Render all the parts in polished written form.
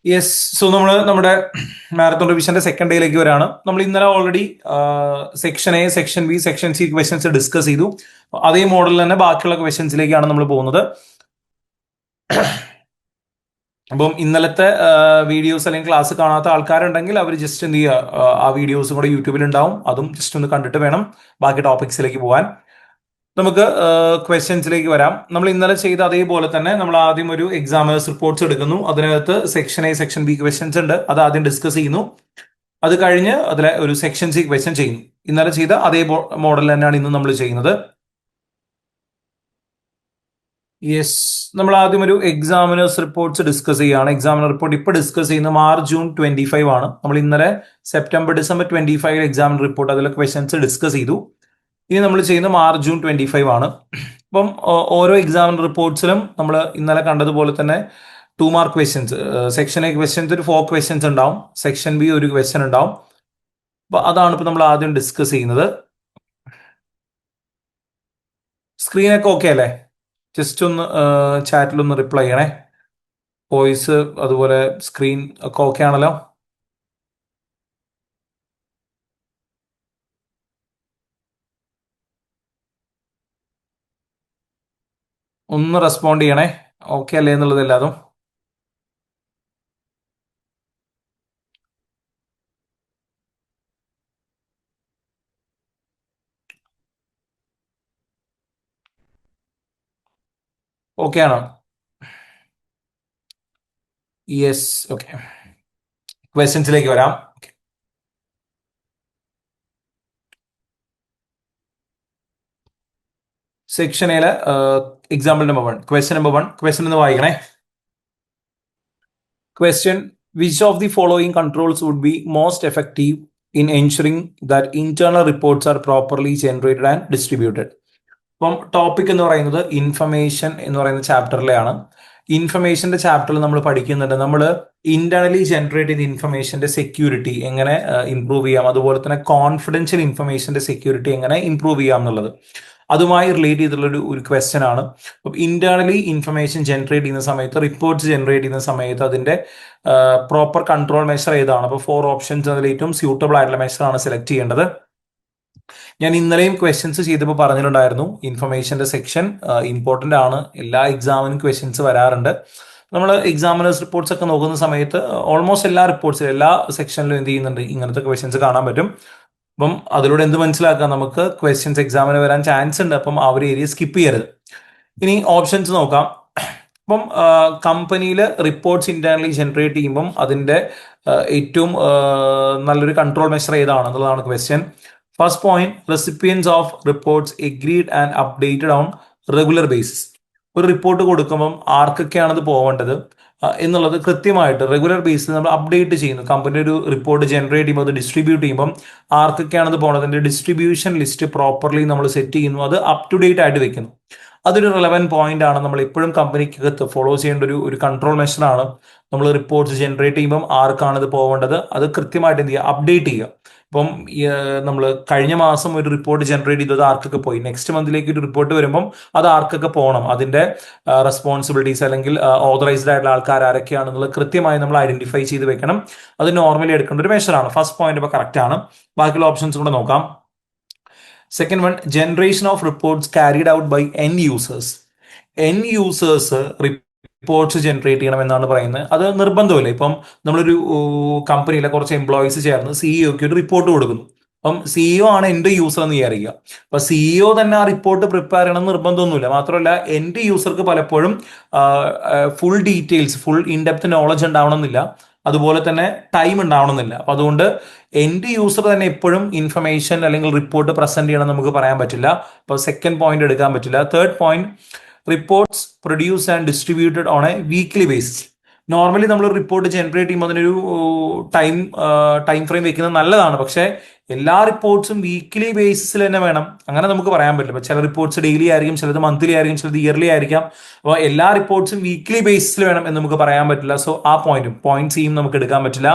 Yes. So നമ്മുടെ marathon റിവിഷന്റെ second ഡേയിലേക്ക് വരാണ്. നമ്മൾ ഇന്നലെ already section A, section B, section C questions discuss ചെയ്തു. അതേ മോഡലിൽ തന്നെ ബാക്കിയുള്ള ക്വസ്റ്റ്യൻസിലേക്കാണ് നമ്മൾ പോകുന്നത്. അപ്പം ഇന്നലത്തെ വീഡിയോസ് അല്ലെങ്കിൽ ക്ലാസ് കാണാത്ത ആൾക്കാരുണ്ടെങ്കിൽ അവർ ജസ്റ്റ് എന്ത് ചെയ്യുക, ആ വീഡിയോസും കൂടെ യൂട്യൂബിൽ ഉണ്ടാവും, അതും ജസ്റ്റ് ഒന്ന് കണ്ടിട്ട് വേണം ബാക്കി ടോപ്പിക്സിലേക്ക് പോകാൻ. നമുക്ക് ക്വസ്റ്റ്യൻസിലേക്ക് വരാം. നമ്മൾ ഇന്നലെ ചെയ്ത അതേപോലെ തന്നെ നമ്മൾ ആദ്യം ഒരു എക്സാമിനേഴ്സ് റിപ്പോർട്ട്സ് എടുക്കുന്നു. അതിനകത്ത് section A, section B questions ഉണ്ട്, അത് ആദ്യം ഡിസ്കസ് ചെയ്യുന്നു. അത് കഴിഞ്ഞ് അതിലെ ഒരു സെക്ഷൻ സി ക്വസ്റ്റ്യൻ ചെയ്യുന്നു. ഇന്നലെ ചെയ്ത അതേ മോഡൽ തന്നെയാണ് ഇന്ന് നമ്മൾ ചെയ്യുന്നത്. യെസ്. നമ്മൾ ആദ്യം ഒരു എക്സാമിനേഴ്സ് റിപ്പോർട്ട്സ് ഡിസ്കസ് ചെയ്യുകയാണ്. എക്സാമിനർ റിപ്പോർട്ട് ഇപ്പോൾ ഡിസ്കസ് ചെയ്യുന്നത് മാർച്ച് ജൂൺ 25 ആണ്. നമ്മൾ ഇന്നലെ സെപ്റ്റംബർ ഡിസംബർ 25 എക്സാമിനർ റിപ്പോർട്ട് അതിലെ ക്വസ്റ്റ്യൻസ് ഡിസ്കസ് ചെയ്തു. ഇനി നമ്മൾ ചെയ്യുന്ന മാർച്ച് ജൂൺ 25 ആണ്. അപ്പം ഓരോ എക്സാമിനർ റിപ്പോർട്ട്സിലും നമ്മൾ ഇന്നലെ കണ്ടതുപോലെ തന്നെ 2 mark questions, section A questions ഒരു 4 ക്വസ്റ്റ്യൻസ് ഉണ്ടാവും, സെക്ഷൻ ബി ഒരു ക്വസ്റ്റ്യൻ ഉണ്ടാവും. അപ്പൊ അതാണ് ഇപ്പൊ നമ്മൾ ആദ്യം ഡിസ്കസ് ചെയ്യുന്നത്. സ്ക്രീനൊക്കെ ഓക്കെ അല്ലേ? ജസ്റ്റ് ഒന്ന് ചാറ്റിലൊന്ന് റിപ്ലൈ ചെയ്യണേ. വോയിസ് അതുപോലെ സ്ക്രീൻ ഒക്കെ ഓക്കെ ആണല്ലോ? ഒന്ന് റെസ്പോണ്ട് ചെയ്യണേ, ഓക്കെ അല്ലേ എന്നുള്ളത് എല്ലാതും. ഓക്കെ ആണോ? യെസ്. ഓക്കെ, ക്വസ്റ്റ്യൻസിലേക്ക് വരാം. സെക്ഷൻ എയിലെ example number 1, question number 1. Question ഒന്ന് വായിക്കണേ. Question: Which of the following controls would be most effective in ensuring that internal reports are properly generated and distributed? അപ്പം topic എന്ന് പറയുന്നത് ഇൻഫർമേഷൻ എന്ന് പറയുന്ന ചാപ്റ്ററിലെയാണ്. ഇൻഫർമേഷന്റെ ചാപ്റ്ററിൽ നമ്മൾ പഠിക്കുന്നുണ്ട് നമ്മൾ ഇന്റേണലി ജനറേറ്റ് ചെയ്ത ഇൻഫർമേഷന്റെ സെക്യൂരിറ്റി എങ്ങനെ ഇംപ്രൂവ് ചെയ്യാം, അതുപോലെ തന്നെ കോൺഫിഡൻഷ്യൽ ഇൻഫർമേഷന്റെ സെക്യൂരിറ്റി എങ്ങനെ ഇംപ്രൂവ് ചെയ്യാം എന്നുള്ളത്. അതുമായി റിലേറ്റ് ചെയ്തിട്ടുള്ള ഒരു ക്വസ്റ്റ്യൻ ആണ്. അപ്പം ഇന്റേണലി ഇൻഫർമേഷൻ ജനറേറ്റ് ചെയ്യുന്ന സമയത്ത്, റിപ്പോർട്ട്സ് ജനറേറ്റ് ചെയ്യുന്ന സമയത്ത് അതിന്റെ പ്രോപ്പർ കൺട്രോൾ മെഷർ ഏതാണ്? അപ്പോൾ 4 ഓപ്ഷൻസ് അതിൽ ഏറ്റവും സ്യൂട്ടബിൾ ആയിട്ടുള്ള മെഷർ ആണ് സെലക്ട് ചെയ്യേണ്ടത്. ഞാൻ ഇന്നലെയും ക്വസ്റ്റ്യൻസ് ചെയ്തപ്പോൾ പറഞ്ഞിട്ടുണ്ടായിരുന്നു ഇൻഫർമേഷന്റെ സെക്ഷൻ ഇമ്പോർട്ടന്റ് ആണ്, എല്ലാ എക്സാമിനും ക്വസ്റ്റ്യൻസ് വരാറുണ്ട്. നമ്മൾ എക്സാമിനേഴ്സ് റിപ്പോർട്ട്സ് ഒക്കെ നോക്കുന്ന സമയത്ത് ഓൾമോസ്റ്റ് എല്ലാ റിപ്പോർട്ട്സിലും എല്ലാ സെക്ഷനിലും എന്ത് ചെയ്യുന്നുണ്ട്, ഇങ്ങനത്തെ ക്വസ്റ്റ്യൻസ് കാണാൻ പറ്റും. അപ്പം അതിലൂടെ എന്ത് മനസ്സിലാക്കാം, നമുക്ക് ക്വസ്റ്റ്യൻസ് എക്സാമിന് വരാൻ ചാൻസ് ഉണ്ട്. അപ്പം ആ ഒരു ഏരിയ സ്കിപ്പ് ചെയ്യരുത്. ഇനി ഓപ്ഷൻസ് നോക്കാം. അപ്പം കമ്പനിയിൽ റിപ്പോർട്ട്സ് ഇന്റേണലി ജനറേറ്റ് ചെയ്യുമ്പം അതിന്റെ ഏറ്റവും നല്ലൊരു കൺട്രോൾ മെഷർ ഏതാണെന്നുള്ളതാണ് question. First point: recipients of reports agreed and updated on regular basis. ഒരു റിപ്പോർട്ട് കൊടുക്കുമ്പം ആർക്കൊക്കെയാണ് അത് പോവേണ്ടത് എന്നുള്ളത് കൃത്യമായിട്ട് റെഗുലർ ബേസിൽ നമ്മൾ അപ്ഡേറ്റ് ചെയ്യുന്നു. കമ്പനി ഒരു റിപ്പോർട്ട് ജനറേറ്റ് ചെയ്യുമ്പോൾ അത് ഡിസ്ട്രിബ്യൂട്ട് ചെയ്യുമ്പം ആർക്കൊക്കെയാണത് പോകുന്നത്, അതിന്റെ ഡിസ്ട്രിബ്യൂഷൻ ലിസ്റ്റ് പ്രോപ്പർലി നമ്മൾ സെറ്റ് ചെയ്യുന്നു, അത് അപ് ടു ഡേറ്റ് ആയിട്ട് വെക്കുന്നു. അതൊരു റിലവൻറ്റ് പോയിന്റ് ആണ്. നമ്മൾ എപ്പോഴും കമ്പനിക്കകത്ത് ഫോളോ ചെയ്യേണ്ട ഒരു കൺട്രോൾ മെഷറാണ്. നമ്മൾ റിപ്പോർട്ട്സ് ജനറേറ്റ് ചെയ്യുമ്പം ആർക്കാണ് ഇത് പോകേണ്ടത് അത് കൃത്യമായിട്ട് എന്ത് ചെയ്യുക, അപ്ഡേറ്റ് ചെയ്യുക. ഇപ്പം നമ്മൾ കഴിഞ്ഞ മാസം ഒരു റിപ്പോർട്ട് ജനറേറ്റ് ചെയ്തത് ആർക്കൊക്കെ പോയി, നെക്സ്റ്റ് മന്തിലേക്ക് ഒരു റിപ്പോർട്ട് വരുമ്പം അത് ആർക്കൊക്കെ പോകണം, അതിന്റെ റെസ്പോൺസിബിലിറ്റീസ് അല്ലെങ്കിൽ ഓതറൈസ്ഡ് ആയിട്ടുള്ള ആൾക്കാർ ആരൊക്കെയാണെന്നുള്ളത് കൃത്യമായി നമ്മൾ ഐഡന്റിഫൈ ചെയ്ത് വെക്കണം. അത് നോർമലി എടുക്കേണ്ട ഒരു മെഷറാണ്. ഫസ്റ്റ് പോയിന്റ് ഇപ്പോൾ കറക്റ്റ് ആണ്. ബാക്കിയുള്ള ഓപ്ഷൻസ് കൂടെ നോക്കാം. Second one: generation of reports carried out by end users. End users reports generate ചെയ്യണം എന്നാണ് പറയുന്നത്. അത് നിർബന്ധമില്ല. ഇപ്പം നമ്മളൊരു കമ്പനിയിലെ കുറച്ച് എംപ്ലോയീസ് ചേർന്ന് സിഇഒക്ക് ഒരു റിപ്പോർട്ട് കൊടുക്കുന്നു. അപ്പം സിഇഒ ആണ് എന്റെ യൂസർ എന്ന് വിചാരിക്കുക. അപ്പൊ സിഇഒ തന്നെ ആ റിപ്പോർട്ട് പ്രിപ്പയർ ചെയ്യണം നിർബന്ധമൊന്നുമില്ല. മാത്രമല്ല എന്റെ യൂസർക്ക് പലപ്പോഴും full details, full in depth knowledge ഉണ്ടാവണമെന്നില്ല, അതുപോലെ തന്നെ ടൈം ഉണ്ടാവണമെന്നില്ല. അപ്പൊ അതുകൊണ്ട് എൻഡ് യൂസർ തന്നെ എപ്പോഴും ഇൻഫർമേഷൻ അല്ലെങ്കിൽ റിപ്പോർട്ട് പ്രസന്റ് ചെയ്യണം നമുക്ക് പറയാൻ പറ്റില്ല. അപ്പോൾ സെക്കൻഡ് പോയിന്റ് എടുക്കാൻ പറ്റില്ല. Third point: reports produce and distributed on A weekly basis. Normally നമ്മൾ റിപ്പോർട്ട് ജനറേറ്റ് ചെയ്യുമ്പോൾ അതിനൊരു ടൈം ഫ്രെയിം വെക്കുന്നത് നല്ലതാണ്. പക്ഷേ എല്ലാ റിപ്പോർട്ട്സും വീക്ക്ലി ബേസിസിൽ തന്നെ വേണം അങ്ങനെ നമുക്ക് പറയാൻ പറ്റില്ല. ചില റിപ്പോർട്ട്സ് ഡെയിലി ആയിരിക്കും, ചിലത് മന്ത്ലി ആയിരിക്കും, ചിലത് ഇയർലി ആയിരിക്കാം. അപ്പോൾ എല്ലാ റിപ്പോർട്ട്സും വീക്ക്ലി ബേസിസിൽ വേണം എന്ന് നമുക്ക് പറയാൻ പറ്റില്ല. സോ ആ പോയിന്റ് സിയും നമുക്ക് എടുക്കാൻ പറ്റില്ല.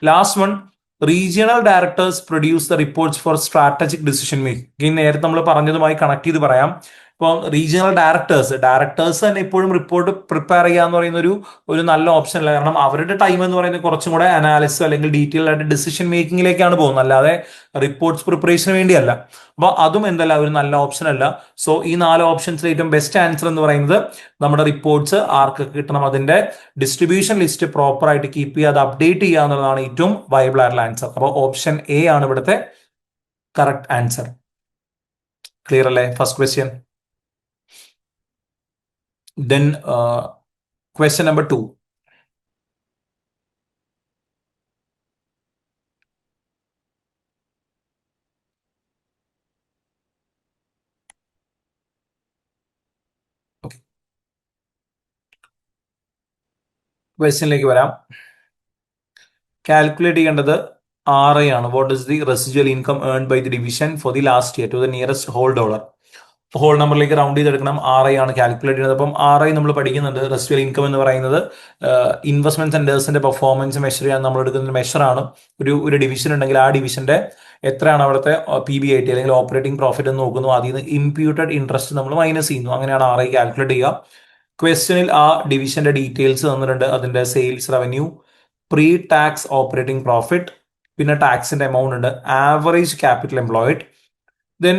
Last one: regional directors produce the reports for strategic decision making. നേരത്തെ നമ്മൾ പറഞ്ഞതുമായി കണക്ട് ചെയ്ത് പറയാം. ഇപ്പം റീജിയണൽ ഡയറക്ടേഴ്സ് തന്നെ ഇപ്പോഴും റിപ്പോർട്ട് പ്രിപ്പയർ ചെയ്യുക എന്ന് പറയുന്ന ഒരു നല്ല ഓപ്ഷൻ അല്ല. കാരണം അവരുടെ ടൈം എന്ന് പറയുന്നത് കുറച്ചും കൂടെ അനാലിസിസ് അല്ലെങ്കിൽ ഡീറ്റെയിൽ ആയിട്ട് ഡിസിഷൻ മേക്കിങ്ങിലേക്കാണ് പോകുന്നത്, അല്ലാതെ റിപ്പോർട്ട്സ് പ്രിപ്പറേഷന് വേണ്ടിയല്ല. അപ്പൊ അതും എന്തല്ല ഒരു നല്ല ഓപ്ഷൻ അല്ല. സോ ഈ 4 ഓപ്ഷൻസിൽ ഏറ്റവും ബെസ്റ്റ് ആൻസർ എന്ന് പറയുന്നത് നമ്മുടെ റിപ്പോർട്ട്സ് ആർക്കൊക്കെ കിട്ടണം അതിന്റെ ഡിസ്ട്രിബ്യൂഷൻ ലിസ്റ്റ് പ്രോപ്പർ ആയിട്ട് കീപ്പ് ചെയ്യുക, അത് അപ്ഡേറ്റ് ചെയ്യുക എന്നുള്ളതാണ് ഏറ്റവും വയബിൾ ആയിട്ടുള്ള ആൻസർ. അപ്പോൾ ഓപ്ഷൻ എ ആണ് ഇവിടുത്തെ കറക്റ്റ് ആൻസർ. ക്ലിയർ അല്ലേ first question? Then question number 2. Okay. ക്വസ്റ്റ്യനിലേക്ക് വരാം. കാൽക്കുലേറ്റ് ചെയ്യേണ്ടത് RI ആണ്. What is the residual income earn by the division for the last year to the nearest whole dollar. Whole നമ്പറിലേക്ക് round ചെയ്തെടുക്കണം. RI ആണ് calculate ചെയ്യുന്നത്. അപ്പം RI നമ്മൾ പഠിക്കുന്നുണ്ട്. റെസിജ്വൽ ഇൻകം എന്ന് പറയുന്നത് ഇൻവെസ്റ്റ്മെന്റ് സെന്റേഴ്സിന്റെ പെർഫോമൻസ് മെഷർ ചെയ്യാൻ നമ്മൾ എടുക്കുന്ന മെഷറാണ്. ഒരു ഡിവിഷൻ ഉണ്ടെങ്കിൽ ആ ഡിവിഷന്റെ എത്രയാണ് അവിടുത്തെ PBIT അല്ലെങ്കിൽ ഓപ്പറേറ്റിംഗ് പ്രോഫിറ്റ് എന്ന് നോക്കുന്നു. അതിൽ നിന്ന് ഇംപ്യൂട്ടഡ് ഇൻട്രസ്റ്റ് നമ്മൾ മൈനസ് ചെയ്യുന്നു. അങ്ങനെയാണ് RI കാൽക്കുലേറ്റ് ചെയ്യുക. ക്വസ്റ്റ്യനിൽ ആ ഡിവിഷന്റെ ഡീറ്റെയിൽസ് തന്നിട്ടുണ്ട്. അതിന്റെ sales revenue, pre tax operating profit, പിന്നെ ടാക്സിന്റെ എമൗണ്ട് ഉണ്ട്, average capital employed. Then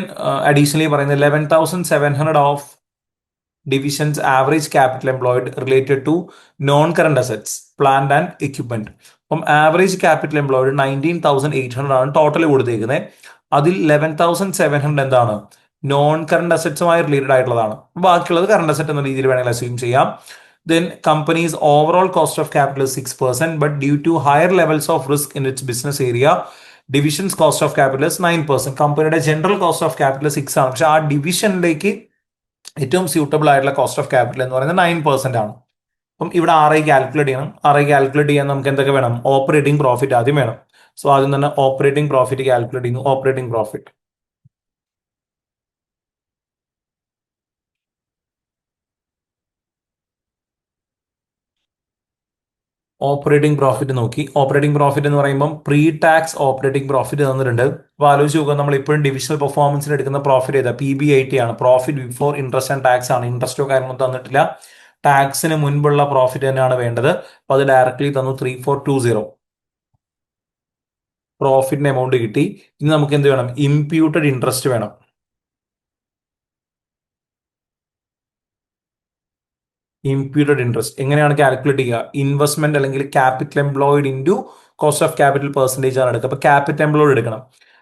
additionally പറയുന്നത് 11,700 of divisions average capital employed related to non current assets, plant and equipment. അപ്പം ആവറേജ് ക്യാപിറ്റൽ എംപ്ലോയിഡ് 19,800 ആണ് ടോട്ടൽ കൊടുത്തേക്കുന്നത്. അതിൽ 11,700 എന്താണ് നോൺ കറന്റ് അസറ്റ്സുമായി റിലേറ്റഡ് ആയിട്ടുള്ളതാണ്. ബാക്കിയുള്ളത് കറന്റ് അസറ്റ് എന്ന രീതിയിൽ വേണമെങ്കിൽ അസ്യൂം ചെയ്യാം. Then company's overall cost of capital is 6%, but due to higher levels of risk in its business area, division's cost of capital is 9%. കമ്പനിയുടെ ജനറൽ കോസ്റ്റ് ഓഫ് ക്യാപിറ്റൽ 6 ആണ്. പക്ഷെ ആ ഡിവിഷനിലേക്ക് ഏറ്റവും സ്യൂട്ടബിൾ ആയിട്ടുള്ള കോസ്റ്റ് ഓഫ് ക്യാപിറ്റൽ എന്ന് പറയുന്നത് 9% ആണ്. അപ്പം ഇവിടെ RI കാൽക്കുലേറ്റ് ചെയ്യണം. RI കാൽക്കുലേറ്റ് ചെയ്യാൻ നമുക്ക് എന്തൊക്കെ വേണം? ഓപ്പറേറ്റിംഗ് പ്രോഫിറ്റ് ആദ്യം വേണം. സോ ആദ്യം തന്നെ ഓപ്പറേറ്റിംഗ് പ്രോഫിറ്റ് കാൽക്കുലേറ്റ് ചെയ്യുന്നു. ഓപ്പറേറ്റിംഗ് പ്രോഫിറ്റ് നോക്കി. ഓപ്പറേറ്റിംഗ് പ്രോഫിറ്റ് എന്ന് പറയുമ്പോൾ പ്രീ ടാക്സ് ഓപ്പറേറ്റിംഗ് പ്രോഫിറ്റ് തന്നിട്ടുണ്ട്. അപ്പോൾ ആലോചിച്ച് നോക്കുക, നമ്മൾ ഇപ്പോഴും ഡിവിഷണൽ പെർഫോമൻസിന് എടുക്കുന്ന പ്രോഫിറ്റ് ഏതാ? PBIT ആണ്. Profit before interest and tax ആണ്. ഇൻട്രസ്റ്റോ കാര്യങ്ങളൊന്നും തന്നിട്ടില്ല. ടാക്സിന് മുൻപുള്ള പ്രോഫിറ്റ് തന്നെയാണ് വേണ്ടത്. അപ്പോൾ അത് ഡയറക്ട്ലി തന്നു 3420. പ്രോഫിറ്റിന്റെ എമൗണ്ട് കിട്ടി. ഇനി നമുക്ക് എന്ത് വേണം? ഇംപ്യൂട്ടഡ് ഇൻട്രസ്റ്റ് വേണം. ഇംപ്യൂട്ടഡ് ഇൻട്രസ്റ്റ് എങ്ങനെയാണ് കാൽക്കുലേറ്റ് ചെയ്യുക? ഇൻവെസ്റ്റ്മെന്റ് അല്ലെങ്കിൽ capital employed into cost of capital percentage ആണ് എടുക്കുക. അപ്പോൾ ക്യാപിറ്റൽ എംപ്ലോയിഡ് എടുക്കണം.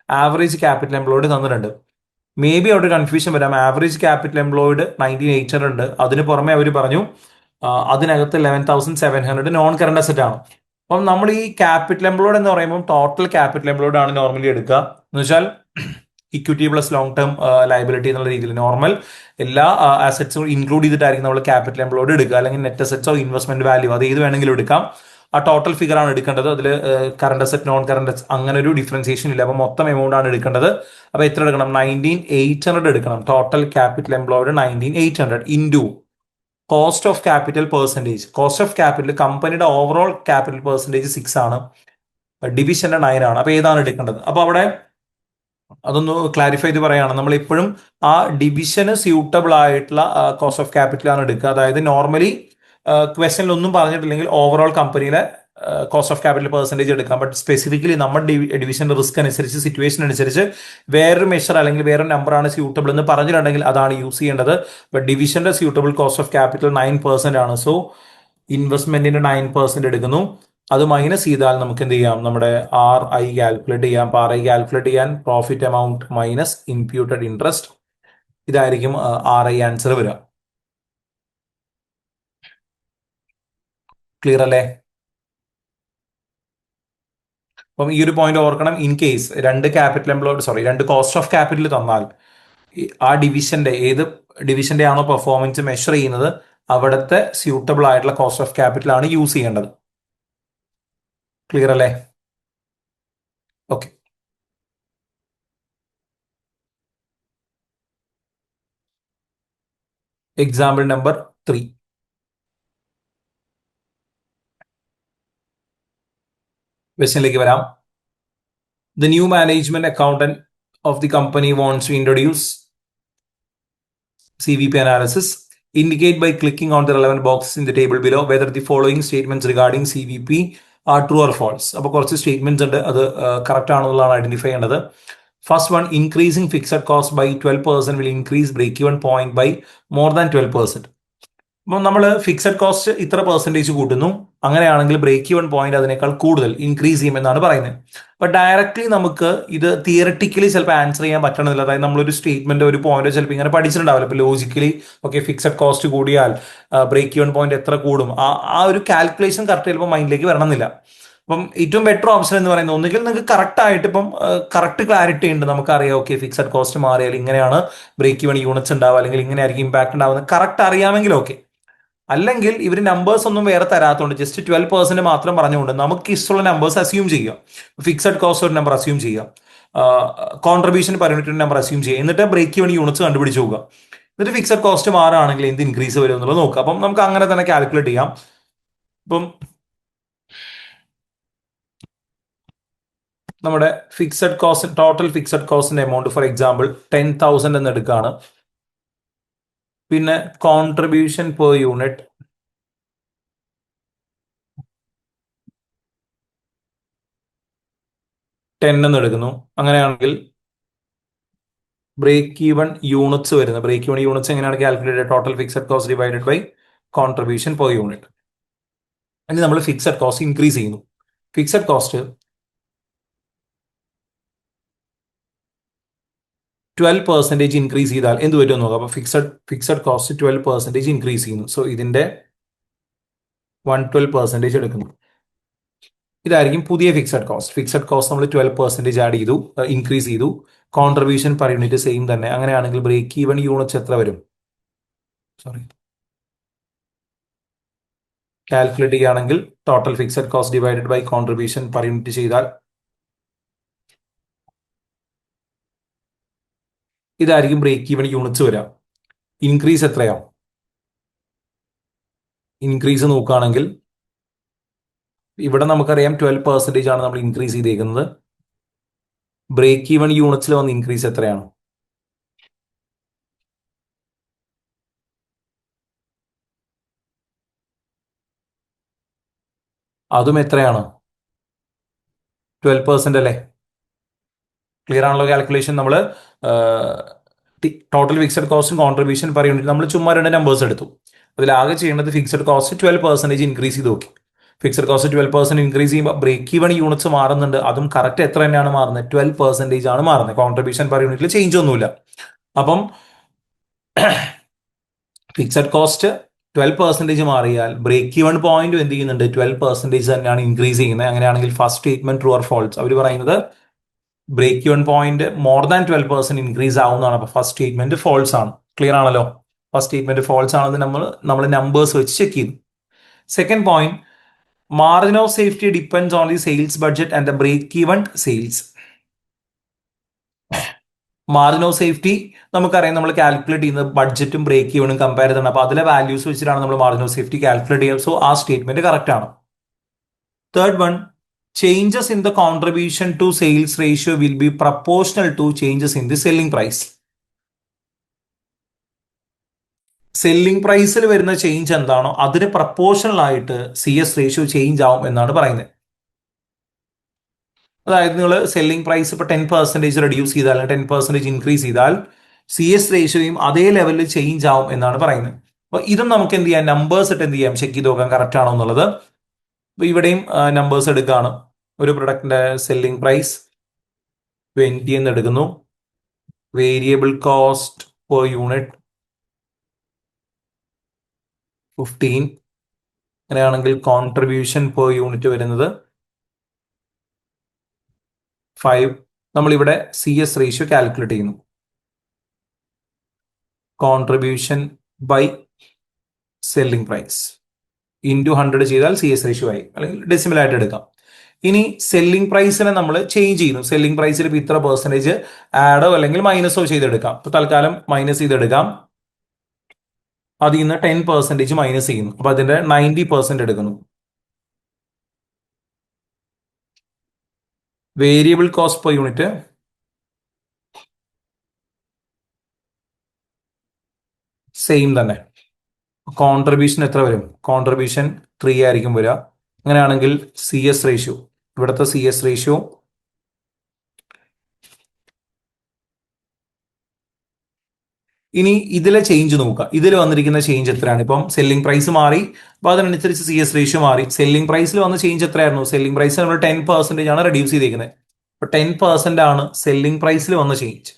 ആവറേജ് ക്യാപിറ്റൽ എംപ്ലോയിഡ് തന്നിട്ടുണ്ട്. മേ ബി അവിടെ കൺഫ്യൂഷൻ വരാം. ആവറേജ് ക്യാപിറ്റൽ എംപ്ലോയിഡ് 19,800 ഉണ്ട്. അതിന് പുറമെ അവർ പറഞ്ഞു അതിനകത്ത് 11,700 നോൺ കറണ്ട് അസറ്റ് ആണ്. അപ്പം നമ്മൾ ഈ ക്യാപിറ്റൽ എംപ്ലോയിഡ് എന്ന് പറയുമ്പോൾ ടോട്ടൽ ക്യാപിറ്റൽ എംപ്ലോയിഡ് ആണ് നോർമലി എടുക്കുക. എന്ന് വെച്ചാൽ equity plus long term liability എന്നുള്ള രീതിയിൽ നോർമൽ എല്ലാ അസറ്റ്സും ഇൻക്ലൂഡ് ചെയ്തിട്ടായിരിക്കും നമ്മൾ ക്യാപിറ്റൽ എംപ്ലോയിഡ് എടുക്കുക. അല്ലെങ്കിൽ നെറ്റ് അസറ്റ്സോ ഇൻവെസ്റ്റ്മെന്റ് വാല്യൂ അത് ഏത് വേണമെങ്കിലും എടുക്കാം. ആ ടോട്ടൽ ഫിഗർ ആണ് എടുക്കേണ്ടത്. അതിൽ current asset non current asset അങ്ങനെ ഒരു ഡിഫറൻസിയേഷൻ ഇല്ല. അപ്പോൾ മൊത്തം എമൗണ്ട് ആണ് എടുക്കേണ്ടത്. അപ്പോൾ എത്ര എടുക്കണം? 19,800 എടുക്കണം. Total capital employed 19,800 into cost of capital percentage. Cost of capital കമ്പനിയുടെ ഓവറോൾ ക്യാപിറ്റൽ പെർസെൻറ്റേജ് 6 ആണ്, ഡിവിഷന്റെ 9 ആണ്. അപ്പോൾ ഏതാണ് എടുക്കേണ്ടത്? അപ്പോൾ അവിടെ അതൊന്ന് ക്ലാരിഫൈ ചെയ്ത് പറയുകയാണ്. നമ്മൾ ഇപ്പോഴും ആ ഡിവിഷന് സ്യൂട്ടബിൾ ആയിട്ടുള്ള കോസ്റ്റ് ഓഫ് ക്യാപിറ്റൽ ആണ് എടുക്കുക. അതായത് നോർമലി ക്വസ്റ്റനിൽ ഒന്നും പറഞ്ഞിട്ടില്ലെങ്കിൽ ഓവറോൾ കമ്പനിയിലെ കോസ്റ്റ് ഓഫ് ക്യാപിറ്റൽ പെർസെൻറ്റേജ് എടുക്കാം. ബട്ട് സ്പെസിഫിക്കലി നമ്മുടെ ഡിവിഷന്റെ റിസ്ക് അനുസരിച്ച് സിറ്റുവേഷൻ അനുസരിച്ച് വേറൊരു മെഷർ അല്ലെങ്കിൽ വേറൊരു നമ്പർ ആണ് സ്യൂട്ടബിൾ എന്ന് പറഞ്ഞിട്ടുണ്ടെങ്കിൽ അതാണ് യൂസ് ചെയ്യേണ്ടത്. ബട്ട് ഡിവിഷന്റെ സ്യൂട്ടബിൾ കോസ്റ്റ് ഓഫ് ക്യാപിറ്റൽ 9% ആണ്. സോ ഇൻവെസ്റ്റ്മെന്റിന്റെ 9% എടുക്കുന്നു. അത് മൈനസ് ചെയ്താൽ നമുക്ക് എന്ത് ചെയ്യാം? നമ്മുടെ RI കാൽക്കുലേറ്റ് ചെയ്യാം. RI കാൽക്കുലേറ്റ് ചെയ്യാൻ profit amount minus imputed interest, ഇതായിരിക്കും RI ആൻസർ വരിക. ക്ലിയർ അല്ലേ? അപ്പം ഈ ഒരു പോയിന്റ് ഓർക്കണം. ഇൻ കേസ് രണ്ട് കോസ്റ്റ് ഓഫ് ക്യാപിറ്റൽ തന്നാൽ ആ ഡിവിഷന്റെ ഏത് ഡിവിഷന്റെ ആണോ പെർഫോമൻസ് മെഷർ ചെയ്യുന്നത് അവിടുത്തെ സ്യൂട്ടബിൾ ആയിട്ടുള്ള കോസ്റ്റ് ഓഫ് ക്യാപിറ്റൽ ആണ് യൂസ് ചെയ്യേണ്ടത്. ക്ലിയർ അല്ലേ? ഓക്കെ. Example number 3. ക്വസ്റ്റ്യനിലേക്ക് വരാം. The new management accountant of the company wants to introduce CVP analysis. Indicate by clicking on the relevant boxes in the table below whether the following statements regarding CVP are true or false. അപ്പോൾ കുറച്ച് statements ഉണ്ട്, അത് correct ആണെന്നുള്ളതാണ് identify ചെയ്യേണ്ടത്. First one, increasing fixed cost by 12% will increase break even point by more than 12%. അപ്പം നമ്മൾ fixed cost ഇത്ര percentage കൂട്ടുന്നു, അങ്ങനെയാണെങ്കിൽ ബ്രേക്ക് ഈവൻ പോയിന്റ് അതിനേക്കാൾ കൂടുതൽ ഇൻക്രീസ് ചെയ്യുമെന്നാണ് പറയുന്നത്. അപ്പൊ ഡയറക്റ്റ്ലി നമുക്ക് ഇത് തിയററ്റിക്കലി ചിലപ്പോൾ ആൻസർ ചെയ്യാൻ പറ്റണമെന്നില്ല. അതായത് നമ്മളൊരു സ്റ്റേറ്റ്മെന്റ് ഒരു പോയിന്റ് ചിലപ്പോൾ ഇങ്ങനെ പഠിച്ചിട്ടുണ്ടാവില്ല. ഇപ്പൊ ലോജിക്കലി ഓക്കെ ഫിക്സഡ് കോസ്റ്റ് കൂടിയാൽ ബ്രേക്ക് ഈവൻ പോയിന്റ് എത്ര കൂടും, ആ ഒരു കാൽക്കുലേഷൻ കറക്റ്റ് ചിലപ്പോൾ മൈൻഡിലേക്ക് വരണമെന്നില്ല. അപ്പം ഏറ്റവും ബെറ്റർ ഓപ്ഷൻ എന്ന് പറയുന്നത് ഒന്നുകിൽ നിങ്ങൾക്ക് കറക്റ്റ് ആയിട്ട് ഇപ്പം കറക്റ്റ് ക്ലാരിറ്റി ഉണ്ട്, നമുക്കറിയാം ഓക്കെ ഫിക്സഡ് കോസ്റ്റ് മാറിയാൽ ഇങ്ങനെയാണ് ബ്രേക്ക് ഈവൻ യൂണിറ്റ്സ് ഉണ്ടാവുക, അല്ലെങ്കിൽ ഇങ്ങനെയായിരിക്കും ഇമ്പാക്ട് ഉണ്ടാവുന്നത് കറക്റ്റ് അറിയാമെങ്കിൽ ഓക്കെ. അല്ലെങ്കിൽ ഇവർ നമ്പേഴ്സ് ഒന്നും വേറെ തരാത്തതുകൊണ്ട് ജസ്റ്റ് 12% മാത്രം പറഞ്ഞുകൊണ്ട് നമുക്ക് ഇഷ്ടമുള്ള നമ്പേഴ്സ് അസ്യൂം ചെയ്യാം. ഫിക്സഡ് കോസ്റ്റ് ഒരു നമ്പർ അസ്യൂം ചെയ്യാം, contribution per unit number assume ചെയ്യാം, എന്നിട്ട് ബ്രേക്ക് ഈവൻ യൂണിറ്റ്സ് കണ്ടുപിടിച്ച് നോക്കുക. എന്നിട്ട് ഫിക്സഡ് കോസ്റ്റ് മാറുകയാണെങ്കിൽ എന്ത് ഇൻക്രീസ് വരും എന്നുള്ളത് നോക്കുക. അപ്പം നമുക്ക് അങ്ങനെ തന്നെ കാൽക്കുലേറ്റ് ചെയ്യാം. ഇപ്പം നമ്മുടെ ഫിക്സഡ് കോസ്റ്റ്, ടോട്ടൽ ഫിക്സഡ് കോസ്റ്റിന്റെ എമൗണ്ട് ഫോർ എക്സാമ്പിൾ 10,000 എന്ന് എടുക്കുകയാണ്. പിന്നെ കോൺട്രിബ്യൂഷൻ പെർ യൂണിറ്റ് 10 എന്ന് എടുക്കുന്നു. അങ്ങനെയാണെങ്കിൽ ബ്രേക്ക് ഈവൻ യൂണിറ്റ്സ് വരുന്നത്, ബ്രേക്ക് ഈവൻ യൂണിറ്റ്സ് എങ്ങനെയാണ് calculate? Total fixed cost divided by contribution per unit. ഇനി നമ്മൾ ഫിക്സഡ് കോസ്റ്റ് ഇൻക്രീസ് ചെയ്യുന്നു. ഫിക്സഡ് കോസ്റ്റ് 12% ഇൻക്രീസ് ചെയ്താൽ എന്ത് പറ്റും നോക്കാം. അപ്പൊ ഫിക്സഡ് കോസ്റ്റ് 12% ഇൻക്രീസ് ചെയ്യുന്നു. സോ ഇതിന്റെ 112% എടുക്കുന്നു. ഇതായിരിക്കും പുതിയ ഫിക്സഡ് കോസ്റ്റ്. ഫിക്സഡ് കോസ്റ്റ് നമ്മൾ 12% ആഡ് ചെയ്തു, ഇൻക്രീസ് ചെയ്തു. കോൺട്രിബ്യൂഷൻ പെർ യൂണിറ്റ് സെയിം തന്നെ. അങ്ങനെയാണെങ്കിൽ ബ്രേക്ക് ഈവൻ യൂണിറ്റ്സ് എത്ര വരും? കാൽക്കുലേറ്റ് ചെയ്യുകയാണെങ്കിൽ total fixed cost divided by contribution per unit ചെയ്താൽ ഇതായിരിക്കും ബ്രേക്ക് ഈവൻ യൂണിറ്റ്സ് വരാം. ഇൻക്രീസ് എത്രയാ? ഇൻക്രീസ് നോക്കുകയാണെങ്കിൽ ഇവിടെ നമുക്കറിയാം 12% ആണ് നമ്മൾ ഇൻക്രീസ് ചെയ്തേക്കുന്നത്. ബ്രേക്ക് ഈവൻ യൂണിറ്റ്സിൽ വന്ന് ഇൻക്രീസ് എത്രയാണ്? അതും എത്രയാണ്? 12% അല്ലേ? ക്ലിയർ ആണല്ലോ കാൽക്കുലേഷൻ? നമ്മൾ ടോട്ടൽ ഫിക്സഡ് കോസ്റ്റും കോൺട്രിബ്യൂഷൻ പെർ യൂണിറ്റ് നമ്മൾ ചുമ്മാ രണ്ട് നമ്പേഴ്സ് എടുത്തു. അതിലാകെ ചെയ്യേണ്ടത് ഫിക്സഡ് കോസ്റ്റ് 12% ഇൻക്രീസ് ചെയ്ത് നോക്കി. ഫിക്സഡ് കോസ്റ്റ് 12% ഇൻക്രീസ് ചെയ്യുമ്പോൾ ബ്രേക്ക് ഈവൺ യൂണിറ്റ്സ് മാറുന്നുണ്ട്. അതും കറക്റ്റ് എത്ര തന്നെയാണ് മാറുന്നത്? 12% ആണ് മാറുന്നത്. കോൺട്രിബ്യൂഷൻ പെർ യൂണിറ്റിൽ ചേഞ്ച് ഒന്നുമില്ല. അപ്പം ഫിക്സഡ് കോസ്റ്റ് 12% മാറിയാൽ ബ്രേക്ക് ഈവൺ പോയിന്റ് എന്ത് ചെയ്യുന്നുണ്ട്? 12% തന്നെയാണ് ഇൻക്രീസ് ചെയ്യുന്നത്. അങ്ങനെയാണെങ്കിൽ first statement true or false? അവർ പറയുന്നത് break even point more than 12% increase ആവുന്നതാണ്. അപ്പൊ ഫസ്റ്റ് സ്റ്റേറ്റ്മെന്റ് ഫോൾസ് ആണ്. ക്ലിയർ ആണല്ലോ? ഫസ്റ്റ് സ്റ്റേറ്റ്മെന്റ് ഫോൾസ് ആണെന്ന് നമ്മൾ നമ്പേഴ്സ് വെച്ച് ചെക്ക് ചെയ്തു. Second point, margin of safety depends on the sales budget and the break even sales. Margin of safety നമുക്കറിയാം, നമ്മൾ കാൽക്കുലേറ്റ് ചെയ്യുന്നത് ബഡ്ജറ്റും ബ്രേക്ക് ഈവണും കമ്പയർ ചെയ്താണ്. അപ്പൊ അതിലെ വാല്യൂസ് വെച്ചിട്ടാണ് നമ്മൾ മാർജിൻ ഓഫ് സേഫ്റ്റി കാൽക്കുലേറ്റ് ചെയ്യുക. സോ ആ സ്റ്റേറ്റ്മെന്റ് കറക്റ്റ് ആണ്. Third one, changes in the contribution to sales ratio will be proportional to changes in the selling price. Selling പ്രൈസിൽ വരുന്ന ചേഞ്ച് എന്താണോ അതിന് പ്രപ്പോർഷണൽ ആയിട്ട് CS റേഷ്യോ ചേഞ്ച് ആവും എന്നാണ് പറയുന്നത്. അതായത് നിങ്ങൾ സെല്ലിംഗ് പ്രൈസ് ഇപ്പൊ 10% റെഡ്യൂസ് ചെയ്താൽ 10% ഇൻക്രീസ് ചെയ്താൽ CS റേഷ്യോയും അതേ ലെവലിൽ ചേഞ്ച് ആവും എന്നാണ് പറയുന്നത്. അപ്പൊ ഇതും നമുക്ക് എന്ത് ചെയ്യാം? നമ്പേഴ്സ് ഇട്ട് എന്ത് ചെയ്യാം? ചെക്ക് ചെയ്ത് നോക്കാൻ കറക്റ്റ് ആണോ എന്നുള്ളത്. അപ്പൊ ഇവിടെയും നമ്പേഴ്സ് എടുക്കുകയാണ്. ഒരു പ്രൊഡക്റ്റിന്റെ സെല്ലിംഗ് പ്രൈസ് 20 എന്ന് എടുക്കുന്നു. Variable cost per unit 15. അങ്ങനെയാണെങ്കിൽ കോൺട്രിബ്യൂഷൻ പെർ യൂണിറ്റ് വരുന്നത് 5. നമ്മളിവിടെ CS റേഷ്യോ കാൽക്കുലേറ്റ് ചെയ്യുന്നു. Contribution by selling price into 100 ചെയ്താൽ CS റേഷ്യോ ആയി, അല്ലെങ്കിൽ ഡെസിമൽ ആയിട്ട് എടുക്കാം. ഇനി സെല്ലിംഗ് പ്രൈസിനെ നമ്മൾ ചേഞ്ച് ചെയ്യുന്നു. സെല്ലിംഗ് പ്രൈസിൽ ഇപ്പൊ ഇത്ര പെർസെൻറ്റേജ് ആഡോ അല്ലെങ്കിൽ മൈനസോ ചെയ്തെടുക്കാം. ഇപ്പൊ തൽക്കാലം മൈനസ് ചെയ്തെടുക്കാം. അതിൽ നിന്ന് 10% മൈനസ് ചെയ്യുന്നു. അപ്പൊ അതിന്റെ 90% എടുക്കുന്നു. Variable cost per unit same തന്നെ. കോൺട്രിബ്യൂഷൻ എത്ര വരും? കോൺട്രിബ്യൂഷൻ 3 ആയിരിക്കും വരിക. അങ്ങനെയാണെങ്കിൽ സി എസ് റേഷ്യോ, ഇവിടുത്തെ സി എസ് റേഷ്യോ ഇനി ഇതിലെ ചേഞ്ച് നോക്കുക. ഇതിൽ വന്നിരിക്കുന്ന ചേഞ്ച് എത്രയാണ്? ഇപ്പം സെല്ലിംഗ് പ്രൈസ് മാറി, അപ്പൊ അതിനനുസരിച്ച് സി എസ് റേഷ്യോ മാറി. സെല്ലിംഗ് പ്രൈസിൽ വന്ന ചേഞ്ച് എത്രയായിരുന്നു? സെല്ലിംഗ് പ്രൈസ് നമ്മൾ 10% ആണ് റെഡ്യൂസ് ചെയ്തേക്കുന്നത്. അപ്പൊ 10% ആണ് സെല്ലിംഗ് പ്രൈസിൽ വന്ന ചേഞ്ച്.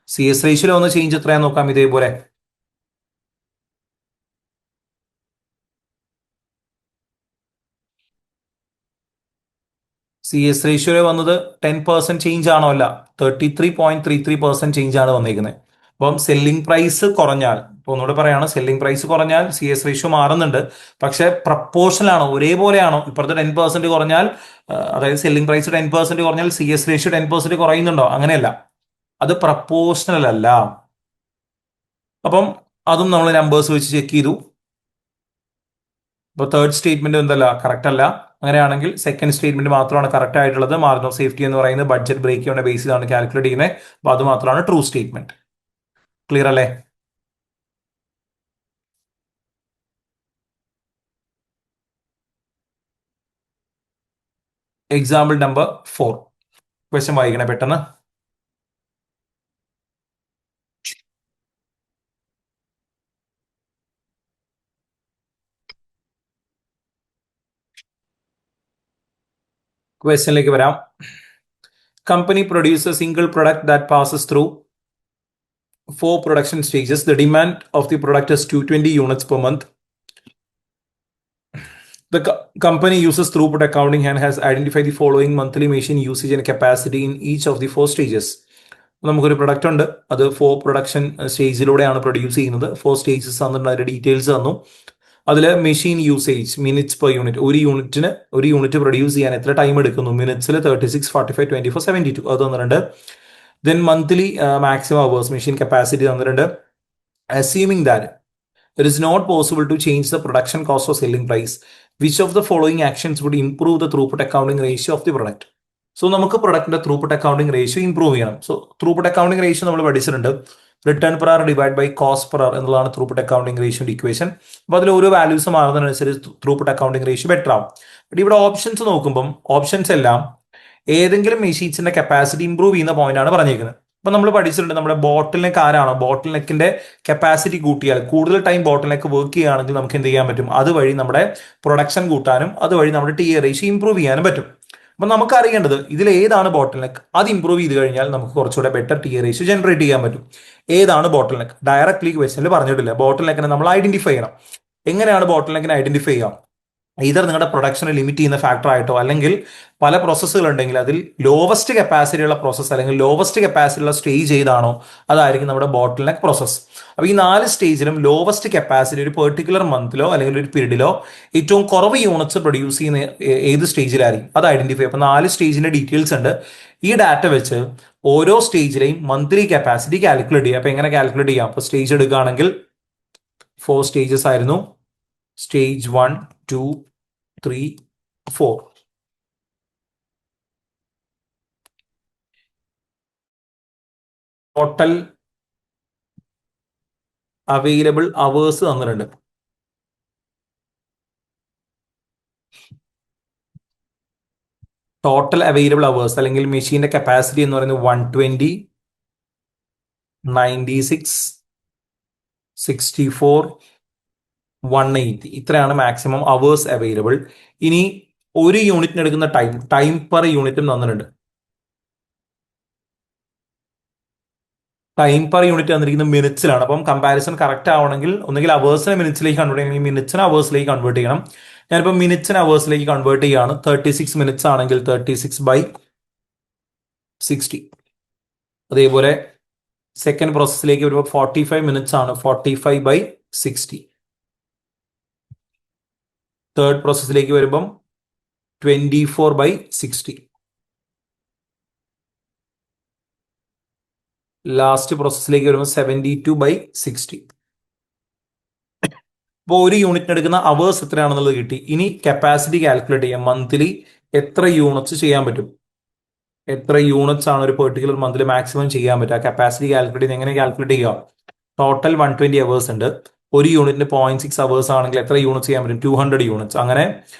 സി എസ് റേഷ്യോയിൽ വന്ന ചേഞ്ച് എത്രയാന്ന് നോക്കാം. ഇതേപോലെ സി എസ് റേഷ്യോയിൽ വന്നത് 10% ചേഞ്ച് ആണോ? അല്ല, 33.33% ചേഞ്ച് ആണ് വന്നിരിക്കുന്നത്. അപ്പം സെല്ലിംഗ് പ്രൈസ് കുറഞ്ഞാൽ, ഇപ്പൊ ഒന്നുകൂടെ പറയാണ്, സെല്ലിംഗ് പ്രൈസ് കുറഞ്ഞാൽ സി എസ് റേഷ്യോ മാറുന്നുണ്ട്. പക്ഷെ പ്രപ്പോർഷണൽ ആണോ? ഒരേപോലെയാണോ? ഇപ്പുറത്തെ 10% കുറഞ്ഞാൽ, അതായത് സെല്ലിംഗ് പ്രൈസ് 10% കുറഞ്ഞാൽ സി എസ് റേഷ്യോ 10% കുറയുന്നുണ്ടോ? അങ്ങനെയല്ല, അത് പ്രപ്പോർഷണൽ അല്ല. അപ്പം അതും നമ്മൾ നമ്പേഴ്സ് വെച്ച് ചെക്ക് ചെയ്തു. ഇപ്പോൾ തേർഡ് സ്റ്റേറ്റ്മെന്റ് എന്തല്ല, കറക്റ്റ് അല്ല. അങ്ങനെയാണെങ്കിൽ സെക്കൻഡ് സ്റ്റേറ്റ്മെന്റ് മാത്രമാണ് കറക്റ്റ് ആയിട്ടുള്ളത്. മാർജിൻ ഓഫ് സേഫ്റ്റി എന്ന് പറയുന്നത് ബഡ്ജറ്റ് ബ്രേക്ക് ചെയ്യുന്ന ബേസിലാണ് കാൽക്കുലേറ്റ് ചെയ്യുന്നത്. അപ്പൊ അത് മാത്രമാണ് ട്രൂ സ്റ്റേറ്റ്മെന്റ്. ക്ലിയർ അല്ലേ? Example number 4. ക്വസ്റ്റ്യൻ വായിക്കണേ പെട്ടെന്ന്. ക്വസ്റ്റ്യനിലേക്ക് വരാം. Company produce A single product that passes through 4 production stages. The demand of the product is 220 units per month. The company uses throughput accounting and has identified the following monthly machine usage and capacity in each of the 4 stages. നമുക്കൊരു product ഉണ്ട്, അത് 4 production സ്റ്റേജിലൂടെയാണ് produce ചെയ്യുന്നത്. 4 stages തന്നിട്ടുണ്ട്, അതിന്റെ details തന്നു. അതിൽ machine usage minutes per unit, ഒരു unit produce ചെയ്യാൻ എത്ര ടൈം എടുക്കുന്നു? മിനിറ്റ്സിൽ 36, 45, 24, 72 അത് തന്നിട്ടുണ്ട്. Then monthly maximum hours, machine capacity തന്നിട്ടുണ്ട്. Assuming that it is not possible to change the production cost or selling price, which of the following actions would improve the throughput accounting ratio of the product? So നമുക്ക് പ്രൊഡക്റ്റിന്റെ throughput accounting ratio improve ചെയ്യണം. So throughput accounting ratio നമ്മൾ പഠിച്ചിട്ടുണ്ട്. Return per hour divide by cost per hour എന്നുള്ളതാണ് throughput accounting റേഷ്യോന്റെ equation. അപ്പോൾ അതിൽ ഓരോ values മാറുന്നതിനനുസരിച്ച് ത്രൂപുട്ട് അക്കൗണ്ടിങ് റേഷ്യോ ബെറ്റർ ആവും. ബട്ട് ഇവിടെ ഓപ്ഷൻസ് നോക്കുമ്പോൾ ഓപ്ഷൻസ് എല്ലാം ഏതെങ്കിലും മെഷീൻസിന്റെ കപ്പാസിറ്റി ഇംപ്രൂവ് ചെയ്യുന്ന പോയിന്റ് ആണ് പറഞ്ഞിരിക്കുന്നത്. അപ്പൊ നമ്മൾ പഠിച്ചിട്ടുണ്ട്, നമ്മുടെ ബോട്ടിൽ നെക്ക് ആരാണോ, ബോട്ടിൽ നെക്കിന്റെ കപ്പാസിറ്റി കൂട്ടിയാൽ, കൂടുതൽ ടൈം ബോട്ടിൽ നെക്ക് വർക്ക് ചെയ്യുകയാണെങ്കിൽ നമുക്ക് എന്ത് ചെയ്യാൻ പറ്റും? അതുവഴി നമ്മുടെ പ്രൊഡക്ഷൻ കൂട്ടാനും അതുവഴി നമ്മുടെ ടി എ റേഷ്യോ ഇംപ്രൂവ് ചെയ്യാനും പറ്റും. അപ്പൊ നമുക്ക് അറിയേണ്ടത് ഇതിൽ ഏതാണ് ബോട്ടിൽ നെക്ക്. അത് ഇംപ്രൂവ് ചെയ്ത് കഴിഞ്ഞാൽ നമുക്ക് കുറച്ചുകൂടെ better T A ratio generate ചെയ്യാൻ പറ്റും. ഏതാണ് ബോട്ടിൽ നെക്ക്? ഡയറക്ട്ലി ക്വസ്റ്റനിൽ പറഞ്ഞിട്ടില്ല. ബോട്ടിൽ നെക്കിനെ നമ്മൾ ഐഡന്റിഫൈ ചെയ്യണം. എങ്ങനെയാണ് ബോട്ടിൽ നെക്കിനെ ഐഡന്റിഫൈ ചെയ്യാം? ഇതർ നിങ്ങളുടെ പ്രൊഡക്ഷനെ ലിമിറ്റ് ചെയ്യുന്ന ഫാക്ടർ ആയിട്ടോ, അല്ലെങ്കിൽ പല പ്രോസസ്സുകൾ ഉണ്ടെങ്കിൽ അതിൽ ലോവസ്റ്റ് കപ്പാസിറ്റി ഉള്ള പ്രോസസ്സ് അല്ലെങ്കിൽ ലോവസ്റ്റ് കപ്പാസിറ്റി ഉള്ള സ്റ്റേജ് ഏതാണോ അതായിരിക്കും നമ്മുടെ ബോട്ടിൽ നെക്ക് പ്രോസസ്സ്. അപ്പൊ ഈ 4 സ്റ്റേജിലും ലോവസ്റ്റ് കപ്പാസിറ്റി ഒരു പെർട്ടിക്കുലർ മന്തിലോ അല്ലെങ്കിൽ ഒരു പീരീഡിലോ ഏറ്റവും കുറവ് യൂണിറ്റ്സ് പ്രൊഡ്യൂസ് ചെയ്യുന്ന ഏത് സ്റ്റേജിലായിരിക്കും അത് ഐഡന്റിഫൈ. അപ്പൊ 4 സ്റ്റേജിന്റെ ഡീറ്റെയിൽസ് ഉണ്ട്. ഈ ഡാറ്റ വെച്ച് ഓരോ സ്റ്റേജിലെയും മന്ത്ലി കപ്പാസിറ്റി കാൽക്കുലേറ്റ് ചെയ്യാം. അപ്പൊ എങ്ങനെ കാൽക്കുലേറ്റ് ചെയ്യാം? അപ്പൊ സ്റ്റേജ് എടുക്കുകയാണെങ്കിൽ 4 സ്റ്റേജസ് ആയിരുന്നു. സ്റ്റേജ് 1, 2, 3, 4. ടോട്ടൽ അവൈലബിൾ അവേഴ്സ് തന്നിട്ടുണ്ട്. ടോട്ടൽ അവൈലബിൾ അവേഴ്സ് അല്ലെങ്കിൽ മെഷീന്റെ കപ്പാസിറ്റി എന്ന് പറയുന്നത് 120, 96, 64, 180 ഇത്രയാണ് മാക്സിമം അവേഴ്സ് അവൈലബിൾ. ഇനി ഒരു യൂണിറ്റിന് എടുക്കുന്ന ടൈം പെർ യൂണിറ്റും തന്നിട്ടുണ്ട്. ടൈം പെർ യൂണിറ്റ് തന്നിരിക്കുന്നത് മിനിറ്റ്സിലാണ്. അപ്പം കമ്പാരിസൺ കറക്റ്റ് ആവണമെങ്കിൽ ഒന്നുകിൽ അവേഴ്സിനെ മിനിറ്റ്സിലേക്ക് കൺവേർട്ട് ചെയ്യണം, അല്ലെങ്കിൽ മിനിറ്റ്സിനെ അവേഴ്സിലേക്ക് കൺവേർട്ട് ചെയ്യണം. ഞാനിപ്പോൾ മിനിറ്റ്സിനെ അവേഴ്സിലേക്ക് കൺവേർട്ട് ചെയ്യാണ്. 36 മിനിറ്റ്സ് ആണെങ്കിൽ 36/60. അതേപോലെ സെക്കൻഡ് പ്രോസസ്സിലേക്ക് വരുമ്പോൾ 45 മിനിറ്റ്സ് ആണ്, 45/60. തേർഡ് പ്രോസസ്സിലേക്ക് വരുമ്പം 24/60. ലാസ്റ്റ് പ്രോസസ്സിലേക്ക് വരുമ്പോൾ 72/60. ഇപ്പോൾ ഒരു യൂണിറ്റിന് എടുക്കുന്ന അവേഴ്സ് എത്രയാണെന്നുള്ളത് കിട്ടി. ഇനി കപ്പാസിറ്റി കാൽക്കുലേറ്റ് ചെയ്യാം. മന്ത്ലി എത്ര യൂണിറ്റ്സ് ചെയ്യാൻ പറ്റും, എത്ര യൂണിറ്റ്സ് ആണ് ഒരു പെർട്ടിക്കുലർ മന്തിൽ മാക്സിമം ചെയ്യാൻ പറ്റുക. കപ്പാസിറ്റി കാൽക്കുലേറ്റ് ചെയ്ത് എങ്ങനെ കാൽക്കുലേറ്റ് ചെയ്യുക? ടോട്ടൽ 120 അവേഴ്സ് ഉണ്ട്. ഒരു യൂണിറ്റിന് 0.6 അവേഴ്സ് ആണെങ്കിൽ എത്ര യൂണിറ്റ്സ് ചെയ്യാൻ പറ്റും? 200 യൂണിറ്റ്സ്. അങ്ങനെ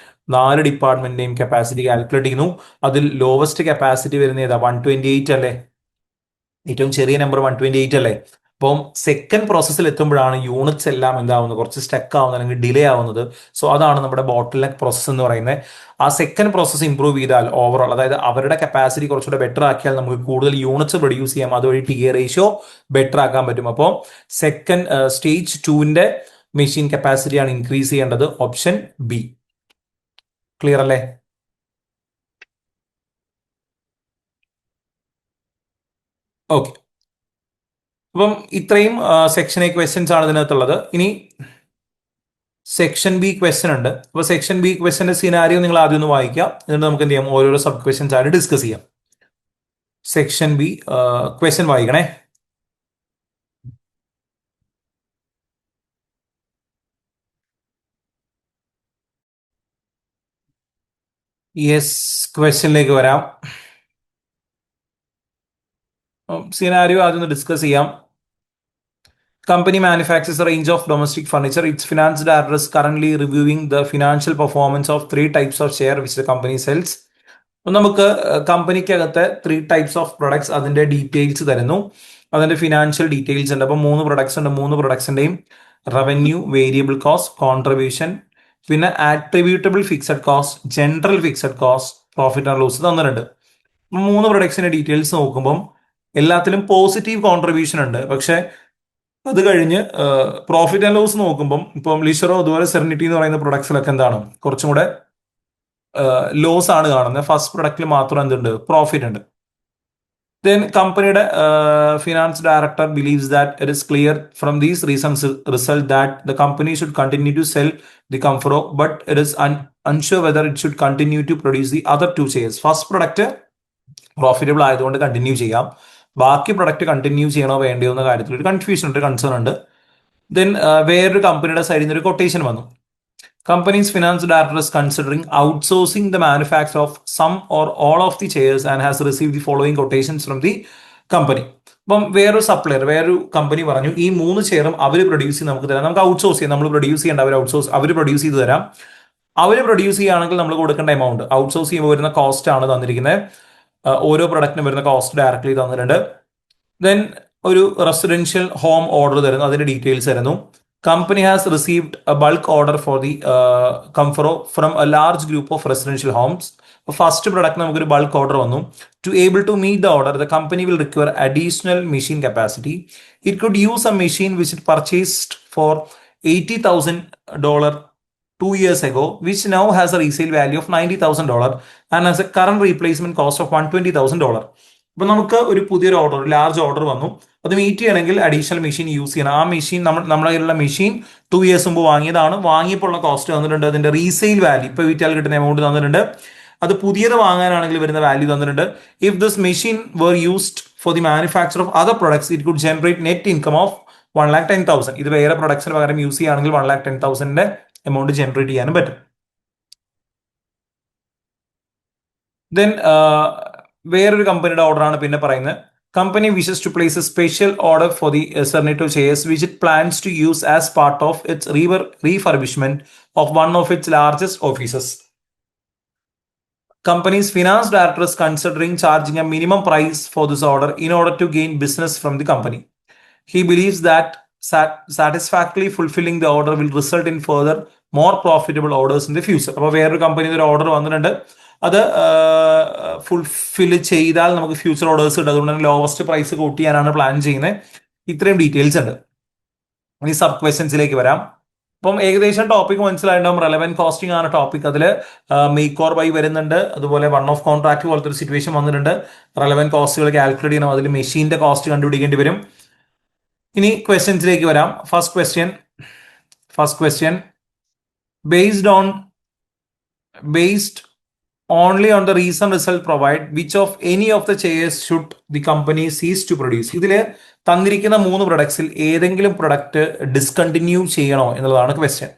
4 ഡിപ്പാർട്ട്മെന്റിന്റെയും കപ്പാസിറ്റി കാൽക്കുലേറ്റ് ചെയ്യുന്നു. അതിൽ ലോവസ്റ്റ് കപ്പാസിറ്റി വരുന്ന ഏതാ? 128 അല്ലേ? ഏറ്റവും ചെറിയ നമ്പർ 128 അല്ലേ? അപ്പം സെക്കൻഡ് പ്രോസസ്സിൽ എത്തുമ്പോഴാണ് യൂണിറ്റ്സ് എല്ലാം എന്താവുന്നത്? കുറച്ച് സ്റ്റക്ക് ആവുന്നത് അല്ലെങ്കിൽ ഡിലേ ആവുന്നത്. സോ അതാണ് നമ്മുടെ ബോട്ടിൽ നെക്ക് പ്രോസസ്സ് എന്ന് പറയുന്നത്. ആ സെക്കൻഡ് പ്രോസസ്സ് ഇംപ്രൂവ് ചെയ്താൽ ഓവറോൾ, അതായത് അവരുടെ കപ്പാസിറ്റി കുറച്ചുകൂടെ ബെറ്റർ ആക്കിയാൽ നമുക്ക് കൂടുതൽ യൂണിറ്റ്സ് പ്രൊഡ്യൂസ് ചെയ്യാം. അതുവഴി ടി എ റേഷ്യോ ബെറ്റർ ആക്കാൻ പറ്റും. അപ്പോൾ സെക്കൻഡ് സ്റ്റേജ് 2ന്റെ മെഷീൻ കപ്പാസിറ്റിയാണ് ഇൻക്രീസ് ചെയ്യേണ്ടത്. Option B. ക്ലിയർ അല്ലേ? ഓക്കെ. അപ്പം ഇത്രയും സെക്ഷൻ എ ക്വസ്റ്റ്യൻസ് ആണ് ഇതിനകത്തുള്ളത്. ഇനി സെക്ഷൻ ബി ക്വസ്റ്റ്യൻ ഉണ്ട്. അപ്പോൾ സെക്ഷൻ ബി ക്വസ്റ്റ്യന്റെ സിനാരിയോ നിങ്ങൾ ആദ്യം ഒന്ന് വായിക്കാം. എന്നിട്ട് നമുക്ക് എന്ത് ചെയ്യാം? ഓരോരോ സബ് ക്വസ്റ്റ്യൻസ് ആയിട്ട് ഡിസ്കസ് ചെയ്യാം. സെക്ഷൻ ബി ക്വസ്റ്റ്യൻ വായിക്കണേ. യെസ്, ക്വസ്റ്റ്യനിലേക്ക് വരാം. സിനാരിയോ ആദ്യം ഒന്ന് ഡിസ്കസ് ചെയ്യാം. Company manufactures a range of domestic furniture. Its finance director is currently reviewing the financial performance of 3 types of share which the company sells. നമുക്ക് കമ്പനിക്കകത്തെ 3 types of products അതിന്റെ details തരുന്നു. അതിന്റെ financial details ഉണ്ട്. അപ്പോൾ 3 products ഉണ്ട്. 3 പ്രൊഡക്ട്സിന്റെയും revenue, variable cost, contribution, പിന്നെ attributable fixed cost, general fixed cost, profit and loss തന്നിട്ടുണ്ട്. 3 പ്രൊഡക്ട്സിന്റെ ഡീറ്റെയിൽസ് നോക്കുമ്പോൾ എല്ലാത്തിലും പോസിറ്റീവ് കോൺട്രിബ്യൂഷൻ ഉണ്ട്. പക്ഷെ അത് കഴിഞ്ഞ് പ്രോഫിറ്റ് ആൻഡ് ലോസ് നോക്കുമ്പോൾ ഇപ്പം ലിഷറോ അതുപോലെ സെറനിറ്റി എന്ന് പറയുന്ന പ്രൊഡക്ട്സിലൊക്കെ എന്താണ് കുറച്ചും കൂടെ ലോസ് ആണ് കാണുന്നത്. ഫസ്റ്റ് പ്രൊഡക്റ്റിൽ മാത്രം എന്തുണ്ട്? പ്രോഫിറ്റ് ഉണ്ട്. ദെൻ കമ്പനിയുടെ finance director believes that it is clear from these reasons result that the company should continue to sell the Comforo but it is unsure whether it should continue to produce the other 2 shares. First product profitable ആയതുകൊണ്ട് continue ചെയ്യാം. ബാക്കി product continue ചെയ്യണോ വേണ്ടയോ എന്ന കാര്യത്തിൽ ഒരു confusion ഉണ്ട്, concern ഉണ്ട്. ദെൻ വേറൊരു കമ്പനിയുടെ സൈഡിൽ നിന്ന് ഒരു കൊട്ടേഷൻ വന്നു. Company's finance director is considering outsourcing the manufacture of some or all of the chairs and has receive the following quotations from the company. അപ്പം വേറൊരു സപ്ലയർ, വേറൊരു കമ്പനി പറഞ്ഞു ഈ 3 ചെയറും അവർ പ്രൊഡ്യൂസ് ചെയ്ത് നമുക്ക് തരാം. നമുക്ക് ഔട്ട്സോഴ്സ് ചെയ്യാം. നമ്മൾ പ്രൊഡ്യൂസ് ചെയ്യേണ്ട, അവർ പ്രൊഡ്യൂസ് ചെയ്ത് തരാം. അവർ പ്രൊഡ്യൂസ് ചെയ്യുകയാണെങ്കിൽ നമ്മൾ കൊടുക്കേണ്ട എമൗണ്ട്, ഔട്ട്സോഴ്സ് ചെയ്യുമ്പോൾ വരുന്ന കോസ്റ്റ് ആണ് തന്നിരിക്കുന്നത്. ഓരോ പ്രൊഡക്റ്റിനും വരുന്ന കോസ്റ്റ് ഡയറക്ട്ലി തന്നിട്ടുണ്ട്. ദെൻ ഒരു റെസിഡൻഷ്യൽ ഹോം ഓർഡർ തരുന്നു, അതിന്റെ ഡീറ്റെയിൽസ് തരുന്നു. Company has received a bulk order for the Comforo from a large group of residential homes. First പ്രൊഡക്റ്റിന് നമുക്കൊരു ബൾക്ക് ഓർഡർ വന്നു. To able to meet the order the company will require additional machine capacity. It could use a machine which it purchased for $80,000 2 years ago, which now has a resale value of $90,000 and has a current replacement cost of $120,000. അപ്പൊ നമുക്ക് ഒരു പുതിയൊരു order, ഒരു large order വന്നു. അത് meet ചെയ്യണമെങ്കിൽ additional machine use ചെയ്യണം. ആ മെഷീൻ നമ്മുടെ കയ്യിലുള്ള മെഷീൻ 2 years മുമ്പ് വാങ്ങിയതാണ്. വാങ്ങിയപ്പോൾ ഉള്ള കോസ്റ്റ് തന്നിട്ടുണ്ട്. അതിന്റെ റീസെയിൽ വാല്യൂ, ഇപ്പൊ വിറ്റാൽ കിട്ടുന്ന എമൗണ്ട് തന്നിട്ടുണ്ട്. അത് പുതിയത് വാങ്ങാനാണെങ്കിൽ വരുന്ന വാല്യൂ തന്നിട്ടുണ്ട്. If this machine were used for the manufacture of other products it could generate net income of 1,10,000. ഇത് വേറെ പ്രൊഡക്ട്സിന് പകരം യൂസ് ചെയ്യുകയാണെങ്കിൽ 1,10,000 എമൗണ്ട് ജനറേറ്റ് ചെയ്യാനും പറ്റും. ദെൻ വേറൊരു കമ്പനിയുടെ ഓർഡർ ആണ് പിന്നെ പറയുന്നത്. Company wishes to place a special order for the Cernito chairs which it plans to use as part of its refurbishment of one of its largest offices. Company's finance director is considering charging a minimum price for this order in order to gain business from the company. He believes that satisfactorily fulfilling the order will result in further more profitable orders in the future. അപ്പോൾ വേറൊരു കമ്പനിയിൽ ഒരു order വന്നിട്ടുണ്ട്. അത് fulfil ചെയ്താൽ നമുക്ക് future orders ഉണ്ട്. അതുകൊണ്ട് തന്നെ ലോവസ്റ്റ് പ്രൈസ് കൂട്ടി ചെയ്യാനാണ് പ്ലാൻ ചെയ്യുന്നത്. ഇത്രയും ഡീറ്റെയിൽസ് ഉണ്ട്. ഇനി സബ് ക്വസ്റ്റ്യൻസിലേക്ക് വരാം. അപ്പം ഏകദേശം ടോപ്പിക് മനസ്സിലായിട്ടുണ്ടാവും. റെലവൻറ്റ് കോസ്റ്റിംഗ് ആണ് ടോപ്പിക്. അതിൽ മേക്ക് ഓർ ബൈ വരുന്നുണ്ട്. അതുപോലെ വൺ ഓഫ് കോൺട്രാക്ട് പോലത്തെ ഒരു സിറ്റുവേഷൻ വന്നിട്ടുണ്ട്. റെലവൻറ്റ് കോസ്റ്റുകൾ കാൽക്കുലേറ്റ് ചെയ്യണം. അതിൽ മെഷീന്റെ കോസ്റ്റ് കണ്ടുപിടിക്കേണ്ടി വരും. ഇനി ക്വസ്റ്റ്യൻസിലേക്ക് വരാം. First question based only on the recent result provide which of any of the chairs should the company cease to produce. ഇതിൽ തന്നിരിക്കുന്ന 3 പ്രൊഡക്ട്സിൽ ഏതെങ്കിലും പ്രൊഡക്റ്റ് ഡിസ്കണ്ടിന്യൂ ചെയ്യണോ എന്നുള്ളതാണ് ക്വസ്റ്റ്യൻ.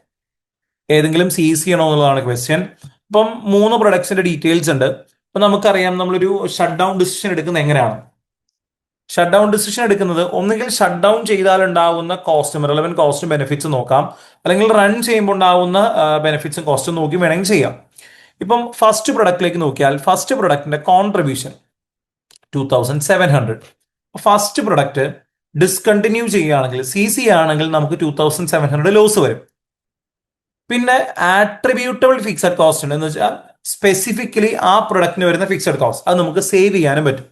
ഏതെങ്കിലും സീസ് ചെയ്യണോ എന്നുള്ളതാണ് ക്വസ്റ്റ്യൻ. ഇപ്പം 3 പ്രൊഡക്ട്സിന്റെ ഡീറ്റെയിൽസ് ഉണ്ട്. അപ്പൊ നമുക്കറിയാം നമ്മളൊരു ഷട്ട് ഡൗൺ ഡിസിഷൻ എടുക്കുന്നത് എങ്ങനെയാണ്. ഷട്ട് ഡൗൺ ഡിസിഷൻ എടുക്കുന്നത് ഒന്നുകിൽ ഷട്ട് ഡൗൺ ചെയ്താൽ ഉണ്ടാവുന്ന കോസ്റ്റും റിലവൻറ്റ് കോസ്റ്റും ബെനിഫിറ്റ്സും നോക്കാം, അല്ലെങ്കിൽ റൺ ചെയ്യുമ്പോൾ ഉണ്ടാവുന്ന ബെനിഫിറ്റ്സും കോസ്റ്റും നോക്കി വേണമെങ്കിൽ ചെയ്യാം. ഇപ്പം ഫസ്റ്റ് പ്രൊഡക്റ്റിലേക്ക് നോക്കിയാൽ ഫസ്റ്റ് പ്രൊഡക്റ്റിന്റെ കോൺട്രിബ്യൂഷൻ 2700. ഫസ്റ്റ് പ്രൊഡക്റ്റ് ഡിസ്കണ്ടിന്യൂ ചെയ്യുകയാണെങ്കിൽ CC ആണെങ്കിൽ നമുക്ക് 2700 ലോസ് വരും. പിന്നെ ആട്രിബ്യൂട്ടബിൾ ഫിക്സഡ് കോസ്റ്റ് ഉണ്ട്, എന്ന് വെച്ചാൽ സ്പെസിഫിക്കലി ആ പ്രൊഡക്റ്റിന് വരുന്ന ഫിക്സഡ് കോസ്റ്റ് അത് നമുക്ക് സേവ് ചെയ്യാനും പറ്റും.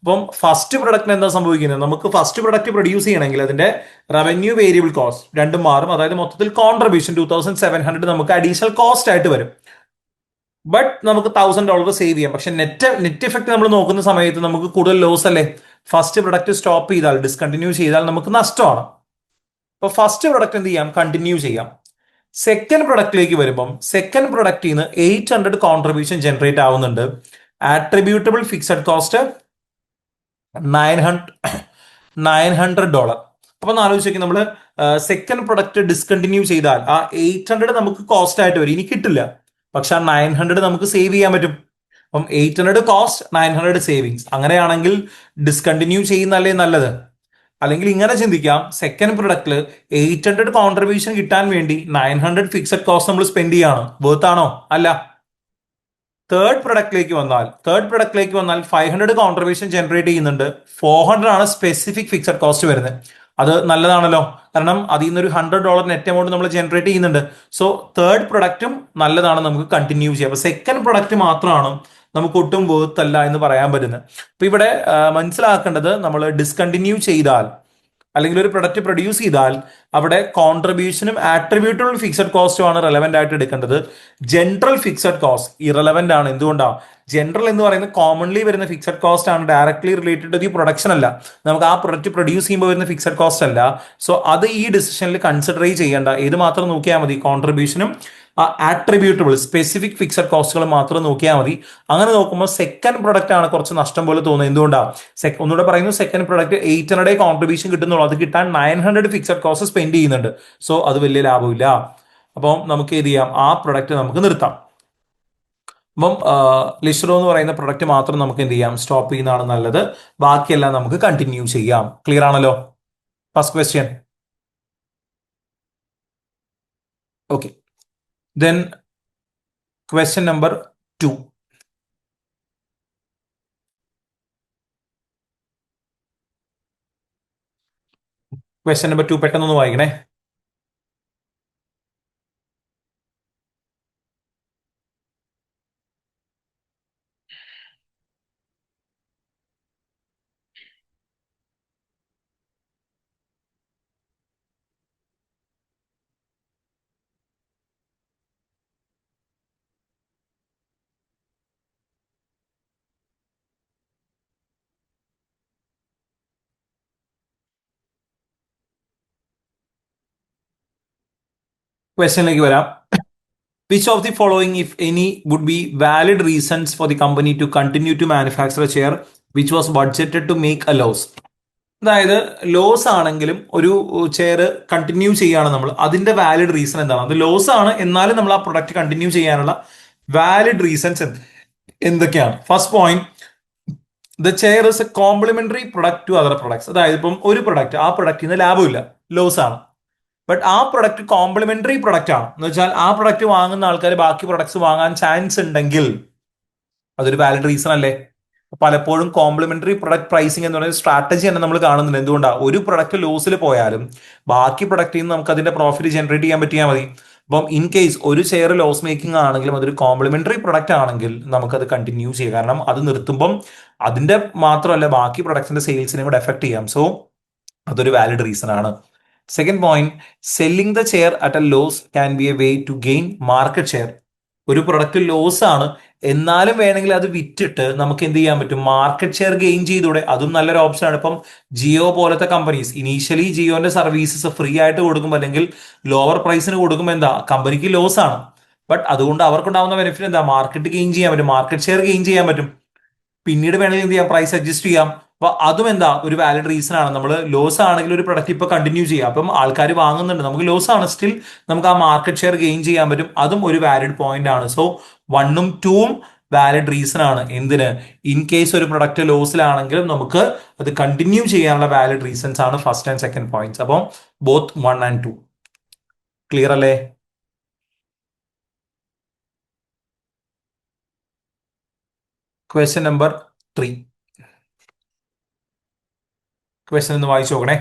അപ്പം ഫസ്റ്റ് പ്രൊഡക്റ്റിന് എന്താ സംഭവിക്കുന്നത്, നമുക്ക് ഫസ്റ്റ് പ്രൊഡക്റ്റ് പ്രൊഡ്യൂസ് ചെയ്യണമെങ്കിൽ അതിന്റെ റവന്യൂ വേരിയബിൾ കോസ്റ്റ് രണ്ടും മാറും. അതായത് മൊത്തത്തിൽ കോൺട്രിബ്യൂഷൻ 2700 നമുക്ക് അഡീഷണൽ കോസ്റ്റ് ആയിട്ട് വരും. ബട്ട് നമുക്ക് $1000 സേവ് ചെയ്യാം. പക്ഷെ നെറ്റ് എഫക്ട് നമ്മൾ നോക്കുന്ന സമയത്ത് നമുക്ക് കൂടുതൽ ലോസ് അല്ലേ. ഫസ്റ്റ് പ്രൊഡക്റ്റ് സ്റ്റോപ്പ് ചെയ്താൽ, ഡിസ്കണ്ടിന്യൂ ചെയ്താൽ നമുക്ക് നഷ്ടമാണ്. അപ്പൊ ഫസ്റ്റ് പ്രൊഡക്റ്റ് എന്ത് ചെയ്യാം, കണ്ടിന്യൂ ചെയ്യാം. സെക്കൻഡ് പ്രൊഡക്റ്റിലേക്ക് വരുമ്പം സെക്കൻഡ് പ്രൊഡക്റ്റിൽ നിന്ന് 800 കോൺട്രിബ്യൂഷൻ ജനറേറ്റ് ആവുന്നുണ്ട്. Attributable fixed cost $900. അപ്പൊ ഒന്ന് ആലോചിച്ചേക്ക്, നമ്മൾ സെക്കൻഡ് പ്രൊഡക്റ്റ് ഡിസ്കണ്ടിന്യൂ ചെയ്താൽ ആ 800 നമുക്ക് കോസ്റ്റ് ആയിട്ട് വരും, ഇനി കിട്ടില്ല. പക്ഷെ ആ 900 നമുക്ക് സേവ് ചെയ്യാൻ പറ്റും. അപ്പം 800 കോസ്റ്റ്, 900 സേവിങ്സ്. അങ്ങനെയാണെങ്കിൽ ഡിസ്കണ്ടിന്യൂ ചെയ്യുന്നല്ലേ നല്ലത്. അല്ലെങ്കിൽ ഇങ്ങനെ ചിന്തിക്കാം, സെക്കൻഡ് പ്രൊഡക്റ്റിൽ 800 കോൺട്രിബ്യൂഷൻ കിട്ടാൻ വേണ്ടി 900 ഫിക്സഡ് കോസ്റ്റ് നമ്മൾ സ്പെൻഡ് ചെയ്യാണ്, വർത്ത് ആണോ? അല്ല. തേർഡ് പ്രൊഡക്റ്റിലേക്ക് വന്നാൽ 500 കോൺട്രിബ്യൂഷൻ ജനറേറ്റ് ചെയ്യുന്നുണ്ട്, 400 ആണ് സ്പെസിഫിക് ഫിക്സഡ് കോസ്റ്റ് വരുന്നത്. അത് നല്ലതാണല്ലോ, കാരണം അതിൽ നിന്നൊരു $100 നെറ്റ് എമൗണ്ട് നമ്മൾ ജനറേറ്റ് ചെയ്യുന്നുണ്ട്. സോ തേർഡ് പ്രൊഡക്റ്റും നല്ലതാണ്, നമുക്ക് കണ്ടിന്യൂ ചെയ്യാം. അപ്പൊ സെക്കൻഡ് പ്രൊഡക്റ്റ് മാത്രമാണ് നമുക്ക് ഒട്ടും വേർത്ത് അല്ല എന്ന് പറയാൻ പറ്റുന്നത്. അപ്പൊ ഇവിടെ മനസ്സിലാക്കേണ്ടത്, നമ്മൾ ഡിസ്കണ്ടിന്യൂ ചെയ്താൽ അല്ലെങ്കിൽ ഒരു പ്രൊഡക്റ്റ് പ്രൊഡ്യൂസ് ചെയ്താൽ അവിടെ കോൺട്രിബ്യൂഷനും ആട്രിബ്യൂട്ടബിൾ ഫിക്സഡ് കോസ്റ്റും ആണ് റെലവെന്റ് ആയിട്ട് എടുക്കേണ്ടത്. ജനറൽ ഫിക്സഡ് കോസ്റ്റ് ഇറലവെന്റ് ആണ്. എന്തുകൊണ്ടാണ്? ജനറൽ എന്ന് പറയുന്നത് കോമൺലി വരുന്ന ഫിക്സഡ് കോസ്റ്റ് ആണ്, directly related to the production അല്ല, നമുക്ക് ആ പ്രൊഡക്റ്റ് പ്രൊഡ്യൂസ് ചെയ്യുമ്പോൾ വരുന്ന ഫിക്സഡ് കോസ്റ്റ് അല്ല. സോ അത് ഈ ഡിസിഷനിൽ കൺസിഡർ ചെയ്യേണ്ട. ഇത് മാത്രം നോക്കിയാൽ മതി, കോൺട്രിബ്യൂഷനും ആട്രിബ്യൂട്ടബിൾ സ്പെസിഫിക് ഫിക്സഡ് കോസ്റ്റുകൾ മാത്രം നോക്കിയാൽ മതി. അങ്ങനെ നോക്കുമ്പോൾ സെക്കൻഡ് പ്രൊഡക്റ്റ് ആണ് കുറച്ച് നഷ്ടം പോലെ തോന്നുന്നത്. എന്തുകൊണ്ടാണ്? ഒന്നുകൂടെ പറയുന്നു, സെക്കൻഡ് പ്രൊഡക്റ്റ് 800 കോൺട്രിബ്യൂഷൻ കിട്ടുന്നുള്ളൂ, അത് കിട്ടാൻ 900 ഫിക്സഡ് കോസ്റ്റ് സ്പെൻഡ് ചെയ്യുന്നുണ്ട്. സോ അത് വലിയ ലാഭമില്ല. അപ്പം നമുക്ക് ഏത് ചെയ്യാം, ആ പ്രൊഡക്റ്റ് നമുക്ക് നിർത്താം. അപ്പം ലിസ്ട്രോ എന്ന് പറയുന്ന പ്രൊഡക്റ്റ് മാത്രം നമുക്ക് എന്ത് ചെയ്യാം, സ്റ്റോപ്പ് ചെയ്യുന്നതാണ് നല്ലത്. ബാക്കിയെല്ലാം നമുക്ക് കണ്ടിന്യൂ ചെയ്യാം. ക്ലിയർ ആണല്ലോ? First question. Okay, then question number 2. Question number 2 പെട്ടെന്നൊന്ന് വായിക്കണേ. ക്വസ്റ്റ്യനിലേക്ക് വരാം. Which of the following, if any, would be valid reasons for the company to continue to manufacture a chair which was budgeted to make a loss? അതായത് loss ആണെങ്കിലും ഒരു chair continue ചെയ്യാണ് നമ്മൾ, അതിന്റെ valid reason എന്താണ്? അത് loss ആണ്, എന്നാലും നമ്മൾ ആ പ്രൊഡക്റ്റ് കണ്ടിന്യൂ ചെയ്യാനുള്ള വാലിഡ് റീസൺസ് എന്തൊക്കെയാണ്? First point, the chair is a complementary product to other products. അതായത് ഇപ്പം ഒരു പ്രൊഡക്റ്റ്, ആ പ്രൊഡക്റ്റിന് ലാഭമില്ല, ലോസ് ആണ്, ബട്ട് ആ പ്രൊഡക്റ്റ് കോംപ്ലിമെന്ററി പ്രൊഡക്റ്റ് ആണ്, എന്ന് വെച്ചാൽ ആ പ്രൊഡക്റ്റ് വാങ്ങുന്ന ആൾക്കാർ ബാക്കി പ്രൊഡക്ട്സ് വാങ്ങാൻ ചാൻസ് ഉണ്ടെങ്കിൽ അതൊരു വാലിഡ് റീസൺ അല്ലേ? പലപ്പോഴും കോംപ്ലിമെന്ററി പ്രൊഡക്റ്റ് പ്രൈസിംഗ് എന്ന് പറയുന്ന സ്ട്രാറ്റജി തന്നെ നമ്മൾ കാണുന്നുണ്ട്. എന്തുകൊണ്ടാണ്? ഒരു പ്രൊഡക്റ്റ് ലോസിൽ പോയാലും ബാക്കി പ്രൊഡക്റ്റിൽ നിന്ന് നമുക്ക് അതിന്റെ പ്രോഫിറ്റ് ജനറേറ്റ് ചെയ്യാൻ പറ്റിയാൽ മതി. അപ്പം ഇൻ കേസ് ഒരു ഷെയർ ലോസ് മേക്കിംഗ് ആണെങ്കിലും അതൊരു കോംപ്ലിമെന്ററി പ്രൊഡക്റ്റ് ആണെങ്കിൽ നമുക്കത് കണ്ടിന്യൂ ചെയ്യാം. കാരണം അത് നിർത്തുമ്പം അതിന്റെ മാത്രമല്ല ബാക്കി പ്രൊഡക്ട്സിന്റെ സെയിൽസിനെ കൂടെ എഫക്ട് ചെയ്യാം. സോ അതൊരു വാലിഡ് റീസൺ ആണ്. Second point, selling the chair at a loss can be a way to gain market share. ഒരു പ്രൊഡക്റ്റ് ലോസ് ആണ്, എന്നാലും വേണമെങ്കിൽ അത് വിറ്റിട്ട് നമുക്ക് എന്ത് ചെയ്യാൻ പറ്റും, മാർക്കറ്റ് ഷെയർ ഗെയിൻ ചെയ്തൂടെ? അതും നല്ലൊരു ഓപ്ഷൻ ആണ്. ഇപ്പം ജിയോ പോലത്തെ കമ്പനീസ് ഇനീഷ്യലി ജിയോന്റെ സർവീസസ് ഫ്രീ ആയിട്ട് കൊടുക്കും, അല്ലെങ്കിൽ ലോവർ പ്രൈസിന് കൊടുക്കുമ്പോൾ എന്താ, കമ്പനിക്ക് ലോസ് ആണ്, ബട്ട് അതുകൊണ്ട് അവർക്കുണ്ടാവുന്ന ബെനിഫിറ്റ് എന്താ, മാർക്കറ്റ് ഗെയിൻ ചെയ്യാൻ പറ്റും, മാർക്കറ്റ് ഷെയർ ഗെയിൻ ചെയ്യാൻ പറ്റും. പിന്നീട് വേണമെങ്കിൽ എന്ത് ചെയ്യാം, പ്രൈസ് അഡ്ജസ്റ്റ് ചെയ്യാം. അപ്പൊ അതും എന്താ, ഒരു വാലിഡ് റീസൺ ആണ്. നമ്മൾ ലോസ് ആണെങ്കിൽ ഒരു പ്രൊഡക്റ്റ് ഇപ്പൊ കണ്ടിന്യൂ ചെയ്യാം, അപ്പം ആൾക്കാർ വാങ്ങുന്നുണ്ട്, നമുക്ക് ലോസ് ആണ്, സ്റ്റിൽ നമുക്ക് ആ മാർക്കറ്റ് ഷെയർ ഗെയിൻ ചെയ്യാൻ പറ്റും, അതും ഒരു വാലിഡ് പോയിന്റ് ആണ്. സോ 1ഉം 2ഉം വാലിഡ് റീസൺ ആണ്. എന്തിന്? ഇൻ കേസ് ഒരു പ്രൊഡക്റ്റ് ലോസിലാണെങ്കിലും നമുക്ക് അത് കണ്ടിന്യൂ ചെയ്യാനുള്ള വാലിഡ് റീസൺസ് ആണ് ഫസ്റ്റ് ആൻഡ് സെക്കൻഡ് പോയിന്റ്സ്. അപ്പം ബോത്ത് 1 and 2 ക്ലിയർ അല്ലേ? Question number 3. ക്വസ്റ്റ്യൻ ഒന്ന് വായിച്ചു നോക്കണേ.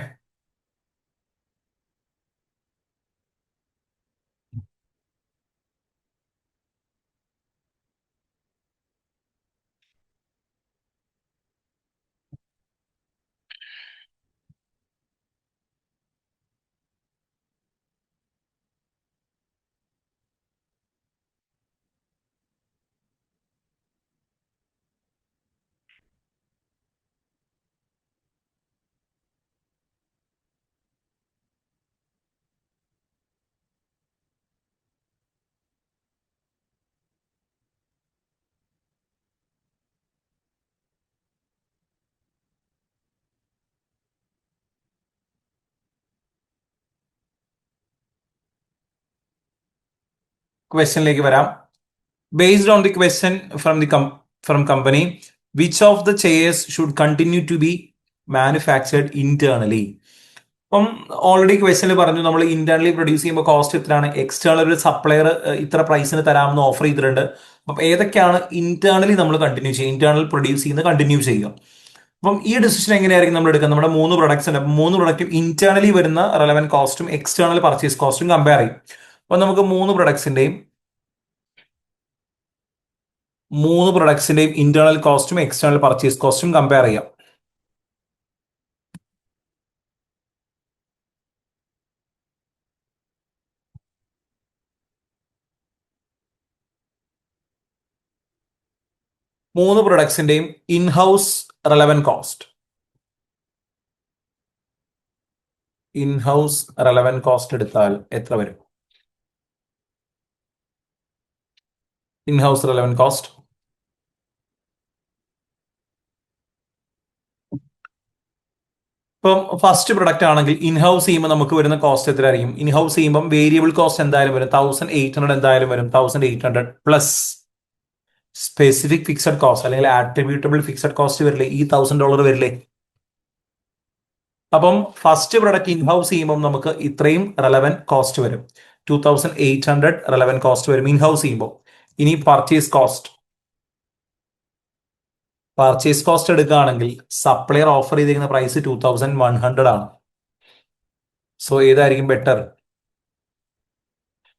ക്വസ്റ്റ്യനിലേക്ക് വരാം. Based on the question from company, which of the chairs should continue to be manufactured internally? അപ്പം ഓൾറെഡി ക്വസ്റ്റ്യനിൽ പറഞ്ഞു നമ്മൾ ഇന്റേണലി പ്രൊഡ്യൂസ് ചെയ്യുമ്പോൾ കോസ്റ്റ് എത്രയാണ്, എക്സ്റ്റേണൽ ഒരു സപ്ലയർ ഇത്ര പ്രൈസിന് തരാമെന്ന് ഓഫർ ചെയ്തിട്ടുണ്ട്. അപ്പം ഏതൊക്കെയാണ് ഇന്റേണലി നമ്മൾ കണ്ടിന്യൂ ചെയ്യുക, ഇന്റേണൽ പ്രൊഡ്യൂസ് ചെയ്യുന്നത് കണ്ടിന്യൂ ചെയ്യുക. അപ്പം ഈ ഡിസിഷൻ എങ്ങനെയായിരിക്കും നമ്മൾ എടുക്കുക? നമ്മുടെ 3 പ്രൊഡക്ട്സ് ഉണ്ട്. 3 പ്രൊഡക്റ്റും ഇന്റേണലി വരുന്ന റെലവെന്റ് കോസ്റ്റും എക്സ്റ്റേണൽ പർച്ചേസ് കോസ്റ്റും കമ്പയർ ചെയ്യും. അപ്പൊ നമുക്ക് 3 പ്രൊഡക്ട്സിന്റെയും ഇന്റേണൽ കോസ്റ്റും എക്സ്റ്റേണൽ പർച്ചേസ് കോസ്റ്റും കമ്പയർ ചെയ്യാം. മൂന്ന് പ്രൊഡക്ട്സിന്റെയും inhouse relevant cost, inhouse relevant cost എടുത്താൽ എത്ര വരും? ഇൻഹൗസ് റെലവെന്റ് കോസ്റ്റ് ഇപ്പം ഫസ്റ്റ് പ്രൊഡക്റ്റ് ആണെങ്കിൽ ഇൻഹൗസ് ചെയ്യുമ്പോൾ നമുക്ക് വരുന്ന കോസ്റ്റ് എത്ര ആയിരിക്കും? ഇൻഹൗസ് ചെയ്യുമ്പോൾ വേരിയബിൾ കോസ്റ്റ് എന്തായാലും വരും, 1800 എന്തായാലും വരും. 1800 പ്ലസ് സ്പെസിഫിക് ഫിക്സഡ് കോസ്റ്റ് അല്ലെങ്കിൽ ആട്രിബ്യൂട്ടബിൾ ഫിക്സഡ് കോസ്റ്റ് വരില്ലേ, ഈ $1000 വരില്ലേ? അപ്പം ഫസ്റ്റ് പ്രൊഡക്റ്റ് ഇൻഹൗസ് ചെയ്യുമ്പോൾ നമുക്ക് ഇത്രയും റെലവെന്റ് കോസ്റ്റ് വരും, 2800 റെലവെന്റ് കോസ്റ്റ് വരും ഇൻഹൗസ് ചെയ്യുമ്പോൾ. ഇനി പർച്ചേസ് കോസ്റ്റ് എടുക്കുകയാണെങ്കിൽ സപ്ലയർ ഓഫർ ചെയ്തിരിക്കുന്ന പ്രൈസ് 2100 ആണ്. സോ ഏതായിരിക്കും ബെറ്റർ?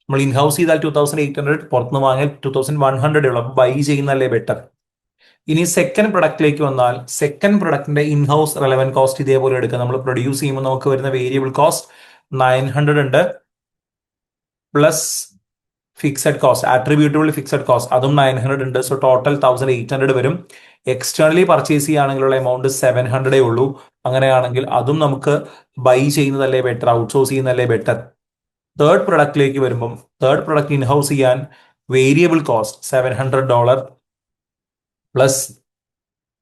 നമ്മൾ ഇൻഹൗസ് ചെയ്താൽ 2800, പുറത്തുനിന്ന് വാങ്ങിയാൽ 2100 ഉള്ളൂ. അപ്പൊ ബൈ ചെയ്യുന്നതല്ലേ ബെറ്റർ? ഇനി സെക്കൻഡ് പ്രൊഡക്റ്റിലേക്ക് വന്നാൽ സെക്കൻഡ് പ്രൊഡക്റ്റിന്റെ ഇൻഹൗസ് റെലവെന്റ് കോസ്റ്റ് ഇതേപോലെ എടുക്കുക. നമ്മൾ പ്രൊഡ്യൂസ് ചെയ്യുമ്പോൾ നമുക്ക് വരുന്ന വേരിയബിൾ കോസ്റ്റ് 900 ഉണ്ട്, plus fixed cost attributable fixed cost അതും 900 ഉണ്ട്. സോ ടോട്ടൽ 1800 വരും. എക്സ്റ്റേണലി പർച്ചേസ് ചെയ്യുകയാണെങ്കിലുള്ള എമൗണ്ട് 700 ഉള്ളൂ. അങ്ങനെയാണെങ്കിൽ അതും നമുക്ക് ബൈ ചെയ്യുന്നതല്ലേ ബെറ്റർ, ഔട്ട്സോഴ്സ് ചെയ്യുന്നതല്ലേ ബെറ്റർ? തേർഡ് പ്രൊഡക്റ്റിലേക്ക് വരുമ്പം തേർഡ് പ്രൊഡക്റ്റ് ഇൻഹൗസ് ചെയ്യാൻ variable cost $700 plus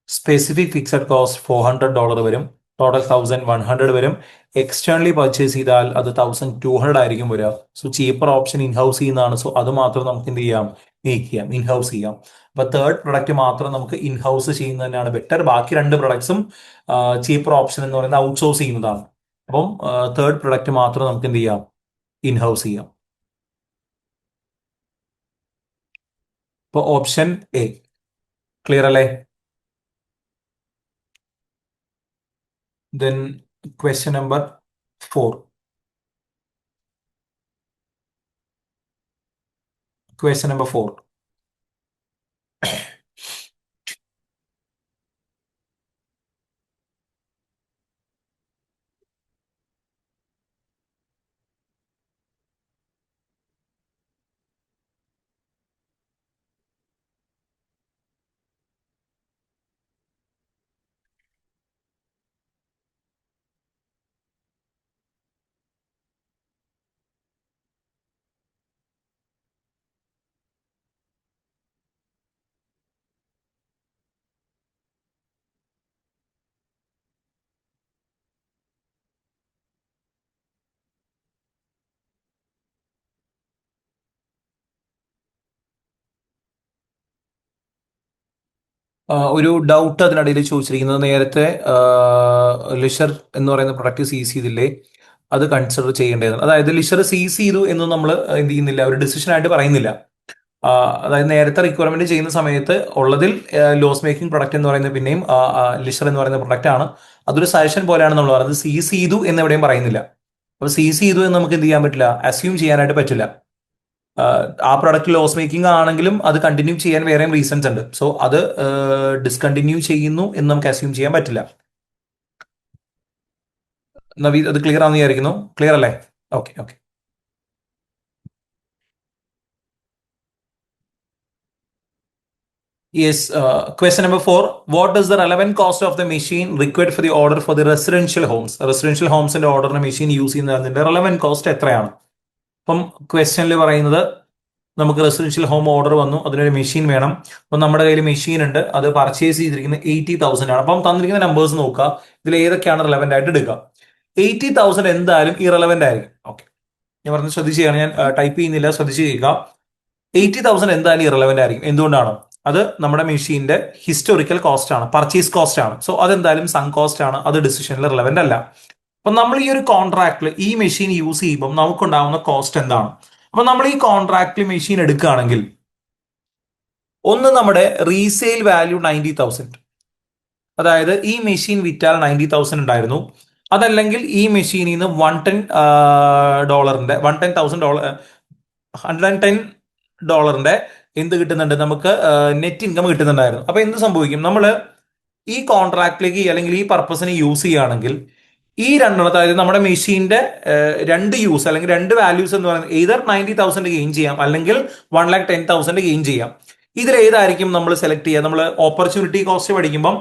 specific fixed cost $400 വരും. ടോട്ടൽ 1100 വരും. എക്സ്റ്റേണലി പർച്ചേസ് ചെയ്താൽ അത് 1200 ആയിരിക്കും വരിക. സോ ചീപ്പർ ഓപ്ഷൻ ഇൻഹൗസ് ചെയ്യുന്നതാണ്. സോ അത് മാത്രം നമുക്ക് എന്ത് ചെയ്യാം, മേക്ക് ചെയ്യാം, ഇൻഹൗസ് ചെയ്യാം. അപ്പൊ തേർഡ് പ്രൊഡക്റ്റ് മാത്രം നമുക്ക് ഇൻഹൗസ് ചെയ്യുന്നത് തന്നെയാണ് ബെറ്റർ. ബാക്കി 2 പ്രൊഡക്ട്സും ചീപ്പർ ഓപ്ഷൻ എന്ന് പറയുന്നത് ഔട്ട്സോഴ്സ് ചെയ്യുന്നതാണ്. അപ്പം തേർഡ് പ്രൊഡക്റ്റ് മാത്രം നമുക്ക് എന്ത് ചെയ്യാം, ഇൻഹൗസ് ചെയ്യാം. ഇപ്പൊ ഓപ്ഷൻ എ ക്ലിയർ അല്ലേ? Then question number 4. Question number 4. ഒരു ഡൗട്ട് അതിനിടയിൽ ചോദിച്ചിരിക്കുന്നത് നേരത്തെ ലിഷർ എന്ന് പറയുന്ന പ്രൊഡക്റ്റ് സീസ് ചെയ്തില്ലേ, അത് കൺസിഡർ ചെയ്യേണ്ടതാണ്. അതായത് ലിഷർ സീസ് ചെയ്തു എന്ന് നമ്മൾ എന്ത് ചെയ്യുന്നില്ല, ഒരു ഡിസിഷൻ ആയിട്ട് പറയുന്നില്ല. അതായത് നേരത്തെ റിക്വയർമെന്റ് ചെയ്യുന്ന സമയത്ത് ഉള്ളതിൽ ലോസ് മേക്കിംഗ് പ്രൊഡക്റ്റ് എന്ന് പറയുന്നത് പിന്നെയും ലിഷർ എന്ന് പറയുന്ന പ്രൊഡക്റ്റ് ആണ്. അതൊരു സജഷൻ പോലെയാണ് നമ്മൾ പറയുന്നത്. സീസ് ചെയ്തു എന്ന് എവിടെയും പറയുന്നില്ല. അപ്പൊ സീസ് ചെയ്തു എന്ന് നമുക്ക് എന്ത് ചെയ്യാൻ പറ്റില്ല, അസ്യൂം ചെയ്യാനായിട്ട് പറ്റില്ല. ആ പ്രൊഡക്റ്റ് ലോസ് മേക്കിംഗ് ആണെങ്കിലും അത് കണ്ടിന്യൂ ചെയ്യാൻ വേറെയും റീസൺസ് ഉണ്ട്. സോ അത് ഡിസ്കണ്ടിന്യൂ ചെയ്യുന്നു എന്ന് നമുക്ക് അസ്യൂം ചെയ്യാൻ പറ്റില്ല. നവീദ്, അത് ക്ലിയർ ആണെന്ന് വിചാരിക്കുന്നു. ക്ലിയർ അല്ലേ? Okay okay. Yes, question number 4. What is the relevant cost of the machine required for the order for the residential homes? Residential homes ന്റെ ഓർഡറിന് മെഷീൻ യൂസ് ചെയ്യുന്നതിന്റെ റെലവെന്റ് കോസ്റ്റ് എത്രയാണ്? അപ്പം ക്വസ്റ്റ്യനിൽ പറയുന്നത് നമുക്ക് റെസിഡൻഷ്യൽ ഹോം ഓർഡർ വന്നു, അതിനൊരു മെഷീൻ വേണം. അപ്പം നമ്മുടെ കയ്യിൽ മെഷീൻ ഉണ്ട്, അത് പർച്ചേസ് ചെയ്തിരിക്കുന്നത് 80,000 ആണ്. അപ്പം തന്നിരിക്കുന്ന നമ്പേഴ്സ് നോക്കുക, ഇതിൽ ഏതൊക്കെയാണ് റെലവെന്റ് ആയിട്ട് എടുക്കുക. 80,000 എന്തായാലും ഇറലവെന്റ് ആയിരിക്കും. ഓക്കെ, ഞാൻ പറഞ്ഞത് ശ്രദ്ധിച്ച് ചെയ്യണം, ഞാൻ ടൈപ്പ് ചെയ്യുന്നില്ല, ശ്രദ്ധിച്ച് ചെയ്യുക. 80,000 എന്തായാലും ഇറലവെന്റ് ആയിരിക്കും. എന്തുകൊണ്ടാണ്? അത് നമ്മുടെ മെഷീന്റെ ഹിസ്റ്റോറിക്കൽ കോസ്റ്റ് ആണ്, പർച്ചേസ് കോസ്റ്റ് ആണ്. സോ അതെന്തായാലും സങ് കോസ്റ്റ് ആണ്, അത് ഡിസിഷനിൽ റിലവെന്റ് അല്ല. അപ്പൊ നമ്മൾ ഈ ഒരു കോൺട്രാക്റ്റിൽ ഈ മെഷീൻ യൂസ് ചെയ്യുമ്പോൾ നമുക്കുണ്ടാവുന്ന കോസ്റ്റ് എന്താണ്? അപ്പൊ നമ്മൾ ഈ കോൺട്രാക്റ്റിൽ മെഷീൻ എടുക്കുകയാണെങ്കിൽ ഒന്ന് നമ്മുടെ റീസെയിൽ വാല്യൂ 90,000, അതായത് ഈ മെഷീൻ വിറ്റാൽ 90,000 ഉണ്ടായിരുന്നു. അതല്ലെങ്കിൽ ഈ മെഷീനിൽ നിന്ന് $110 $110 എന്ത് കിട്ടുന്നുണ്ട്, നമുക്ക് നെറ്റ് ഇൻകം കിട്ടുന്നുണ്ടായിരുന്നു. അപ്പൊ എന്ത് സംഭവിക്കും, നമ്മൾ ഈ കോൺട്രാക്റ്റിലേക്ക് അല്ലെങ്കിൽ ഈ പർപ്പസിന് യൂസ് ചെയ്യുകയാണെങ്കിൽ ഈ രണ്ടെണ്ണത്തെ, അതായത് നമ്മുടെ മെഷീന്റെ രണ്ട് യൂസ് അല്ലെങ്കിൽ രണ്ട് വാല്യൂസ് എന്ന് പറയുന്നത് എയ്തർ 90,000 ഗെയിൻ ചെയ്യാം അല്ലെങ്കിൽ 110,000 ഗെയിൻ ചെയ്യാം. ഇതിൽ ഏതായിരിക്കും നമ്മൾ സെലക്ട് ചെയ്യുക? നമ്മൾ ഓപ്പർച്യൂണിറ്റി കോസ്റ്റ് പഠിക്കുമ്പം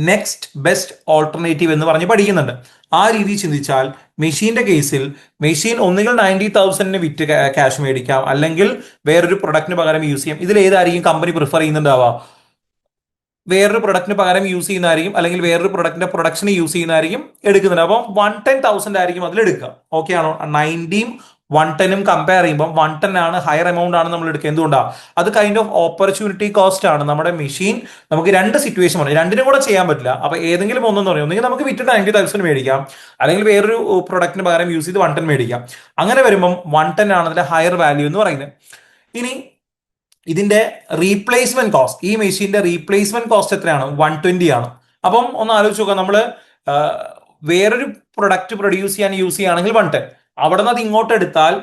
നെക്സ്റ്റ് ബെസ്റ്റ് ഓൾട്ടർനേറ്റീവ് എന്ന് പറഞ്ഞ് പഠിക്കുന്നുണ്ട്. ആ രീതി ചിന്തിച്ചാൽ മെഷീന്റെ കേസിൽ മെഷീൻ ഒന്നുകിൽ 90,000 വിറ്റ് ക്യാഷ് മേടിക്കാം, അല്ലെങ്കിൽ വേറൊരു പ്രൊഡക്റ്റിന് പകരം യൂസ് ചെയ്യാം. ഇതിൽ ഏതായിരിക്കും കമ്പനി പ്രിഫർ ചെയ്യുന്നുണ്ടാവുക? വേറൊരു പ്രൊഡക്റ്റിന് പകരം യൂസ് ചെയ്യുന്നതായിരിക്കും, അല്ലെങ്കിൽ വേറൊരു പ്രൊഡക്റ്റിന്റെ പ്രൊഡക്ഷന് യൂസ് ചെയ്യുന്നതായിരിക്കും എടുക്കുന്നത്. അപ്പം 110,000 ആയിരിക്കും അതിൽ എടുക്കുക. ഓക്കെ ആണോ? 90ഉം 110ഉം കമ്പയർ ചെയ്യുമ്പോൾ 110 ആണ് ഹയർ എമൗണ്ട് ആണ് നമ്മൾ എടുക്കുക. എന്തുകൊണ്ടാണ്? അത് കൈൻഡ് ഓഫ് ഓപ്പർച്യൂണിറ്റി കോസ്റ്റ് ആണ്. നമ്മുടെ മെഷീൻ നമുക്ക് രണ്ട് സിറ്റുവേഷൻ പറയും, രണ്ടിനും കൂടെ ചെയ്യാൻ പറ്റില്ല. അപ്പൊ ഏതെങ്കിലും ഒന്നെന്ന് പറയും, ഒന്നെങ്കിൽ നമുക്ക് വിറ്റിട്ട് 90,000 മേടിക്കാം, അല്ലെങ്കിൽ വേറൊരു പ്രൊഡക്റ്റിന് പകരം യൂസ് ചെയ്ത് 110 മേടിക്കാം. അങ്ങനെ വരുമ്പം 110 ആണ് അതിന്റെ ഹയർ വാല്യൂ എന്ന് പറയുന്നത്. ഇനി ഇതിന്റെ റീപ്ലേസ്മെന്റ് കോസ്റ്റ്, ഈ മെഷീന്റെ റീപ്ലേസ്മെന്റ് കോസ്റ്റ് എത്രയാണ്? 120 ആണ്. അപ്പം ഒന്ന് ആലോചിച്ച് നോക്കാം, നമ്മൾ വേറൊരു പ്രൊഡക്റ്റ് പ്രൊഡ്യൂസ് ചെയ്യാൻ യൂസ് ചെയ്യുകയാണെങ്കിൽ 110, അവിടെ നിന്ന് അത് ഇങ്ങോട്ട് എടുത്താൽ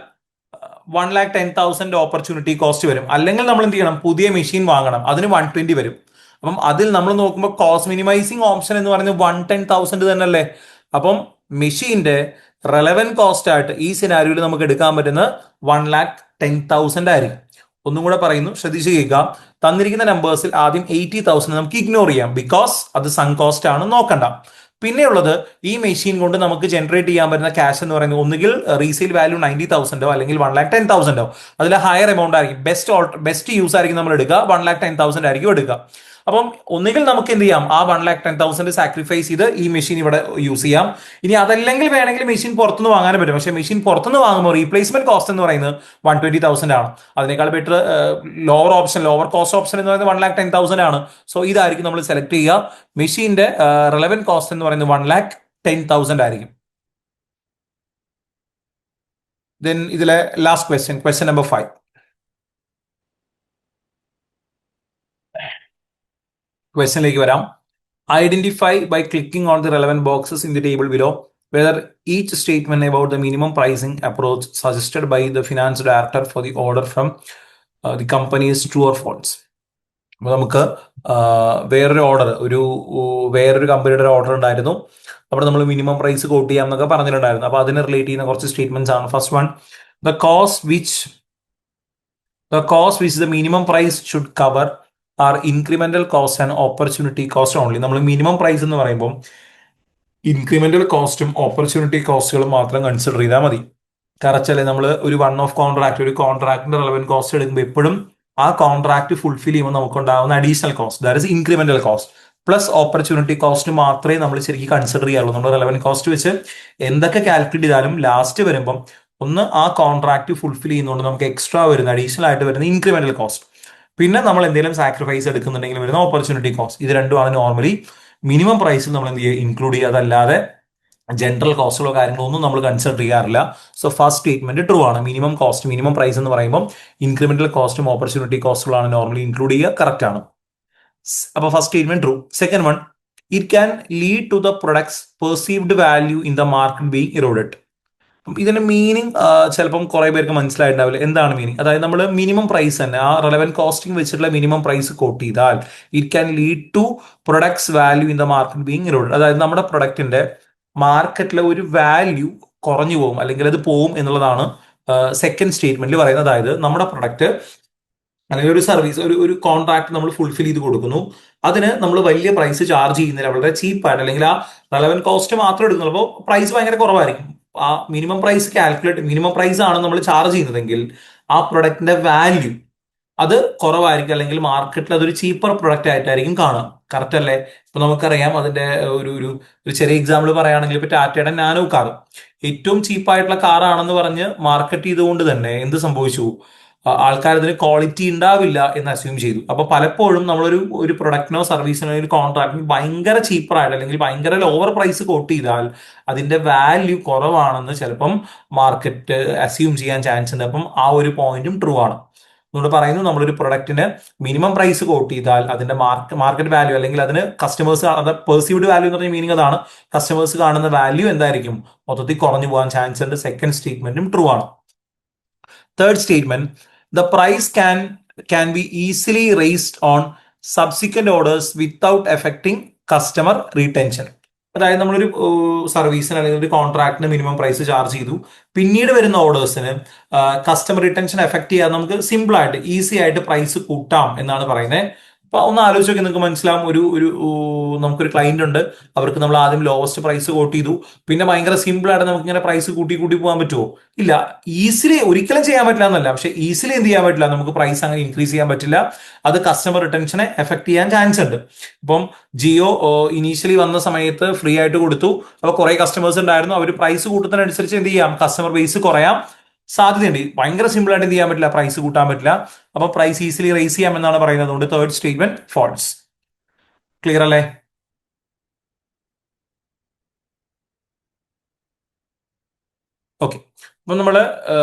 110,000 ഓപ്പർച്യൂണിറ്റി കോസ്റ്റ് വരും. അല്ലെങ്കിൽ നമ്മൾ എന്ത് ചെയ്യണം, പുതിയ മെഷീൻ വാങ്ങണം, അതിന് 120 വരും. അപ്പം അതിൽ നമ്മൾ നോക്കുമ്പോൾ കോസ്റ്റ് മിനിമൈസിങ് ഓപ്ഷൻ എന്ന് പറയുന്നത് 110,000 തന്നെയല്ലേ. അപ്പം മെഷീന്റെ റെലവെന്റ് കോസ്റ്റ് ആയിട്ട് ഈ സിനാരിയോയിൽ നമുക്ക് എടുക്കാൻ പറ്റുന്നത് 110,000 ആയിരിക്കും. ഒന്നും കൂടെ പറയുന്നു, ശ്രദ്ധിച്ച് കേൾക്കുക. തന്നിരിക്കുന്ന നമ്പേഴ്സിൽ ആദ്യം 80,000 നമുക്ക് ഇഗ്നോർ ചെയ്യാം, ബിക്കോസ് അത് സങ് കോസ്റ്റ് ആണ്, നോക്കണ്ട. പിന്നെയുള്ളത് ഈ മെഷീൻ കൊണ്ട് നമുക്ക് ജനറേറ്റ് ചെയ്യാൻ പറ്റുന്ന ക്യാഷ് എന്ന് പറയുന്നത് ഒന്നുകിൽ റീസെയിൽ വാല്യൂ 90,000 അല്ലെങ്കിൽ 110,000. അതിൽ ഹയർ എമൗണ്ട് ആയിരിക്കും, ബെസ്റ്റ് യൂസ് ആയിരിക്കും നമ്മൾ എടുക്കുക, 110,000 ആയിരിക്കും എടുക്കുക. അപ്പം ഒന്നുകിൽ നമുക്ക് എന്ത് ചെയ്യാം, ആ 110,000 സാക്രിഫൈസ് ചെയ്ത് ഈ മെഷീൻ ഇവിടെ യൂസ് ചെയ്യാം. ഇനി അതല്ലെങ്കിൽ വേണമെങ്കിൽ മെഷീൻ പുറത്തുനിന്ന് വാങ്ങാനും പറ്റും. പക്ഷേ മെഷീൻ പുറത്തുനിന്ന് വാങ്ങുമ്പോൾ റീപ്ലേസ്മെന്റ് കോസ്റ്റ് എന്ന് പറയുന്നത് 120,000 ആണ്. അതിനേക്കാൾ ബെറ്റർ ലോവർ കോസ്റ്റ് ഓപ്ഷൻ എന്ന് പറയുന്നത് 110,000 ആണ്. സോ ഇതായിരിക്കും നമ്മൾ സെലക്ട് ചെയ്യുക. മെഷീന്റെ റെലവെന്റ് കോസ്റ്റ് എന്ന് പറയുന്നത് 110,000 ആയിരിക്കും. ദെൻ ഇതിലെ ലാസ്റ്റ് ക്വസ്റ്റ്യൻ നമ്പർ 5. ക്വസ്റ്റ്യനിലേക്ക് വരാം. Identify by clicking on the relevant boxes in the table below whether each statement about the minimum pricing approach suggested by the finance director for the order from the company is true or false. അപ്പോൾ നമുക്ക് വേറൊരു കമ്പനിയുടെ ഒരു order ഉണ്ടായിരുന്നു. അവിടെ നമ്മൾ minimum price coat ചെയ്യാം എന്നൊക്കെ പറഞ്ഞിട്ടുണ്ടായിരുന്നു. അപ്പോൾ അതിനെ റിലേറ്റ് ചെയ്യുന്ന കുറച്ച് സ്റ്റേറ്റ്മെന്റ്സ് ആണ്. First one, the cost which the minimum price should cover are incremental cost and opportunity cost only. നമ്മൾ മിനിമം പ്രൈസ് എന്ന് പറയുമ്പോൾ ഇൻക്രിമെന്റൽ കോസ്റ്റും ഓപ്പർച്യൂണിറ്റി കോസ്റ്റുകളും മാത്രം കൺസിഡർ ചെയ്താൽ മതി. കറച്ചല്ലേ, നമ്മൾ ഒരു കോൺട്രാക്ടിന്റെ റെലവെന്റ് കോസ്റ്റ് എടുക്കുമ്പോൾ എപ്പോഴും ആ കോൺട്രാക്ട് ഫുൾഫിൽ ചെയ്യുമ്പോൾ നമുക്കുണ്ടാകുന്ന additional cost, that is incremental cost plus opportunity cost മാത്രമേ നമ്മൾ ശരിക്കും കൺസിഡർ ചെയ്യാറുള്ളൂ. നമ്മൾ റെലവെന്റ് കോസ്റ്റ് വെച്ച് എന്തൊക്കെ കാൽക്കുലേറ്റ് ചെയ്താലും ലാസ്റ്റ് വരുമ്പം ഒന്ന് ആ കോൺട്രാക്ട് ഫുൾഫിൽ ചെയ്യുന്നതുകൊണ്ട് നമുക്ക് എക്സ്ട്രാ വരുന്ന അഡീഷണൽ ആയിട്ട് വരുന്ന ഇൻക്രിമെന്റൽ കോസ്റ്റ്, പിന്നെ നമ്മൾ എന്തെങ്കിലും സാക്രിഫൈസ് എടുക്കുന്നുണ്ടെങ്കിൽ വരുന്ന ഓപ്പർച്യൂണിറ്റി കോസ്റ്റ്. ഇത് രണ്ടുമാണ് നോർമലി മിനിമം പ്രൈസിൽ നമ്മൾ എന്ത് ചെയ്യുക, ഇൻക്ലൂഡ് ചെയ്യുക. അതല്ലാതെ ജനറൽ കോസ്റ്റുകളോ കാര്യങ്ങളോ ഒന്നും നമ്മൾ കൺസിഡർ ചെയ്യാറില്ല. സോ ഫസ്റ്റ് സ്റ്റേറ്റ്മെന്റ് ട്രൂ ആണ്. മിനിമം കോസ്റ്റ്, മിനിമം പ്രൈസ് എന്ന് പറയുമ്പോൾ ഇൻക്രിമെന്റൽ കോസ്റ്റും ഓപ്പർച്യൂണിറ്റി കോസ്റ്റുകളാണ് നോർമലി ഇൻക്ലൂഡ് ചെയ്യുക. കറക്റ്റ് ആണ്. അപ്പൊ first statement true. Second one, it can lead to the products perceived value in the market being eroded. ഇതിന്റെ meaning ചിലപ്പം കുറെ പേർക്ക് മനസ്സിലായിട്ടുണ്ടാവില്ല. എന്താണ് മീനിങ്? അതായത് നമ്മൾ മിനിമം പ്രൈസ് തന്നെ, ആ റെലവെന്റ് കോസ്റ്റിംഗ് വെച്ചിട്ടുള്ള മിനിമം പ്രൈസ് കോട്ട് ചെയ്താൽ it can lead to products value in the market being eroded. അതായത് നമ്മുടെ പ്രൊഡക്റ്റിന്റെ മാർക്കറ്റിലെ ഒരു വാല്യൂ കുറഞ്ഞു പോകും, അല്ലെങ്കിൽ അത് പോവും എന്നുള്ളതാണ് സെക്കൻഡ് സ്റ്റേറ്റ്മെന്റിൽ പറയുന്നത്. അതായത് നമ്മുടെ പ്രൊഡക്റ്റ് അല്ലെങ്കിൽ ഒരു സർവീസ്, ഒരു കോൺട്രാക്ട് നമ്മൾ ഫുൾഫിൽ ചെയ്ത് കൊടുക്കുന്നു. അതിന് നമ്മൾ വലിയ പ്രൈസ് ചാർജ് ചെയ്യുന്നില്ല, വളരെ ചീപ്പായിട്ട്, അല്ലെങ്കിൽ ആ റെലവെന്റ് കോസ്റ്റ് മാത്രം എടുക്കുന്നുള്ളൂ. അപ്പോൾ പ്രൈസ് ഭയങ്കര കുറവായിരിക്കും. ആ മിനിമം പ്രൈസ് മിനിമം പ്രൈസ് ആണ് നമ്മൾ ചാർജ് ചെയ്യുന്നതെങ്കിൽ ആ പ്രൊഡക്റ്റിന്റെ വാല്യൂ അത് കുറവായിരിക്കും, അല്ലെങ്കിൽ മാർക്കറ്റിൽ അതൊരു ചീപ്പർ പ്രൊഡക്റ്റ് ആയിട്ടായിരിക്കും കാണുക. കറക്റ്റ് അല്ലേ? ഇപ്പൊ നമുക്കറിയാം അതിന്റെ ഒരു ഒരു ഒരു ചെറിയ എക്സാമ്പിൾ പറയുകയാണെങ്കിൽ ഇപ്പൊ ടാറ്റയുടെ നാനോ കാർ ഏറ്റവും ചീപ്പായിട്ടുള്ള കാറാണെന്ന് പറഞ്ഞ് മാർക്കറ്റ് ചെയ്തുകൊണ്ട് തന്നെ എന്ത് സംഭവിച്ചു? ആൾക്കാർ അതിന് ക്വാളിറ്റി ഉണ്ടാവില്ല എന്ന് അസ്യൂം ചെയ്തു. അപ്പൊ പലപ്പോഴും നമ്മളൊരു ഒരു പ്രൊഡക്റ്റിനോ സർവീസിനോ ഒരു കോൺട്രാക്റ്റിനോ ഭയങ്കര ചീപ്പറായിട്ട് അല്ലെങ്കിൽ ഭയങ്കര ലോവർ പ്രൈസ് കോട്ട് ചെയ്താൽ അതിന്റെ വാല്യൂ കുറവാണെന്ന് ചിലപ്പം മാർക്കറ്റ് അസ്യൂം ചെയ്യാൻ ചാൻസ് ഉണ്ട്. അപ്പം ആ ഒരു പോയിന്റും ട്രൂ ആണ്. എന്നോട് പറയുന്നു, നമ്മളൊരു പ്രൊഡക്റ്റിന് മിനിമം പ്രൈസ് കോട്ട് ചെയ്താൽ അതിന്റെ മാർക്കറ്റ് വാല്യൂ, അല്ലെങ്കിൽ അതിന് കസ്റ്റമേഴ്സ്, അത് പെർസീവ്ഡ് വാല്യൂ എന്ന് പറഞ്ഞ മീനിങ് അതാണ്. കസ്റ്റമേഴ്സ് കാണുന്ന വാല്യൂ എന്തായിരിക്കും? മൊത്തത്തിൽ കുറഞ്ഞു പോകാൻ ചാൻസ് ഉണ്ട്. സെക്കൻഡ് സ്റ്റേറ്റ്മെന്റും ട്രൂ ആണ്. Third statement, the price can be easily raised on subsequent orders without affecting customer retention. അതായത് നമ്മളൊരു സർവീസിന് അല്ലെങ്കിൽ ഒരു കോൺട്രാക്ടിന് മിനിമം പ്രൈസ് ചാർജ് ചെയ്തു, പിന്നീട് വരുന്ന ഓർഡേഴ്സിന് കസ്റ്റമർ റിട്ടൻഷൻ എഫക്ട് ചെയ്യാതെ നമുക്ക് സിമ്പിൾ ആയിട്ട് ഈസി ആയിട്ട് പ്രൈസ് കൂട്ടാം എന്നാണ് പറയുന്നത്. അപ്പൊ ഒന്ന് ആലോചിച്ച് നോക്കി, നിങ്ങൾക്ക് മനസ്സിലാവും. നമുക്കൊരു ക്ലയന്റ് ഉണ്ട്, അവർക്ക് നമ്മൾ ആദ്യം ലോവസ്റ്റ് പ്രൈസ് കോട്ട് ചെയ്തു, പിന്നെ ഭയങ്കര സിമ്പിൾ ആയിട്ട് നമുക്ക് ഇങ്ങനെ പ്രൈസ് കൂട്ടി കൂട്ടി പോകാൻ പറ്റുമോ? ഇല്ല. ഈസിലി ഒരിക്കലും ചെയ്യാൻ പറ്റില്ല എന്നല്ല, പക്ഷെ ഈസിലി എന്ത് ചെയ്യാൻ പറ്റില്ല, നമുക്ക് പ്രൈസ് അങ്ങനെ ഇൻക്രീസ് ചെയ്യാൻ പറ്റില്ല. അത് കസ്റ്റമർ റിട്ടൻഷനെ എഫക്ട് ചെയ്യാൻ ചാൻസ് ഉണ്ട്. ഇപ്പം ജിയോ ഇനീഷ്യലി വന്ന സമയത്ത് ഫ്രീ ആയിട്ട് കൊടുത്തു, അപ്പൊ കുറെ കസ്റ്റമേഴ്സ് ഉണ്ടായിരുന്നു. അവർ പ്രൈസ് കൂട്ടുന്നതിനനുസരിച്ച് എന്ത് ചെയ്യാം, കസ്റ്റമർ ബേസ് കുറയാം സാധ്യതയുണ്ട്. ഭയങ്കര സിമ്പിൾ ആയിട്ട് എന്ത് ചെയ്യാൻ പറ്റില്ല, പ്രൈസ് കൂട്ടാൻ പറ്റില്ല. അപ്പൊ പ്രൈസ് ഈസിലി റേസ് ചെയ്യാം എന്നാണ് പറയുന്നത്. അതുകൊണ്ട് തേർഡ് സ്റ്റേറ്റ്മെന്റ് ഫോൾസ്. ക്ലിയർ അല്ലേ? ഓക്കെ. അപ്പൊ നമ്മള്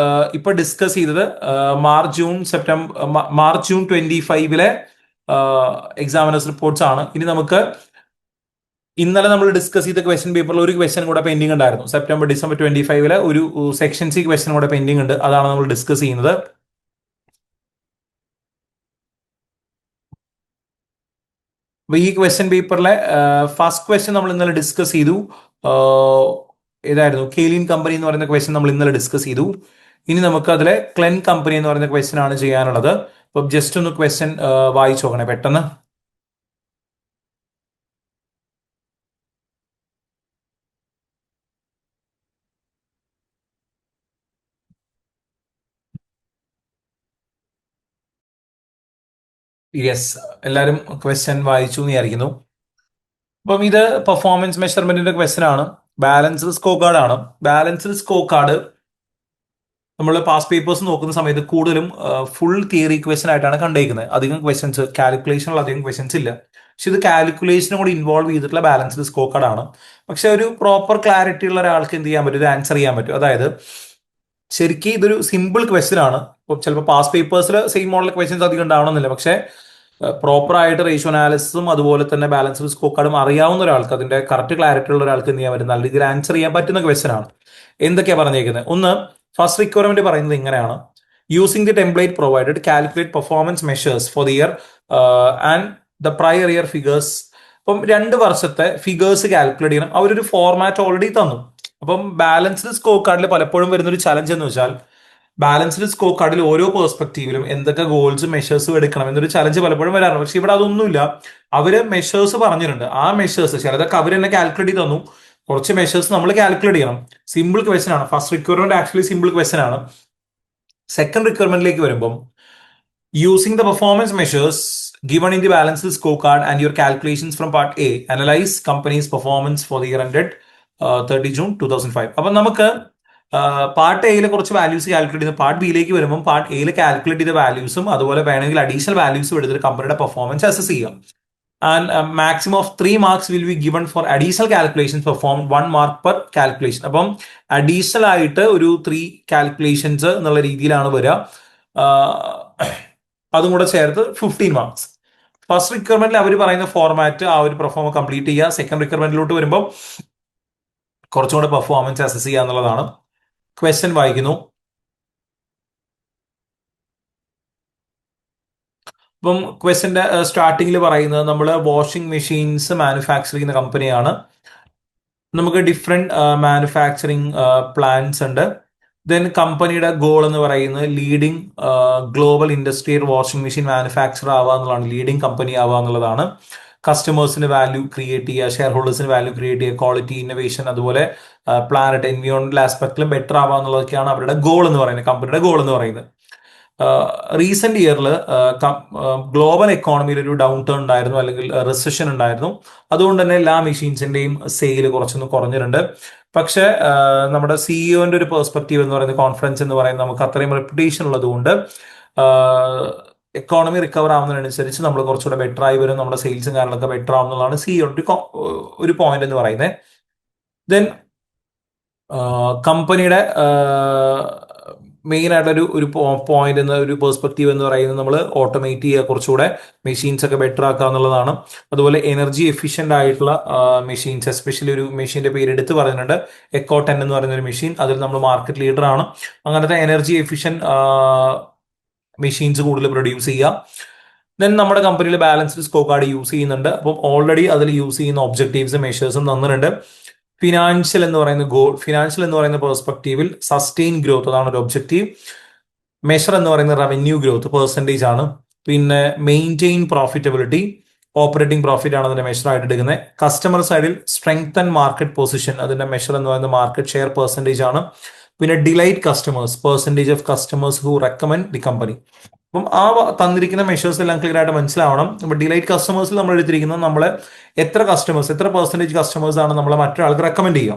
ഇപ്പൊ ഡിസ്കസ് ചെയ്തത് മാർച്ച് ജൂൺ 25 എക്സാമിനേഴ്സ് റിപ്പോർട്ട്സ് ആണ്. ഇനി നമുക്ക് ഇന്നലെ നമ്മൾ ഡിസ്കസ് ചെയ്ത ക്വസ്റ്റ്യൻ പേപ്പറിൽ ഒരു ക്വസ്റ്റ്യൻ കൂടെ പെൻഡിങ് ഉണ്ടായിരുന്നു. December 25 ഒരു സെക്ഷൻ സി ക്വസ്റ്റ്യൻ കൂടെ പെൻഡിങ് ഉണ്ട്. അതാണ് നമ്മൾ ഡിസ്കസ് ചെയ്യുന്നത്. അപ്പൊ ഈ ക്വസ്റ്റ്യൻ പേപ്പറിലെ ഫസ്റ്റ് ക്വസ്റ്റ്യൻ നമ്മൾ ഇന്നലെ ഡിസ്കസ് ചെയ്തു. ഏതായിരുന്നു? കെയ്ലിൻ കമ്പനി എന്ന് പറയുന്ന ക്വസ്റ്റ്യൻ നമ്മൾ ഇന്നലെ ഡിസ്കസ് ചെയ്തു. ഇനി നമുക്ക് അതിലെ ക്ലെൻ കമ്പനി എന്ന് പറയുന്ന ക്വസ്റ്റ്യൻ ആണ് ചെയ്യാനുള്ളത്. അപ്പൊ ജസ്റ്റ് ഒന്ന് ക്വസ്റ്റ്യൻ വായിച്ചു നോക്കണേ പെട്ടെന്ന്. യെസ്, എല്ലാവരും ക്വസ്റ്റ്യൻ വായിച്ചു എന്ന് വിചാരിക്കുന്നു. അപ്പം ഇത് പെർഫോമൻസ് മെഷർമെന്റിന്റെ ക്വസ്റ്റ്യൻ ആണ്. ബാലൻസ്ഡ് സ്കോർ കാർഡ് ആണ്. ബാലൻസ്ഡ് സ്കോർ കാർഡ് നമ്മൾ പാസ് പേപ്പേഴ്സ് നോക്കുന്ന സമയത്ത് കൂടുതലും ഫുൾ തിയറി ക്വസ്റ്റ്യൻ ആയിട്ടാണ് കണ്ടേക്കുന്നത്. അധികം ക്വസ്റ്റ്യൻസ്, കാൽക്കുലേഷനുള്ള അധികം ക്വസ്റ്റ്യൻസ് ഇല്ല. പക്ഷെ ഇത് കാൽക്കുലേഷനും കൂടി ഇൻവോൾവ് ചെയ്തിട്ടുള്ള ബാലൻസ്ഡ് സ്കോർ കാർഡ് ആണ്. പക്ഷെ ഒരു പ്രോപ്പർ ക്ലാരിറ്റി ഉള്ള ഒരാൾക്ക് എന്ത് ചെയ്യാൻ പറ്റും, ഇത് ആൻസർ ചെയ്യാൻ പറ്റും. അതായത് ശരിക്കും ഇതൊരു സിമ്പിൾ ക്വസ്റ്റ്യൻ ആണ്. ഇപ്പോൾ ചിലപ്പോൾ പാസ് പേപ്പേഴ്സിൽ സെയിം മോഡൽ ക്വസ്റ്റ്യൻസ് അധികം ഉണ്ടാവണമെന്നില്ല. പക്ഷേ പ്രോപ്പർ ആയിട്ട് റേഷ്യോ അനാലിസിസും അതുപോലെ തന്നെ ബാലൻസ്ഡ് സ്കോർ കാർഡും അറിയാവുന്ന ഒരാൾക്ക്, അതിന്റെ കറക്റ്റ് ക്ലാരിറ്റി ഉള്ള ഒരാൾക്ക് എന്ത് ചെയ്യാൻ പറ്റും, നല്ല രീതിയിൽ ആൻസർ ചെയ്യാൻ പറ്റുന്ന ക്വസ്റ്റ്യൻ ആണ്. എന്തൊക്കെയാ പറഞ്ഞേക്കുന്നത്? ഒന്ന്, ഫസ്റ്റ് റിക്വയർമെന്റ് പറയുന്നത് ഇങ്ങനെയാണ്: using the template provided calculate performance measures for the year and the prior year figures. അപ്പം 2 വർഷത്തെ ഫിഗേഴ്സ് കാൽക്കുലേറ്റ് ചെയ്യണം. അവരൊരു ഫോർമാറ്റ് ഓൾറെഡി തന്നു. അപ്പം ബാലൻസ്ഡ് സ്കോർ കാർഡിൽ പലപ്പോഴും വരുന്നൊരു ചലഞ്ച് എന്ന് വെച്ചാൽ, ബാലൻസ്ഡ് സ്കോർ കാർഡിൽ ഓരോ പെർസ്പെക്റ്റീവിലും എന്തൊക്കെ ഗോൾസും മെഷേഴ്സും എടുക്കണം എന്നൊരു ചലഞ്ച് പലപ്പോഴും വരാറുണ്ട്. പക്ഷെ ഇവിടെ അതൊന്നുമില്ല. അവര് മെഷേഴ്സ് പറഞ്ഞിട്ടുണ്ട്. ആ മെഷേഴ്സ് ചിലതൊക്കെ അവർ തന്നെ കാൽക്കുലേറ്റ് ചെയ്ത് തന്നു, കുറച്ച് മെഷേഴ്സ് നമ്മൾ കാൽക്കുലേറ്റ് ചെയ്യണം. സിമ്പിൾ ക്വസ്റ്റൻ ആണ്. First requirement actually simple question ആണ്. സെക്കൻഡ് റിക്വയർമെന്റിലേക്ക് വരുമ്പോൾ, using the performance measures given in the balanced scorecard and your calculations from part A, analyze company's performance for the year ended 30 June 2005. അപ്പൊ നമുക്ക് part എയിൽ കുറച്ച് values calculate ചെയ്ത് part ബിയിലേക്ക് വരുമ്പോൾ part എയിൽ calculate ചെയ്ത വാല്യൂസും അതുപോലെ വേണമെങ്കിൽ അഡീഷണൽ വാല്യൂസും എടുത്തിട്ട് കമ്പനിയുടെ പെർഫോമൻസ് അസസ് ചെയ്യാം. And a maximum of 3 marks will be given for additional calculations performed, 1 mark per calculation. അപ്പം അഡീഷണൽ ആയിട്ട് ഒരു 3 കാൽക്കുലേഷൻസ് എന്നുള്ള രീതിയിലാണ് വരിക. അതും കൂടെ ചേർത്ത് 15 മാർക്സ്. ഫസ്റ്റ് റിക്വയർമെന്റിൽ അവർ പറയുന്ന ഫോർമാറ്റ് ആ ഒരു പെർഫോമ കംപ്ലീറ്റ് ചെയ്യുക. സെക്കൻഡ് റിക്വയർമെന്റിലോട്ട് വരുമ്പോൾ കുറച്ചും കൂടെ പെർഫോമൻസ് അസസ് ചെയ്യുക എന്നുള്ളതാണ്. ക്വസ്റ്റ്യൻ വായിക്കുന്നു. ഇപ്പം ക്വസ്റ്റ്യന്റെ സ്റ്റാർട്ടിങ്ങിൽ പറയുന്നത് നമ്മൾ വാഷിംഗ് മെഷീൻസ് മാനുഫാക്ചർ ചെയ്യുന്ന കമ്പനിയാണ്. നമുക്ക് ഡിഫറെന്റ് മാനുഫാക്ചറിങ് പ്ലാന്റ്സ് ഉണ്ട്. ദെൻ കമ്പനിയുടെ ഗോൾ എന്ന് പറയുന്നത് leading global industrial washing machine manufacture ആവുക എന്നുള്ളതാണ്, ലീഡിങ് കമ്പനി ആവുക എന്നുള്ളതാണ്. കസ്റ്റമേഴ്സിന് വാല്യൂ ക്രിയേറ്റ് ചെയ്യുക, ഷെയർ ഹോൾഡേഴ്സിന് വാല്യൂ ക്രിയേറ്റ് ചെയ്യുക, ക്വാളിറ്റി ഇന്നോവേഷൻ അതുപോലെ പ്ലാനറ്റ് എൻവിയോൺമെന്റൽ ആസ്പെക്റ്റിലും ബെറ്റർ ആവുക എന്നുള്ളതൊക്കെയാണ് അവരുടെ ഗോൾ എന്ന് പറയുന്നത്, കമ്പനിയുടെ ഗോൾ എന്ന് പറയുന്നത്. റീസെന്റ് ഇയറിൽ ഗ്ലോബൽ എക്കോണമിയിൽ ഒരു ഡൗൺ ടേൺ ഉണ്ടായിരുന്നു, അല്ലെങ്കിൽ റിസഷൻ ഉണ്ടായിരുന്നു. അതുകൊണ്ട് തന്നെ എല്ലാ മെഷീൻസിന്റെയും സെയിൽ കുറച്ചൊന്ന് കുറഞ്ഞിട്ടുണ്ട്. പക്ഷെ നമ്മുടെ സിഇഒന്റെ ഒരു പെർസ്പെക്റ്റീവ് എന്ന് പറയുന്നത്, കോൺഫിഡൻസ് എന്ന് പറയുന്നത്, നമുക്ക് അത്രയും റെപ്യൂട്ടേഷൻ ഉള്ളതുകൊണ്ട് എക്കോണമി റിക്കവർ ആവുന്നതിനനുസരിച്ച് നമ്മൾ കുറച്ചുകൂടെ ബെറ്റർ ആയി വരും, നമ്മുടെ സെയിൽസും കാര്യങ്ങളൊക്കെ ബെറ്റർ ആവുന്നതാണ് സിഇഒയുടെ ഒരു പോയിന്റ് എന്ന് പറയുന്നത്. ദെൻ കമ്പനിയുടെ മെയിൻ ആയിട്ടുള്ള ഒരു പോയിന്റ് എന്ന ഒരു പെർസ്പെക്റ്റീവ് എന്ന് പറയുന്നത് നമ്മൾ ഓട്ടോമേറ്റ് ചെയ്യുക, കുറച്ചുകൂടെ മെഷീൻസ് ഒക്കെ ബെറ്റർ ആക്കുക എന്നുള്ളതാണ്. അതുപോലെ എനർജി എഫിഷ്യന്റ് ആയിട്ടുള്ള മെഷീൻസ്, എസ്പെഷ്യലി ഒരു മെഷീന്റെ പേര് എടുത്ത് പറയുന്നുണ്ട്, എക്കോ 10 എന്ന് പറയുന്ന ഒരു മെഷീൻ. അതിൽ നമ്മൾ മാർക്കറ്റ് ലീഡർ ആണ്. അങ്ങനത്തെ എനർജി എഫിഷ്യന്റ് മെഷീൻസ് കൂടുതൽ പ്രൊഡ്യൂസ് ചെയ്യുക. ദെൻ നമ്മുടെ കമ്പനിയിൽ ബാലൻസ്ഡ് സ്കോർ കാർഡ് യൂസ് ചെയ്യുന്നുണ്ട്. അപ്പം ഓൾറെഡി അതിൽ യൂസ് ചെയ്യുന്ന ഒബ്ജക്റ്റീവ്സും മെഷേഴ്സും തന്നിട്ടുണ്ട്. ഫിനാൻഷ്യൽ എന്ന് പറയുന്ന ഗോൾ, ഫിനാൻഷ്യൽ എന്ന് പറയുന്ന പെർസ്പെക്റ്റീവിൽ സസ്റ്റെയിൻ ഗ്രോത്ത്, അതാണ് ഒരു ഒബ്ജക്റ്റീവ്. മെഷർ എന്ന് പറയുന്ന റവന്യൂ ഗ്രോത്ത് പെർസെൻറ്റേജ് ആണ്. പിന്നെ മെയിൻറ്റെയിൻ പ്രോഫിറ്റബിലിറ്റി, ഓപ്പറേറ്റിംഗ് പ്രോഫിറ്റ് ആണ് അതിന്റെ മെഷർ ആയിട്ട് എടുക്കുന്നത്. കസ്റ്റമർ സൈഡിൽ സ്ട്രെങ്തൻ മാർക്കറ്റ് പൊസിഷൻ, അതിന്റെ മെഷർ എന്ന് പറയുന്നത് മാർക്കറ്റ് ഷെയർ പെർസെൻറ്റേജ് ആണ്. പിന്നെ delight customers, percentage of customers who recommend the company. അപ്പം ആ തന്നിരിക്കുന്ന മെഷേഴ്സ് എല്ലാം ക്ലിയർ ആയിട്ട് മനസ്സിലാവണം. അപ്പൊ ഡിലൈറ്റ് കസ്റ്റമേഴ്സിൽ നമ്മൾ എടുത്തിരിക്കുന്നത് നമ്മളെ എത്ര കസ്റ്റമേഴ്സ്, എത്ര പെർസെൻറ്റേജ് കസ്റ്റമേഴ്സ് ആണ് നമ്മളെ മറ്റൊരാൾക്ക് റെക്കമെൻഡ് ചെയ്യുക.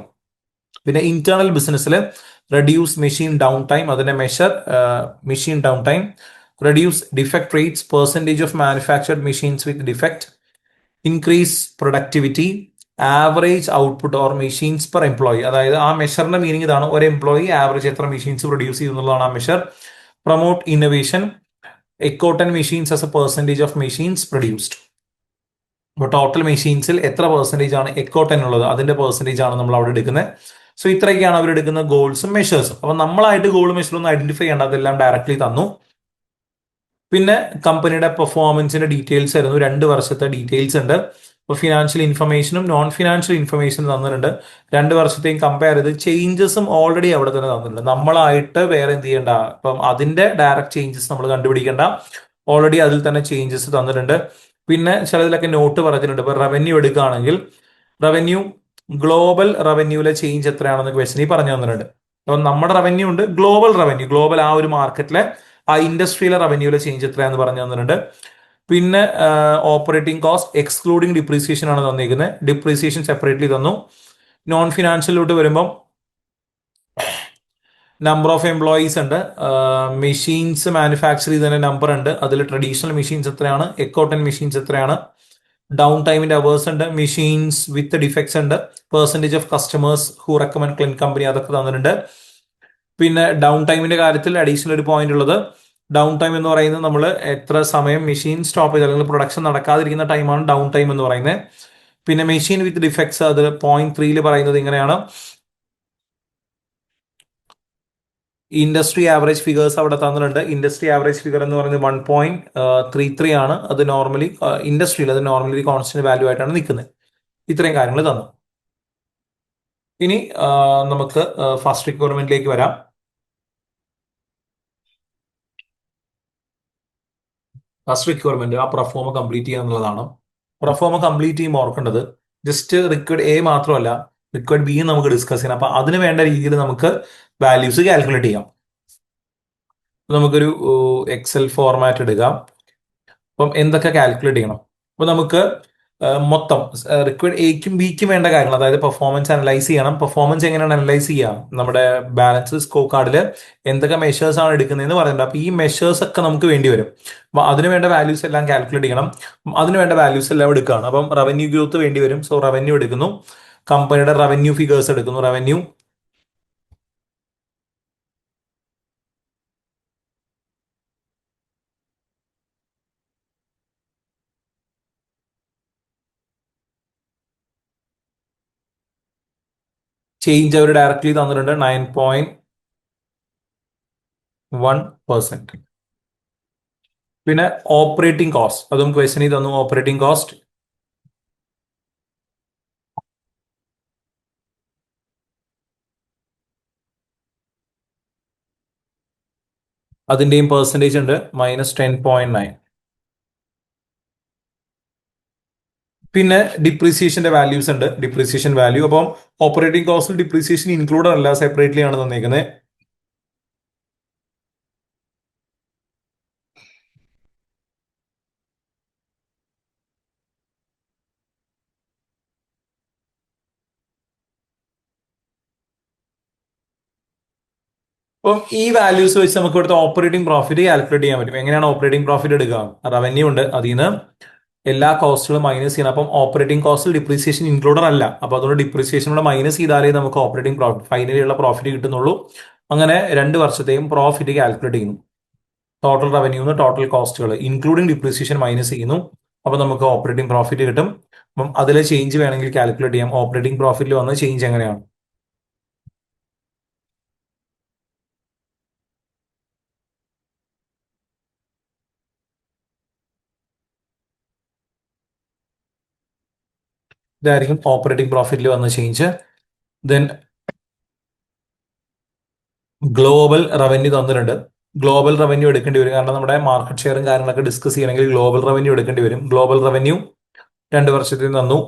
പിന്നെ ഇന്റേണൽ ബിസിനസ്സിൽ റെഡ്യൂസ് മെഷീൻ ഡൗൺ ടൈം, അതിന്റെ measure machine down time. Reduce defect rates, percentage of manufactured machines with defect. Increase productivity, average output or machines per employee. അതായത് ആ മെഷറിന്റെ മീനിങ് ഇതാണ്, ഒരു എംപ്ലോയി ആവറേജ് എത്ര മെഷീൻസ് പ്രൊഡ്യൂസ് ചെയ്യുന്നതാണ് ആ measure. Promote innovation, eco 10 machines as a percentage of machines produced. അപ്പോൾ total മെഷീൻസിൽ എത്ര പെർസെൻറ്റേജ് ആണ് എക്കോ 10 ഉള്ളത്, അതിന്റെ പെർസെൻറ്റേജ് ആണ് നമ്മൾ അവിടെ എടുക്കുന്നത്. സോ ഇത്രയൊക്കെയാണ് അവർ എടുക്കുന്ന ഗോൾസും മെഷേഴ്സും. അപ്പൊ നമ്മളായിട്ട് ഗോൾ മെഷറൊന്നും ഐഡന്റിഫൈ ചെയ്യേണ്ട, അതെല്ലാം ഡയറക്ട്ലി തന്നു. പിന്നെ കമ്പനിയുടെ പെർഫോമൻസിന്റെ ഡീറ്റെയിൽസ് ആയിരുന്നു, 2 വർഷത്തെ ഡീറ്റെയിൽസ് ഉണ്ട്. ഇപ്പോൾ ഫിനാൻഷ്യൽ ഇൻഫർമേഷനും നോൺ ഫിനാൻഷ്യൽ ഇൻഫർമേഷനും തന്നിട്ടുണ്ട്. 2 വർഷത്തെയും കമ്പയർ ചെയ്ത് ചേഞ്ചസും ഓൾറെഡി അവിടെ തന്നെ തന്നിട്ടുണ്ട്. നമ്മളായിട്ട് വേറെ എന്ത് ചെയ്യണ്ട, ഇപ്പം അതിന്റെ ഡയറക്റ്റ് ചേഞ്ചസ് നമ്മൾ കണ്ടുപിടിക്കേണ്ട, ഓൾറെഡി അതിൽ തന്നെ ചേഞ്ചസ് തന്നിട്ടുണ്ട്. പിന്നെ ചിലതിലൊക്കെ നോട്ട് പറഞ്ഞിട്ടുണ്ട്. ഇപ്പൊ റവന്യൂ എടുക്കുകയാണെങ്കിൽ റവന്യൂ, ഗ്ലോബൽ റവന്യൂവിലെ ചേഞ്ച് എത്രയാണെന്ന് ക്വസ്റ്റനിൽ പറഞ്ഞു തന്നിട്ടുണ്ട്. അപ്പം നമ്മുടെ റവന്യൂ ഉണ്ട്, ഗ്ലോബൽ റവന്യൂ, ഗ്ലോബൽ ആ ഒരു മാർക്കറ്റിലെ ആ ഇൻഡസ്ട്രിയിലെ റവന്യൂവിലെ ചേഞ്ച് എത്രയാണെന്ന് പറഞ്ഞു തന്നിട്ടുണ്ട്. പിന്നെ ഓപ്പറേറ്റിംഗ് കോസ്റ്റ് എക്സ്ക്ലൂഡിംഗ് ഡിപ്രീസിയേഷൻ ആണ് തന്നിരിക്കുന്നത്, ഡിപ്രീസിയേഷൻ സെപ്പറേറ്റ്ലി തന്നു. നോൺ ഫിനാൻഷ്യലിലോട്ട് വരുമ്പം നമ്പർ ഓഫ് എംപ്ലോയീസ് ഉണ്ട്, മെഷീൻസ് മാനുഫാക്ചർ ചെയ്തതിന്റെ നമ്പർ ഉണ്ട്, അതിൽ ട്രഡീഷണൽ മെഷീൻസ് എത്രയാണ്, എക്കോ 10 മെഷീൻസ് എത്രയാണ്, ഡൗൺ ടൈമിന്റെ അവേഴ്സ് ഉണ്ട്, മെഷീൻസ് വിത്ത് ഡിഫക്ട്സ് ഉണ്ട്, percentage of customers who recommend kiln company, അതൊക്കെ തന്നിട്ടുണ്ട്. പിന്നെ ഡൗൺ ടൈമിന്റെ കാര്യത്തിൽ അഡീഷണൽ ഒരു പോയിന്റ് ഉള്ളത്, ഡൗൺ ടൈം എന്ന് പറയുന്നത് നമ്മൾ എത്ര സമയം മെഷീൻ സ്റ്റോപ്പ് ചെയ്ത് അല്ലെങ്കിൽ പ്രൊഡക്ഷൻ നടക്കാതിരിക്കുന്ന ടൈമാണ് ഡൗൺ ടൈം എന്ന് പറയുന്നത്. പിന്നെ മെഷീൻ വിത്ത് ഡിഫക്ട്സ്, അത് പോയിന്റ് 3 പറയുന്നത് ഇങ്ങനെയാണ്. ഇൻഡസ്ട്രി ആവറേജ് ഫിഗേഴ്സ് അവിടെ തന്നിട്ടുണ്ട്. ഇൻഡസ്ട്രി ആവറേജ് ഫിഗർ എന്ന് പറയുന്നത് 1.33 ആണ്. അത് നോർമലി ഇൻഡസ്ട്രിയിൽ അത് നോർമലി കോൺസ്റ്റന്റ് വാല്യൂ ആയിട്ടാണ് നിൽക്കുന്നത്. ഇത്രയും കാര്യങ്ങൾ തന്നു. ഇനി നമുക്ക് ഫസ്റ്റ് റിക്വയർമെന്റിലേക്ക് വരാം. ഫസ്റ്റ് റിക്വയർമെന്റ് ആ പ്രൊഫോമ കംപ്ലീറ്റ് ചെയ്യുക എന്നുള്ളതാണ്. പ്രൊഫോമ കംപ്ലീറ്റ് ചെയ്യുമ്പോൾ ഓർക്കേണ്ടത് ജസ്റ്റ് റിക്വയർഡ് എ മാത്രമല്ല, റിക്വയർഡ് ബി നമുക്ക് ഡിസ്കസ് ചെയ്യണം. അപ്പൊ അതിന് വേണ്ട രീതിയിൽ നമുക്ക് വാല്യൂസ് കാൽക്കുലേറ്റ് ചെയ്യാം. നമുക്കൊരു എക്സൽ ഫോർമാറ്റ് എടുക്കാം. അപ്പം എന്തൊക്കെ കാൽക്കുലേറ്റ് ചെയ്യണം? അപ്പൊ നമുക്ക് മൊത്തം റിക്വയർഡ് എക്കും ബിക്കും വേണ്ട കാര്യങ്ങൾ, അതായത് പെർഫോമൻസ് അനലൈസ് ചെയ്യണം. പെർഫോമൻസ് എങ്ങനെയാണ് അനലൈസ് ചെയ്യാം? നമ്മുടെ ബാലൻസ് സ്കോർ കാർഡിൽ എന്തൊക്കെ മെഷേഴ്സ് ആണ് എടുക്കുന്നതെന്ന് പറയുന്നത്. അപ്പൊ ഈ മെഷേഴ്സ് ഒക്കെ നമുക്ക് വേണ്ടി വരും. അപ്പൊ അതിന് വേണ്ട വാല്യൂസ് എല്ലാം കാൽക്കുലേറ്റ് ചെയ്യണം. അതിന് വേണ്ട വാല്യൂസ് എല്ലാം എടുക്കുകയാണ്. അപ്പം റവന്യൂ ഗ്രോത്ത് വേണ്ടി വരും. സോ റവന്യൂ എടുക്കുന്നു, കമ്പനിയുടെ റവന്യൂ ഫിഗേഴ്സ് എടുക്കുന്നു. റവന്യൂ ചേഞ്ച് അവർ ഡയറക്റ്റ്ലി തന്നിട്ടുണ്ട് 9.1%. പിന്നെ ഓപ്പറേറ്റിംഗ് കോസ്റ്റ്, അതും ക്വസ്റ്റനിൽ തന്നു. ഓപ്പറേറ്റിംഗ് കോസ്റ്റ് അതിന്റെയും പെർസെൻറ്റേജ് ഉണ്ട്, -10.9. പിന്നെ ഡിപ്രീസിയേഷന്റെ വാല്യൂസ് ഉണ്ട്. ഡിപ്രീസിയേഷൻ വാല്യൂ, അപ്പം ഓപ്പറേറ്റിംഗ് കോസ്റ്റിൽ ഡിപ്രീസിയേഷൻ ഇൻക്ലൂഡ് അല്ല, സെപ്പറേറ്റ്ലി ആണ് തന്നേക്കുന്നത്. അപ്പം ഈ വാല്യൂസ് വെച്ച് നമുക്ക് ഇവിടുത്തെ ഓപ്പറേറ്റിംഗ് പ്രോഫിറ്റ് കാൽക്കുലേറ്റ് ചെയ്യാൻ പറ്റും. എങ്ങനെയാണ് ഓപ്പറേറ്റിംഗ് പ്രോഫിറ്റ് എടുക്കുക? റവന്യൂ ഉണ്ട്, അതിൽ നിന്ന് എല്ലാ കോസ്റ്റുകളും മൈനസ് ചെയ്യണം. അപ്പം ഓപ്പറേറ്റിംഗ് കോസ്റ്റിൽ ഡിപ്രീസിയേഷൻ ഇൻക്ലൂഡഡ് അല്ല. അപ്പൊ അതുകൊണ്ട് ഡിപ്രീസിയേഷനോട് മൈനസ് ചെയ്താലേ നമുക്ക് ഓപ്പറേറ്റിംഗ് പ്രോഫിറ്റ് ഫൈനലി ഉള്ള പ്രോഫിറ്റ് കിട്ടുന്നുള്ളൂ. അങ്ങനെ 2 വർഷത്തെയും പ്രോഫിറ്റ് കാൽക്കുലേറ്റ് ചെയ്യുന്നു. ടോട്ടൽ റവന്യൂന്ന് ടോട്ടൽ കോസ്റ്റുകൾ ഇൻക്ലൂഡിംഗ് ഡിപ്രീസിയേഷൻ മൈനസ് ചെയ്യുന്നു. അപ്പൊ നമുക്ക് ഓപ്പറേറ്റിംഗ് പ്രോഫിറ്റ് കിട്ടും. അപ്പം അതിലെ ചേഞ്ച് വേണമെങ്കിൽ കാൽക്കുലേറ്റ് ചെയ്യാം. ഓപ്പറേറ്റിംഗ് പ്രോഫിറ്റിൽ വന്ന ചേഞ്ച് എങ്ങനെയാണ്? ഇതായിരിക്കും ഓപ്പറേറ്റിംഗ് പ്രോഫിറ്റിൽ വന്ന ചേഞ്ച്. ദെൻ ഗ്ലോബൽ റവന്യൂ തന്നിട്ടുണ്ട്. ഗ്ലോബൽ റവന്യൂ എടുക്കേണ്ടി വരും, കാരണം നമ്മുടെ മാർക്കറ്റ് ഷെയറും കാര്യങ്ങളൊക്കെ ഡിസ്കസ് ചെയ്യണമെങ്കിൽ ഗ്ലോബൽ റവന്യൂ എടുക്കേണ്ടി വരും. ഗ്ലോബൽ റവന്യൂ 2 വർഷത്തിൽ തന്നു.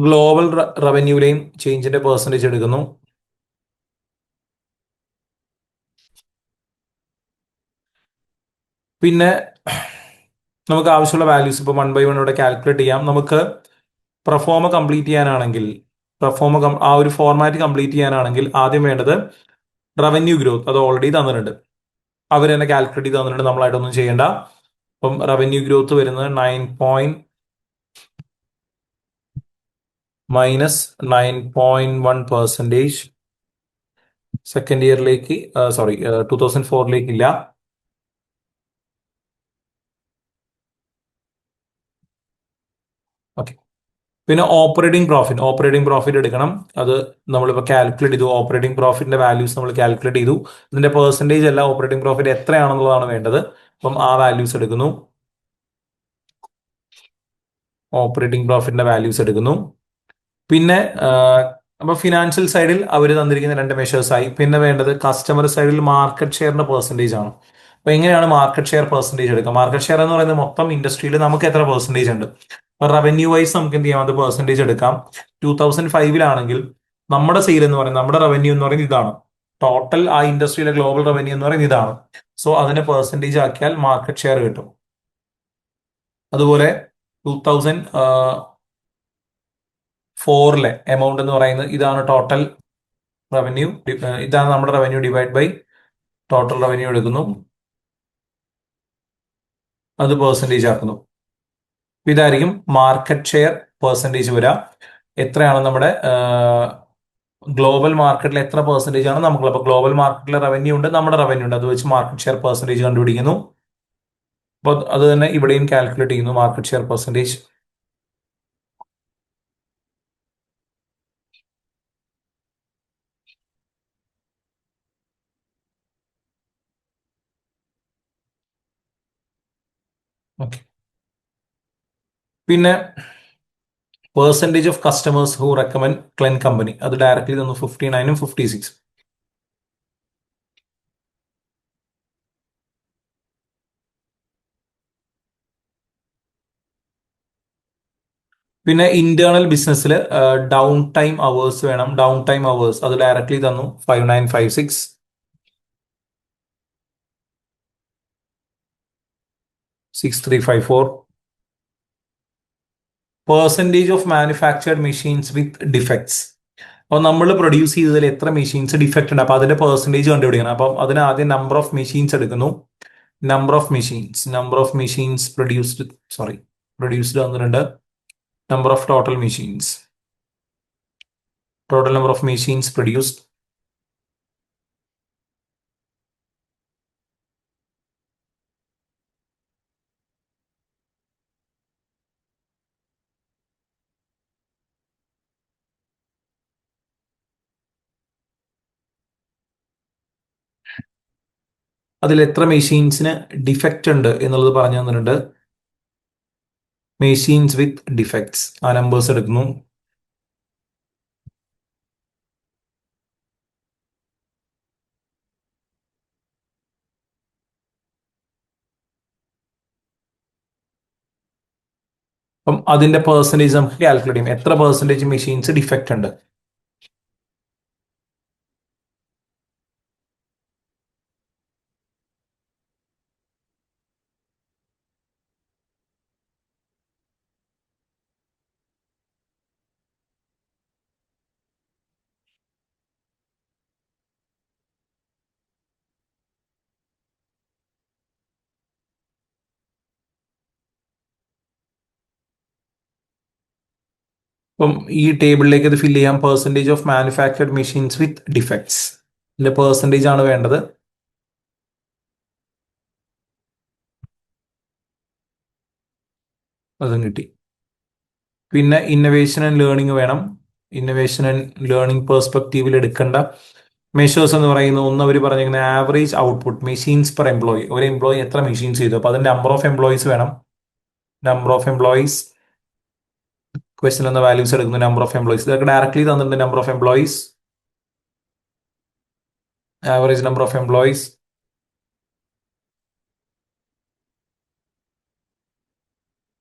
ഗ്ലോബൽ റവന്യൂലെയും ചേഞ്ചിന്റെ പെർസെൻറ്റേജ് എടുക്കുന്നു. പിന്നെ നമുക്ക് ആവശ്യമുള്ള വാല്യൂസ് ഇപ്പോൾ 1 ബൈ 1 ഇവിടെ കാൽക്കുലേറ്റ് ചെയ്യാം. നമുക്ക് പ്രൊഫോമ കംപ്ലീറ്റ് ചെയ്യാനാണെങ്കിൽ, ആ ഒരു ഫോർമാറ്റ് കംപ്ലീറ്റ് ചെയ്യാനാണെങ്കിൽ ആദ്യം വേണ്ടത് റവന്യൂ ഗ്രോത്ത്. അത് ഓൾറെഡി തന്നിട്ടുണ്ട്, അവർ തന്നെ കാൽക്കുലേറ്റ് ചെയ്ത് തന്നിട്ടുണ്ട്, നമ്മളായിട്ടൊന്നും ചെയ്യേണ്ട. അപ്പം റവന്യൂ ഗ്രോത്ത് വരുന്നത് -9.1%. സെക്കൻഡ് ഇയറിലേക്ക്, സോറി, 2004 ഇല്ല. ഓക്കെ. പിന്നെ ഓപ്പറേറ്റിംഗ് പ്രോഫിറ്റ് എടുക്കണം. അത് നമ്മളിപ്പോൾ കാൽക്കുലേറ്റ് ചെയ്തു. ഓപ്പറേറ്റിംഗ് പ്രോഫിറ്റിന്റെ വാല്യൂസ് നമ്മൾ കാൽക്കുലേറ്റ് ചെയ്തു. ഇതിന്റെ പെർസെൻറ്റേജ് അല്ല, ഓപ്പറേറ്റിംഗ് പ്രോഫിറ്റ് എത്രയാണെന്നുള്ളതാണ് വേണ്ടത്. അപ്പം ആ വാല്യൂസ് എടുക്കുന്നു. ഓപ്പറേറ്റിംഗ് പ്രോഫിറ്റിന്റെ വാല്യൂസ് എടുക്കുന്നു. പിന്നെ അപ്പൊ ഫിനാൻഷ്യൽ സൈഡിൽ അവർ തന്നിരിക്കുന്ന 2 മെഷേഴ്സ് ആയി. പിന്നെ വേണ്ടത് കസ്റ്റമർ സൈഡിൽ മാർക്കറ്റ് ഷെയറിന്റെ പെർസെൻറ്റേജ് ആണ്. അപ്പൊ എങ്ങനെയാണ് മാർക്കറ്റ് ഷെയർ പെർസെൻറ്റേജ് എടുക്കുക? മാർക്കറ്റ് ഷെയർ എന്ന് പറയുന്നത് മൊത്തം ഇൻഡസ്ട്രിയിൽ നമുക്ക് എത്ര പെർസെൻറ്റേജ് ഉണ്ട്? അപ്പൊ റവന്യൂ വൈസ് നമുക്ക് എന്ത് ചെയ്യാം? അത് പെർസെൻറ്റേജ് എടുക്കാം. 2005 നമ്മുടെ സെയിൽ എന്ന് പറയുന്നത്, നമ്മുടെ റവന്യൂ എന്ന് പറയുന്നത് ഇതാണ്. ടോട്ടൽ ആ ഇൻഡസ്ട്രിയിലെ ഗ്ലോബൽ റവന്യൂ എന്ന് പറയുന്നത് ഇതാണ്. സോ അതിനെ പെർസെൻറ്റേജ് ആക്കിയാൽ മാർക്കറ്റ് ഷെയർ കിട്ടും. അതുപോലെ 2004 എമൗണ്ട് എന്ന് പറയുന്നത് ഇതാണ്. ടോട്ടൽ റവന്യൂ, ഇതാണ് നമ്മുടെ revenue divide by total revenue എടുക്കുന്നു, അത് പെർസെൻറ്റേജ് ആക്കുന്നു. ഇതായിരിക്കും മാർക്കറ്റ് ഷെയർ പെർസെൻറ്റേജ് വരിക. എത്രയാണ് നമ്മുടെ ഗ്ലോബൽ മാർക്കറ്റിൽ എത്ര പെർസെൻറ്റേജ് ആണ് നമുക്ക്? അപ്പോൾ ഗ്ലോബൽ മാർക്കറ്റിലെ റവന്യൂ ഉണ്ട്, നമ്മുടെ റവന്യൂ ഉണ്ട്, അത് വെച്ച് മാർക്കറ്റ് ഷെയർ പെർസെൻറ്റേജ് കണ്ടുപിടിക്കുന്നു. അപ്പോൾ അത് തന്നെ ഇവിടെയും കാൽക്കുലേറ്റ് ചെയ്യുന്നു, മാർക്കറ്റ് ഷെയർ പെർസെൻറ്റേജ്. ഓക്കെ. പിന്നെ percentage of customers who recommend Glenn company, അത് ഡയറക്റ്റ്ലി തന്നു 59 ഉം 56. പിന്നെ ഇന്റേണൽ ബിസിനസ്സിൽ ഡൗൺ ടൈം അവേഴ്സ് വേണം. ഡൗൺ ടൈം അവേഴ്സ് അത് ഡയറക്ട്ലി തന്നു 5956. 6354. Percentage of manufactured machines with defects. അപ്പോൾ നമ്മൾ പ്രൊഡ്യൂസ് ചെയ്തതിൽ എത്ര മെഷീൻസ് ഡിഫക്റ്റ് ഉണ്ട്, അപ്പോൾ അതിന്റെ പെർസെൻറ്റേജ് കണ്ടുപിടിക്കണം. അപ്പം അതിന് ആദ്യം നമ്പർ ഓഫ് മെഷീൻസ് എടുക്കുന്നു. നമ്പർ ഓഫ് മെഷീൻസ് പ്രൊഡ്യൂസ്ഡ് വന്നിട്ടുണ്ട്. Number of total machines, total number of machines produced. അതിൽ എത്ര മെഷീൻസിന് ഡിഫക്റ്റ് ഉണ്ട് എന്നുള്ളത് പറഞ്ഞു തന്നിട്ടുണ്ട്. മെഷീൻസ് വിത്ത് ഡിഫക്ട്സ്, ആ നമ്പേഴ്സ് എടുക്കുന്നു. അപ്പം അതിന്റെ പെർസെൻറ്റേജ് നമുക്ക് കാൽക്കുലേറ്റ് ചെയ്യും. എത്ര പെർസെൻറ്റേജ് മെഷീൻസ് ഡിഫക്റ്റ് ഉണ്ട്. അപ്പം ഈ ടേബിളിലേക്ക് ഇത് ഫില്ല് ചെയ്യാം. Percentage of manufactured machines with defects, ഇതിന്റെ പെർസെൻറ്റേജ് ആണ് വേണ്ടത്. അതും കിട്ടി. പിന്നെ ഇന്നവേഷൻ ആൻഡ് ലേണിംഗ് വേണം. ഇന്നവേഷൻ ആൻഡ് ലേണിംഗ് പെർസ്പെക്റ്റീവിൽ എടുക്കേണ്ട മെഷേഴ്സ് എന്ന് പറയുന്നത്, ഒന്ന് അവർ പറഞ്ഞിരിക്കുന്ന average output machines per employee. ഒരു എംപ്ലോയി എത്ര മെഷീൻസ് ചെയ്തു, അപ്പോൾ അതിന്റെ നമ്പർ ഓഫ് എംപ്ലോയീസ് വേണം. നമ്പർ ഓഫ് എംപ്ലോയീസ് ക്വസ്റ്റൻ എന്ന വാല്യൂസ് എടുക്കുന്നു. നമ്പർ ഓഫ് എംപ്ലോയീസ് ഇതൊക്കെ ഡയറക്ട്ലി തന്നിട്ടുണ്ട്. Number of employees, average number of employees.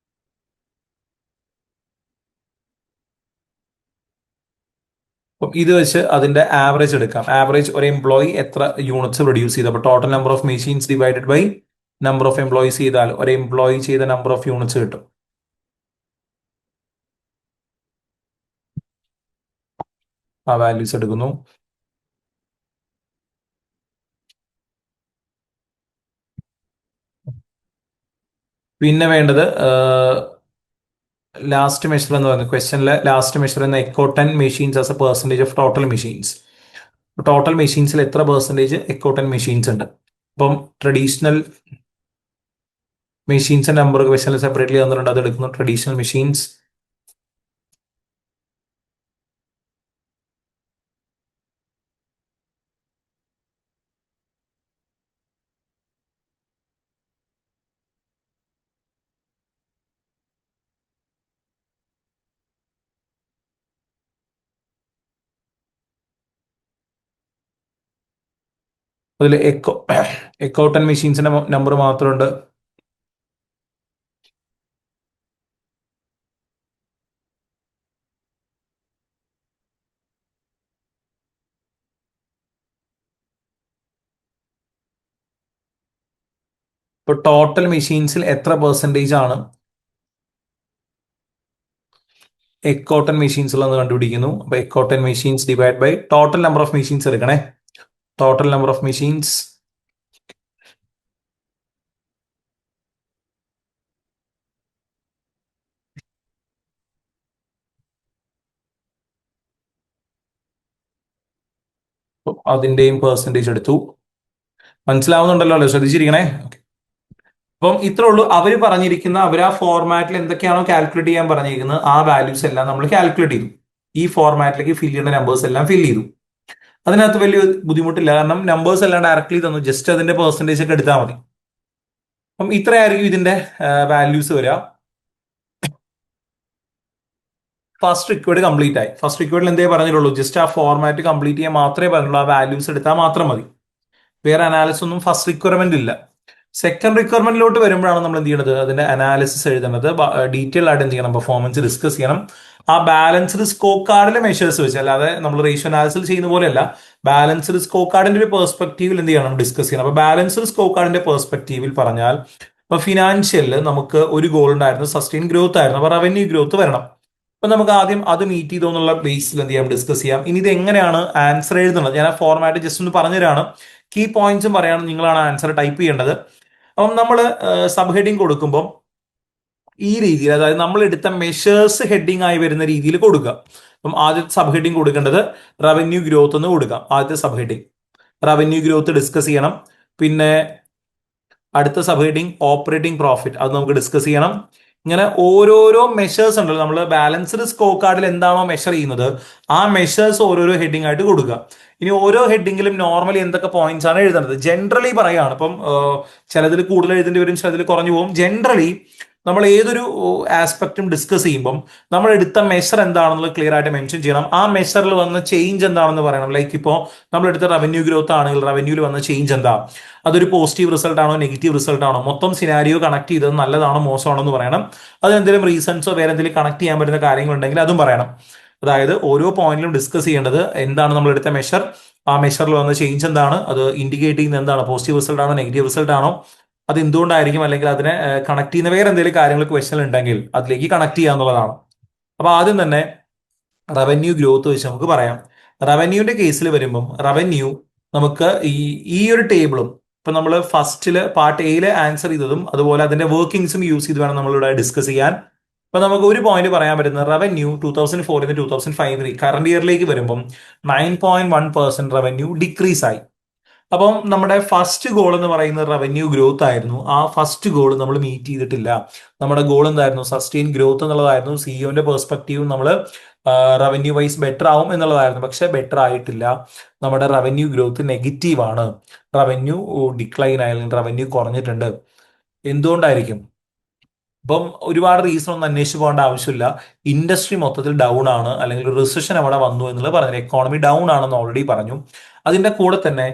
അപ്പം ഇത് വെച്ച് അതിന്റെ ആവറേജ് എടുക്കാം. ആവറേജ് ഒരു എംപ്ലോയി എത്ര യൂണിറ്റ്സ് പ്രൊഡ്യൂസ് ചെയ്തു, അപ്പോൾ total number of machines divided by number of employees ചെയ്താൽ ഒരു എംപ്ലോയി ചെയ്ത നമ്പർ ഓഫ് യൂണിറ്റ്സ് കിട്ടും. ആ വാല്യൂസ് എടുക്കുന്നു. പിന്നെ വേണ്ടത് ലാസ്റ്റ് മെഷർ എന്ന് പറയുന്നത്, ക്വസ്റ്റനിലെ ലാസ്റ്റ് മെഷർ എന്ന Ecoton machines as a percentage of total machines. Total മെഷീൻസിൽ എത്ര പെർസെൻറ്റേജ് എക്കോട്ടൻ മെഷീൻസ് ഉണ്ട്. അപ്പം ട്രഡീഷണൽ മെഷീൻസ് നമ്പർ ക്വസ്റ്റനിൽ സെപ്പറേറ്റ്ലി തന്നിട്ടുണ്ട്, അത് എടുക്കുന്നു. ട്രഡീഷണൽ മെഷീൻസ് അതിൽ എക്കോട്ടൻ മെഷീൻസിന്റെ നമ്പർ മാത്രമുണ്ട്. ഇപ്പൊ ടോട്ടൽ മെഷീൻസിൽ എത്ര പെർസെൻറ്റേജ് ആണ് എക്കോട്ടൻ മെഷീൻസ് ഉള്ളത് കണ്ടുപിടിക്കുന്നു. അപ്പൊ Ecoton machines divide by total number of machines എടുക്കണേ. ടോട്ടൽ നമ്പർ ഓഫ് മെഷീൻസ് അതിന്റെയും പെർസെൻറ്റേജ് എടുത്തു. മനസ്സിലാവുന്നുണ്ടല്ലോ അല്ലേ? ശ്രദ്ധിച്ചിരിക്കണേ. അപ്പം ഇത്രേ ഉള്ളൂ. അവർ പറഞ്ഞിരിക്കുന്ന ആ ഫോർമാറ്റിൽ എന്തൊക്കെയാണോ കാൽക്കുലേറ്റ് ചെയ്യാൻ പറഞ്ഞിരിക്കുന്നത് ആ വാല്യൂസ് എല്ലാം നമ്മൾ കാൽക്കുലേറ്റ് ചെയ്തു. ഈ ഫോർമാറ്റിലേക്ക് ഫിൽ ചെയ്യേണ്ട നമ്പേഴ്സ് എല്ലാം ഫിൽ ചെയ്തു. അതിനകത്ത് വലിയ ബുദ്ധിമുട്ടില്ല, കാരണം നമ്പേഴ്സ് എല്ലാം ഡയറക്ട്ലി തന്നു. ജസ്റ്റ് അതിന്റെ പെർസെൻറ്റേജ് ഒക്കെ എടുത്താൽ മതി. അപ്പം ഇത്രയായിരിക്കും ഇതിന്റെ വാല്യൂസ് വരിക. ഫസ്റ്റ് റിക്വേർഡ് കംപ്ലീറ്റ് ആയി. ഫസ്റ്റ് റിക്വേർഡിൽ എന്തേ പറഞ്ഞിട്ടുള്ളൂ, ജസ്റ്റ് ആ ഫോർമാറ്റ് കംപ്ലീറ്റ് ചെയ്യാൻ മാത്രമേ പറഞ്ഞുള്ളൂ. ആ വാല്യൂസ് എടുത്താൽ മാത്രം മതി. വേറെ അനാലിസിസ് ഒന്നും ഫസ്റ്റ് റിക്വയർമെന്റ് ഇല്ല. സെക്കൻഡ് റിക്വയർമെന്റിലോട്ട് വരുമ്പോഴാണ് നമ്മൾ എന്ത് ചെയ്യണത്, അതിന്റെ അനാലിസിസ് എഴുതുന്നത്, ഡീറ്റെയിൽ ആയിട്ട് എന്ത് ചെയ്യണം, പെർഫോമൻസ് ഡിസ്കസ് ചെയ്യണം. ആ ബാലൻസ്ഡ് സ്കോ കാർഡിലെ മെഷേഴ്സ് വെച്ച്, അല്ലാതെ നമ്മൾ റേഷ്യോ അനാലിസിസ് ചെയ്യുന്ന പോലെയല്ല, ബാലൻസ്ഡ് സ്കോ കാർഡിന്റെ ഒരു പെർസ്പെക്ടീവിൽ എന്ത് ചെയ്യണം, ഡിസ്കസ് ചെയ്യണം. അപ്പൊ ബാലൻസ്ഡ് സ്കോ കാർഡിന്റെ പെർസ്പെക്ടീവിൽ പറഞ്ഞാൽ, ഇപ്പൊ ഫിനാൻഷ്യലിൽ നമുക്ക് ഒരു ഗോൾ ഉണ്ടായിരുന്നു, സസ്റ്റെയിൻ ഗ്രോത്ത് ആയിരുന്നു. അപ്പൊ റവന്യൂ ഗ്രോത്ത് വരണം. അപ്പൊ നമുക്ക് ആദ്യം അത് മീറ്റ് ചെയ്തോ എന്നുള്ള ബേസിൽ എന്ത് ചെയ്യാം, ഡിസ്കസ് ചെയ്യാം. ഇനി ഇത് എങ്ങനെയാണ് ആൻസർ എഴുതുന്നത്, ഞാൻ ആ ഫോർമാറ്റ് ജസ്റ്റ് ഒന്ന് പറഞ്ഞുതരാണ്. കീ പോയിന്റ്സും പറയാണ്, നിങ്ങളാണ് ആൻസർ ടൈപ്പ് ചെയ്യേണ്ടത്. അപ്പം നമ്മൾ സബ് ഹെഡിങ് കൊടുക്കുമ്പോൾ ഈ രീതിയിൽ, അതായത് നമ്മൾ എടുത്ത മെഷേഴ്സ് ഹെഡിങ് ആയി വരുന്ന രീതിയിൽ കൊടുക്കുക. അപ്പം ആദ്യത്തെ സബ് ഹെഡിങ് കൊടുക്കേണ്ടത് റവന്യൂ ഗ്രോത്ത് എന്ന് കൊടുക്കാം. ആദ്യത്തെ sub heading revenue growth discuss ചെയ്യണം. പിന്നെ അടുത്ത സബ് ഹെഡിങ് ഓപ്പറേറ്റിംഗ് പ്രോഫിറ്റ്, അത് നമുക്ക് ഡിസ്കസ് ചെയ്യണം. ഇങ്ങനെ ഓരോരോ മെഷേഴ്സ് ഉണ്ടല്ലോ, നമ്മൾ ബാലൻസ്ഡ് സ്കോ കാർഡിൽ എന്താണോ മെഷർ ചെയ്യുന്നത്, ആ മെഷേഴ്സ് ഓരോരോ ഹെഡിങ് ആയിട്ട് കൊടുക്കുക. ഇനി ഓരോ ഹെഡിങ്ങിലും നോർമലി എന്തൊക്കെ പോയിന്റ്സ് ആണ് എഴുതുന്നത്, ജനറലി പറയുകയാണ്. ഇപ്പം ചിലതിൽ കൂടുതൽ എഴുതേണ്ടി വരും, ചിലതിൽ കുറഞ്ഞു പോകും. ജനറലി നമ്മൾ ഏതൊരു ആസ്പെക്റ്റും ഡിസ്കസ് ചെയ്യുമ്പം നമ്മൾ എടുത്ത മെഷർ എന്താണെന്നുള്ളത് ക്ലിയർ ആയിട്ട് മെൻഷൻ ചെയ്യണം. ആ മെഷറിൽ വന്ന ചേഞ്ച് എന്താണെന്ന് പറയണം. ലൈക്ക് ഇപ്പോൾ നമ്മൾ എടുത്ത റവന്യൂ ഗ്രോത്ത് ആണെങ്കിൽ റവന്യൂവിൽ വന്ന ചേഞ്ച് എന്താ, അതൊരു പോസിറ്റീവ് റിസൾട്ട് ആണോ നെഗറ്റീവ് റിസൾട്ട് ആണോ, മൊത്തം സിനാരിയോ കണക്ട് ചെയ്തത് നല്ലതാണോ മോശമാണോ എന്ന് പറയണം. അതെന്തെങ്കിലും റീസൺസോ വേറെ എന്തെങ്കിലും കണക്ട് ചെയ്യാൻ പറ്റുന്ന കാര്യങ്ങളുണ്ടെങ്കിൽ അതും പറയണം. അതായത് ഓരോ പോയിന്റിലും ഡിസ്കസ് ചെയ്യേണ്ടത് എന്താണ് നമ്മൾ എടുത്ത മെഷർ, ആ മെഷറിൽ വന്ന ചേഞ്ച് എന്താണ്, അത് ഇൻഡിക്കേറ്റ് ചെയ്യുന്ന എന്താണ്, പോസിറ്റീവ് റിസൾട്ട് ആണോ നെഗറ്റീവ് റിസൾട്ട് ആണോ, അത് എന്തുകൊണ്ടായിരിക്കും, അല്ലെങ്കിൽ അതിനെ കണക്ട് ചെയ്യുന്ന വേറെ എന്തെങ്കിലും കാര്യങ്ങൾ ക്വസ്റ്റൻ ഉണ്ടെങ്കിൽ അതിലേക്ക് കണക്ട് ചെയ്യുക എന്നുള്ളതാണ്. അപ്പൊ ആദ്യം തന്നെ റവന്യൂ ഗ്രോത്ത് വെച്ച് നമുക്ക് പറയാം. റവന്യൂവിന്റെ കേസിൽ വരുമ്പം റവന്യൂ നമുക്ക് ഈ ഒരു ടേബിളും ഇപ്പൊ നമ്മൾ ഫസ്റ്റില് പാർട്ട് എയില് ആൻസർ ചെയ്തതും അതുപോലെ അതിന്റെ വർക്കിംഗ്സും യൂസ് ചെയ്ത് വേണം നമ്മളിവിടെ ഡിസ്കസ് ചെയ്യാൻ. ഇപ്പൊ നമുക്ക് ഒരു പോയിന്റ് പറയാൻ പറ്റുന്നത്, റവന്യൂ 2004 2005 കറന്റ് ഇയറിലേക്ക് വരുമ്പം 9.1% റവന്യൂ ഡിക്രീസ് ആയി. അപ്പം നമ്മുടെ ഫസ്റ്റ് ഗോൾ എന്ന് പറയുന്നത് റവന്യൂ ഗ്രോത്ത് ആയിരുന്നു. ആ ഫസ്റ്റ് ഗോൾ നമ്മൾ മീറ്റ് ചെയ്തിട്ടില്ല. നമ്മുടെ ഗോൾ എന്തായിരുന്നു, സസ്റ്റെയിൻ ഗ്രോത്ത് എന്നുള്ളതായിരുന്നു. സിഇഒന്റെ പെർസ്പെക്റ്റീവ് നമ്മൾ റവന്യൂ വൈസ് ബെറ്റർ ആവും എന്നുള്ളതായിരുന്നു. പക്ഷെ ബെറ്റർ ആയിട്ടില്ല. നമ്മുടെ റവന്യൂ ഗ്രോത്ത് നെഗറ്റീവ് ആണ്. റവന്യൂ ഡിക്ലൈൻ ആയാലും റവന്യൂ കുറഞ്ഞിട്ടുണ്ട്. എന്തുകൊണ്ടായിരിക്കും? ഇപ്പം ഒരുപാട് റീസൺ ഒന്നും അന്വേഷിച്ച് പോകേണ്ട ആവശ്യമില്ല. ഇൻഡസ്ട്രി മൊത്തത്തിൽ ഡൗൺ ആണ്, അല്ലെങ്കിൽ ഒരു റിസഷൻ അവിടെ വന്നു എന്നുള്ളത് പറഞ്ഞു. എക്കോണമി ഡൗൺ ആണെന്ന് ഓൾറെഡി പറഞ്ഞു. അതിന്റെ കൂടെ തന്നെ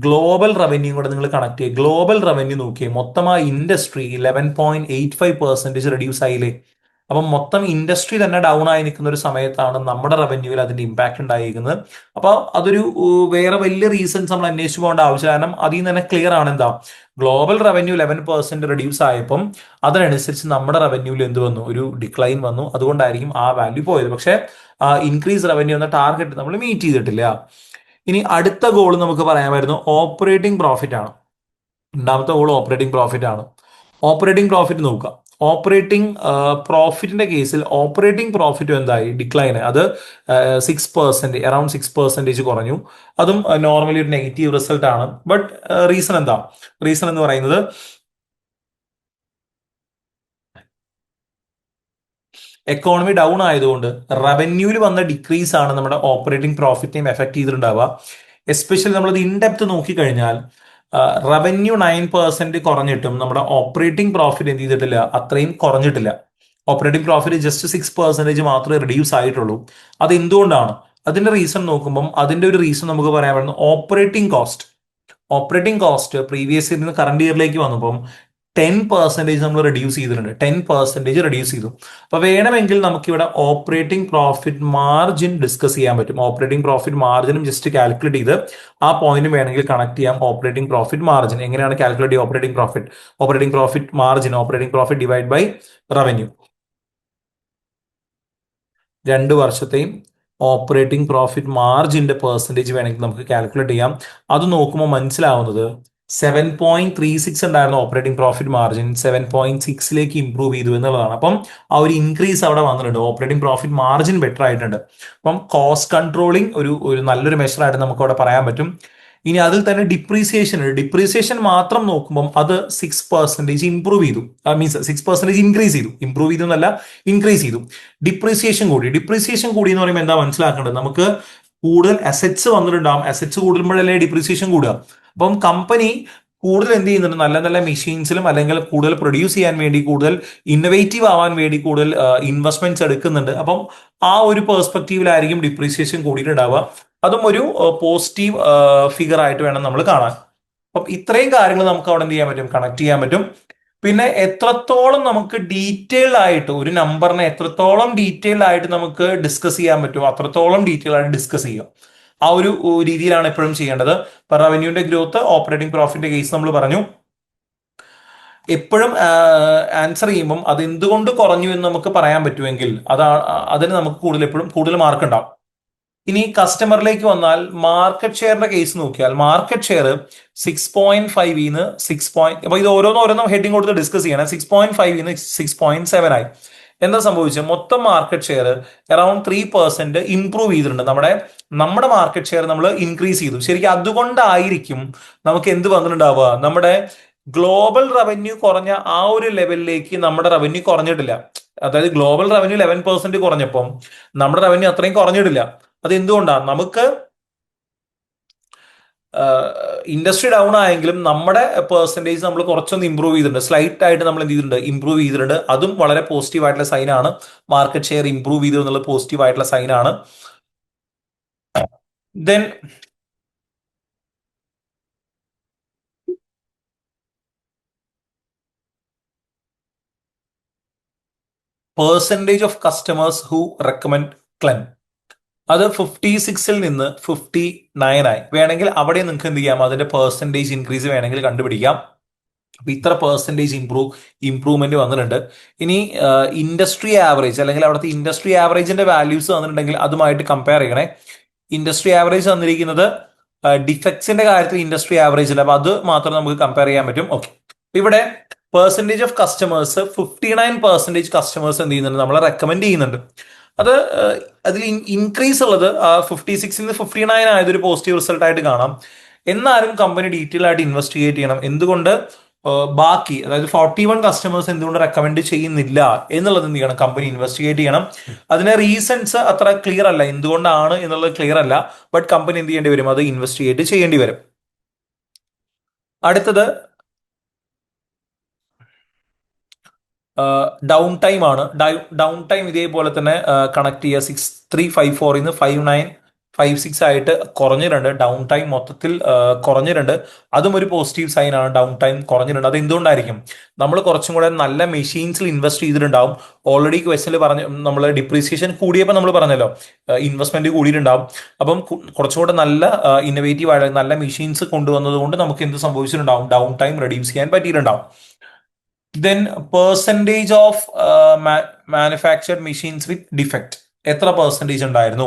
ഗ്ലോബൽ റവന്യൂ കൂടെ നിങ്ങൾ കണക്ട് ചെയ്യുക. ഗ്ലോബൽ റവന്യൂ നോക്കിയേ, മൊത്തം ആ ഇൻഡസ്ട്രി 11.85% റെഡ്യൂസ് ആയില്ലേ. അപ്പം മൊത്തം ഇൻഡസ്ട്രി തന്നെ ഡൗൺ ആയി നിൽക്കുന്ന ഒരു സമയത്താണ് നമ്മുടെ റവന്യൂവിൽ അതിന്റെ ഇമ്പാക്ട് ഉണ്ടായിരിക്കുന്നത്. അപ്പൊ അതൊരു വേറെ വലിയ റീസൺസ് നമ്മൾ അന്വേഷിച്ച് പോകേണ്ട ആവശ്യമില്ല. കാരണം അതിൽ നിന്ന് തന്നെ ക്ലിയർ ആണ് എന്താ, ഗ്ലോബൽ റവന്യൂ 11% റെഡ്യൂസ് ആയപ്പം അതിനനുസരിച്ച് നമ്മുടെ റവന്യൂവിൽ എന്ത് വന്നു, ഒരു ഡിക്ലൈൻ വന്നു. അതുകൊണ്ടായിരിക്കും ആ വാല്യൂ പോയത്. പക്ഷേ ഇൻക്രീസ് റവന്യൂ എന്ന ടാർഗറ്റ് നമ്മൾ മീറ്റ് ചെയ്തിട്ടില്ല. ഇനി അടുത്ത ഗോൾ നമുക്ക് പറയാമായിരുന്നു ഓപ്പറേറ്റിംഗ് പ്രോഫിറ്റ് ആണ്. രണ്ടാമത്തെ ഗോൾ ഓപ്പറേറ്റിംഗ് പ്രോഫിറ്റ് ആണ്. ഓപ്പറേറ്റിംഗ് പ്രോഫിറ്റ് നോക്കുക. ഓപ്പറേറ്റിംഗ് പ്രോഫിറ്റിന്റെ കേസിൽ ഓപ്പറേറ്റിംഗ് പ്രോഫിറ്റ് എന്തായി, ഡിക്ലൈൻ. അത് 6%, അറൌണ്ട് 6% കുറഞ്ഞു. അതും നോർമലി ഒരു നെഗറ്റീവ് റിസൾട്ട് ആണ്. ബട്ട് റീസൺ എന്താ, റീസൺ എന്ന് പറയുന്നത് എക്കോണമി ഡൗൺ ആയതുകൊണ്ട് റവന്യൂവിൽ വന്ന ഡിക്രീസ് ആണ് നമ്മുടെ ഓപ്പറേറ്റിംഗ് പ്രോഫിറ്റിനെയും എഫക്ട് ചെയ്തിട്ടുണ്ടാവുക. എസ്പെഷ്യലി നമ്മളത് ഇൻഡെപ്ത് നോക്കിക്കഴിഞ്ഞാൽ റവന്യൂ 9% കുറഞ്ഞിട്ടും നമ്മുടെ ഓപ്പറേറ്റിംഗ് പ്രോഫിറ്റ് എന്ത് ചെയ്തിട്ടില്ല, അത്രയും കുറഞ്ഞിട്ടില്ല. ഓപ്പറേറ്റിംഗ് പ്രോഫിറ്റ് ജസ്റ്റ് 6% മാത്രമേ റിഡ്യൂസ് ആയിട്ടുള്ളൂ. അത് എന്തുകൊണ്ടാണ്? അതിന്റെ റീസൺ നോക്കുമ്പോൾ അതിന്റെ ഒരു റീസൺ നമുക്ക് പറയാൻ പറ്റുന്നത് operating cost. Operating cost previous ഇയറിൽ നിന്ന് കറണ്ട് ഇയറിലേക്ക് വന്നപ്പം 10% നമ്മൾ റെഡ്യൂസ് ചെയ്തിട്ടുണ്ട്. 10% റെഡ്യൂസ് ചെയ്തു. അപ്പൊ വേണമെങ്കിൽ നമുക്കിവിടെ ഓപ്പറേറ്റിംഗ് പ്രോഫിറ്റ് മാർജിൻ ഡിസ്കസ് ചെയ്യാൻ പറ്റും. ഓപ്പറേറ്റിംഗ് പ്രോഫിറ്റ് മാർജിനും ജസ്റ്റ് കാൽക്കുലേറ്റ് ചെയ്ത് ആ പോയിന്റ് വേണമെങ്കിൽ കണക്ട് ചെയ്യാം. ഓപ്പറേറ്റിംഗ് പ്രോഫിറ്റ് മാർജിൻ എങ്ങനെയാണ് കാൽക്കുലേറ്റ് ചെയ്യുക? Operating profit margin, operating profit divide by revenue. 2 വർഷത്തെയും ഓപ്പറേറ്റിംഗ് പ്രോഫിറ്റ് മാർജിന്റെ പെർസെൻറ്റേജ് വേണമെങ്കിൽ നമുക്ക് കാൽക്കുലേറ്റ് ചെയ്യാം. അത് നോക്കുമ്പോൾ മനസ്സിലാവുന്നത് 7.36 ഉണ്ടായിരുന്ന ഓപ്പറേറ്റിംഗ് പ്രോഫിറ്റ് മാർജിൻ 7.6 ഇംപ്രൂവ് ചെയ്തു എന്നുള്ളതാണ്. അപ്പം ആ ഒരു ഇൻക്രീസ് അവിടെ വന്നിട്ടുണ്ട്. ഓപ്പറേറ്റിംഗ് പ്രോഫിറ്റ് മാർജിൻ ബെറ്റർ ആയിട്ടുണ്ട്. അപ്പം കോസ്റ്റ് കൺട്രോളിംഗ് ഒരു നല്ലൊരു മെഷറായിട്ട് നമുക്ക് അവിടെ പറയാൻ പറ്റും. ഇനി അതിൽ തന്നെ ഡിപ്രീസിയേഷൻ മാത്രം നോക്കുമ്പോൾ അത് 6% ഇംപ്രൂവ് ചെയ്തു. മീൻസ് 6% ഇൻക്രീസ് ചെയ്തു. ഇംപ്രൂവ് ചെയ്തു എന്നല്ല, ഇൻക്രീസ് ചെയ്തു. ഡിപ്രീസിയേഷൻ കൂടി എന്ന് പറയുമ്പോൾ എന്താ മനസ്സിലാക്കേണ്ടത്? നമുക്ക് കൂടുതൽ അസറ്റ്സ് വന്നിട്ടുണ്ടാകും. അസറ്റ്സ് കൂടുമ്പോഴല്ലേ ഡിപ്രീസിയേഷൻ കൂടുക. അപ്പം കമ്പനി കൂടുതൽ എന്ത് ചെയ്യുന്നുണ്ട്, നല്ല നല്ല മെഷീൻസിലും അല്ലെങ്കിൽ കൂടുതൽ പ്രൊഡ്യൂസ് ചെയ്യാൻ വേണ്ടി, കൂടുതൽ ഇന്നോവേറ്റീവ് ആവാൻ വേണ്ടി കൂടുതൽ ഇൻവെസ്റ്റ്മെന്റ്സ് എടുക്കുന്നുണ്ട്. അപ്പം ആ ഒരു പെർസ്പെക്റ്റീവിലായിരിക്കും ഡിപ്രീസിയേഷൻ കൂടിയിട്ടുണ്ടാവുക. അതും ഒരു പോസിറ്റീവ് ഫിഗർ ആയിട്ട് വേണം നമ്മൾ കാണാൻ. അപ്പം ഇത്രയും കാര്യങ്ങൾ നമുക്ക് അവിടെ എന്ത് ചെയ്യാൻ പറ്റും, കണക്ട് ചെയ്യാൻ പറ്റും. പിന്നെ എത്രത്തോളം നമുക്ക് ഡീറ്റെയിൽഡ് ആയിട്ട് ഒരു നമ്പറിനെ എത്രത്തോളം ഡീറ്റെയിൽഡ് ആയിട്ട് നമുക്ക് ഡിസ്കസ് ചെയ്യാൻ പറ്റുമോ അത്രത്തോളം ഡീറ്റെയിൽ ആയിട്ട് ഡിസ്കസ് ചെയ്യുക. ആ ഒരു രീതിയിലാണ് എപ്പോഴും ചെയ്യേണ്ടത്. ഇപ്പൊ റവന്യൂന്റെ ഗ്രോത്ത്, ഓപ്പറേറ്റിംഗ് പ്രോഫിറ്റിന്റെ കേസ് നമ്മൾ പറഞ്ഞു. എപ്പോഴും ആൻസർ ചെയ്യുമ്പം അത് എന്തുകൊണ്ട് കുറഞ്ഞു എന്ന് നമുക്ക് പറയാൻ പറ്റുമെങ്കിൽ അതിന് നമുക്ക് എപ്പോഴും കൂടുതൽ മാർക്ക് ഉണ്ടാവും. ഇനി കസ്റ്റമറിലേക്ക് വന്നാൽ മാർക്കറ്റ് ഷെയറിന്റെ കേസ് നോക്കിയാൽ മാർക്കറ്റ് ഷെയർ 6.5 6 അപ്പൊ ഇത് ഓരോന്നും ഹെഡിങ് കൊടുത്ത് ഡിസ്കസ് ചെയ്യണം. 6.5 6.7 ആയി. എന്താ സംഭവിച്ചത്? മൊത്തം മാർക്കറ്റ് ഷെയർ അറൌണ്ട് 3% ഇംപ്രൂവ് ചെയ്തിട്ടുണ്ട്. നമ്മുടെ മാർക്കറ്റ് ഷെയർ നമ്മൾ ഇൻക്രീസ് ചെയ്തു. ശരിക്കും അതുകൊണ്ടായിരിക്കും നമുക്ക് എന്ത് വന്നിട്ടുണ്ടാവുക, നമ്മുടെ ഗ്ലോബൽ റവന്യൂ കുറഞ്ഞ ആ ഒരു ലെവലിലേക്ക് നമ്മുടെ റവന്യൂ കുറഞ്ഞിട്ടില്ല. അതായത് ഗ്ലോബൽ റവന്യൂ 11% കുറഞ്ഞപ്പം നമ്മുടെ റവന്യൂ അത്രയും കുറഞ്ഞിട്ടില്ല. അത് എന്തുകൊണ്ടാണ്? നമുക്ക് ഇൻഡസ്ട്രി ഡൗൺ ആയെങ്കിലും നമ്മുടെ പെർസെൻറ്റേജ് നമ്മൾ കുറച്ചൊന്ന് ഇമ്പ്രൂവ് ചെയ്തിട്ടുണ്ട്. സ്ലൈറ്റ് ആയിട്ട് നമ്മൾ എന്ത് ചെയ്തിട്ടുണ്ട്, ഇമ്പ്രൂവ് ചെയ്തിട്ടുണ്ട്. അതും വളരെ പോസിറ്റീവ് ആയിട്ടുള്ള സൈനാണ്. മാർക്കറ്റ് ഷെയർ ഇമ്പ്രൂവ് ചെയ്തു എന്നുള്ളത് പോസിറ്റീവ് ആയിട്ടുള്ള സൈനാണ്. Then percentage of customers who recommend Clen, അത് 56 നിന്ന് 59 ആയി. വേണമെങ്കിൽ അവിടെ നിങ്ങൾക്ക് എന്ത് ചെയ്യാം, അതിന്റെ പെർസെൻറ്റേജ് ഇൻക്രീസ് വേണമെങ്കിൽ കണ്ടുപിടിക്കാം. അപ്പൊ ഇത്ര പെർസെൻറ്റേജ് ഇംപ്രൂവ്മെന്റ് വന്നിട്ടുണ്ട്. ഇനി ഇൻഡസ്ട്രി ആവറേജ് അല്ലെങ്കിൽ അവിടുത്തെ ഇൻഡസ്ട്രി ആവറേജിന്റെ വാല്യൂസ് വന്നിട്ടുണ്ടെങ്കിൽ അതുമായിട്ട് കമ്പയർ ചെയ്യണേ. ഇൻഡസ്ട്രി ആവറേജ് വന്നിരിക്കുന്നത് ഡിഫക്ട്സിന്റെ കാര്യത്തിൽ ഇൻഡസ്ട്രി ആവറേജ് ഉണ്ട്. അപ്പൊ അത് മാത്രം നമുക്ക് കമ്പയർ ചെയ്യാൻ പറ്റും. ഓക്കെ, ഇവിടെ പെർസെൻറ്റേജ് ഓഫ് കസ്റ്റമേഴ്സ് 59% കസ്റ്റമേഴ്സ് എന്ത് ചെയ്യുന്നുണ്ട്, നമ്മളെ റെക്കമെൻഡ് ചെയ്യുന്നുണ്ട്. അതിൽ ഇൻക്രീസ് ഉള്ളത് 56 59 ആയതൊരു പോസിറ്റീവ് റിസൾട്ട് ആയിട്ട് കാണാം. എന്നാലും കമ്പനി ഡീറ്റെയിൽ ആയിട്ട് ഇൻവെസ്റ്റിഗേറ്റ് ചെയ്യണം. എന്തുകൊണ്ട് ബാക്കി അതായത് 41 കസ്റ്റമേഴ്സ് എന്തുകൊണ്ട് റെക്കമെൻഡ് ചെയ്യുന്നില്ല എന്നുള്ളത് എന്ത് ചെയ്യണം, കമ്പനി ഇൻവെസ്റ്റിഗേറ്റ് ചെയ്യണം. അതിന് റീസൺസ് അത്ര ക്ലിയർ അല്ല, എന്തുകൊണ്ടാണ് എന്നുള്ളത് ക്ലിയർ അല്ല. ബട്ട് കമ്പനി എന്ത് ചെയ്യേണ്ടി വരും, അത് ഇൻവെസ്റ്റിഗേറ്റ് ചെയ്യേണ്ടി വരും. അടുത്തത് ഡൗൺ ടൈം ആണ്. ഡൗൺ ടൈം ഇതേപോലെ തന്നെ കണക്ട് ചെയ്യുക. 6354 5956 ആയിട്ട് കുറഞ്ഞിട്ടുണ്ട്. ഡൗൺ ടൈം മൊത്തത്തിൽ കുറഞ്ഞിട്ടുണ്ട്. അതും ഒരു പോസിറ്റീവ് സൈൻ ആണ്. ഡൗൺ ടൈം കുറഞ്ഞിട്ടുണ്ട്. അത് എന്തുകൊണ്ടായിരിക്കും? നമ്മൾ കുറച്ചും കൂടെ നല്ല മെഷീൻസിൽ ഇൻവെസ്റ്റ് ചെയ്തിട്ടുണ്ടാവും. ഓൾറെഡി ക്വസ്റ്റനിൽ പറഞ്ഞു, നമ്മൾ ഡിപ്രീസിയേഷൻ കൂടിയപ്പോൾ നമ്മൾ പറഞ്ഞല്ലോ ഇൻവെസ്റ്റ്മെന്റ് കൂടിയിട്ടുണ്ടാവും. അപ്പം കുറച്ചും കൂടെ നല്ല ഇന്നോവേറ്റീവ് ആയിട്ട് നല്ല മെഷീൻസ് കൊണ്ടുവന്നത് കൊണ്ട് നമുക്ക് എന്ത് സംഭവിച്ചിട്ടുണ്ടാവും, ഡൗൺ ടൈം റെഡ്യൂസ് ചെയ്യാൻ പറ്റിയിട്ടുണ്ടാവും. Then percentage of manufactured machines with defect എത്ര പെർസെൻറ്റേജ് ഉണ്ടായിരുന്നു?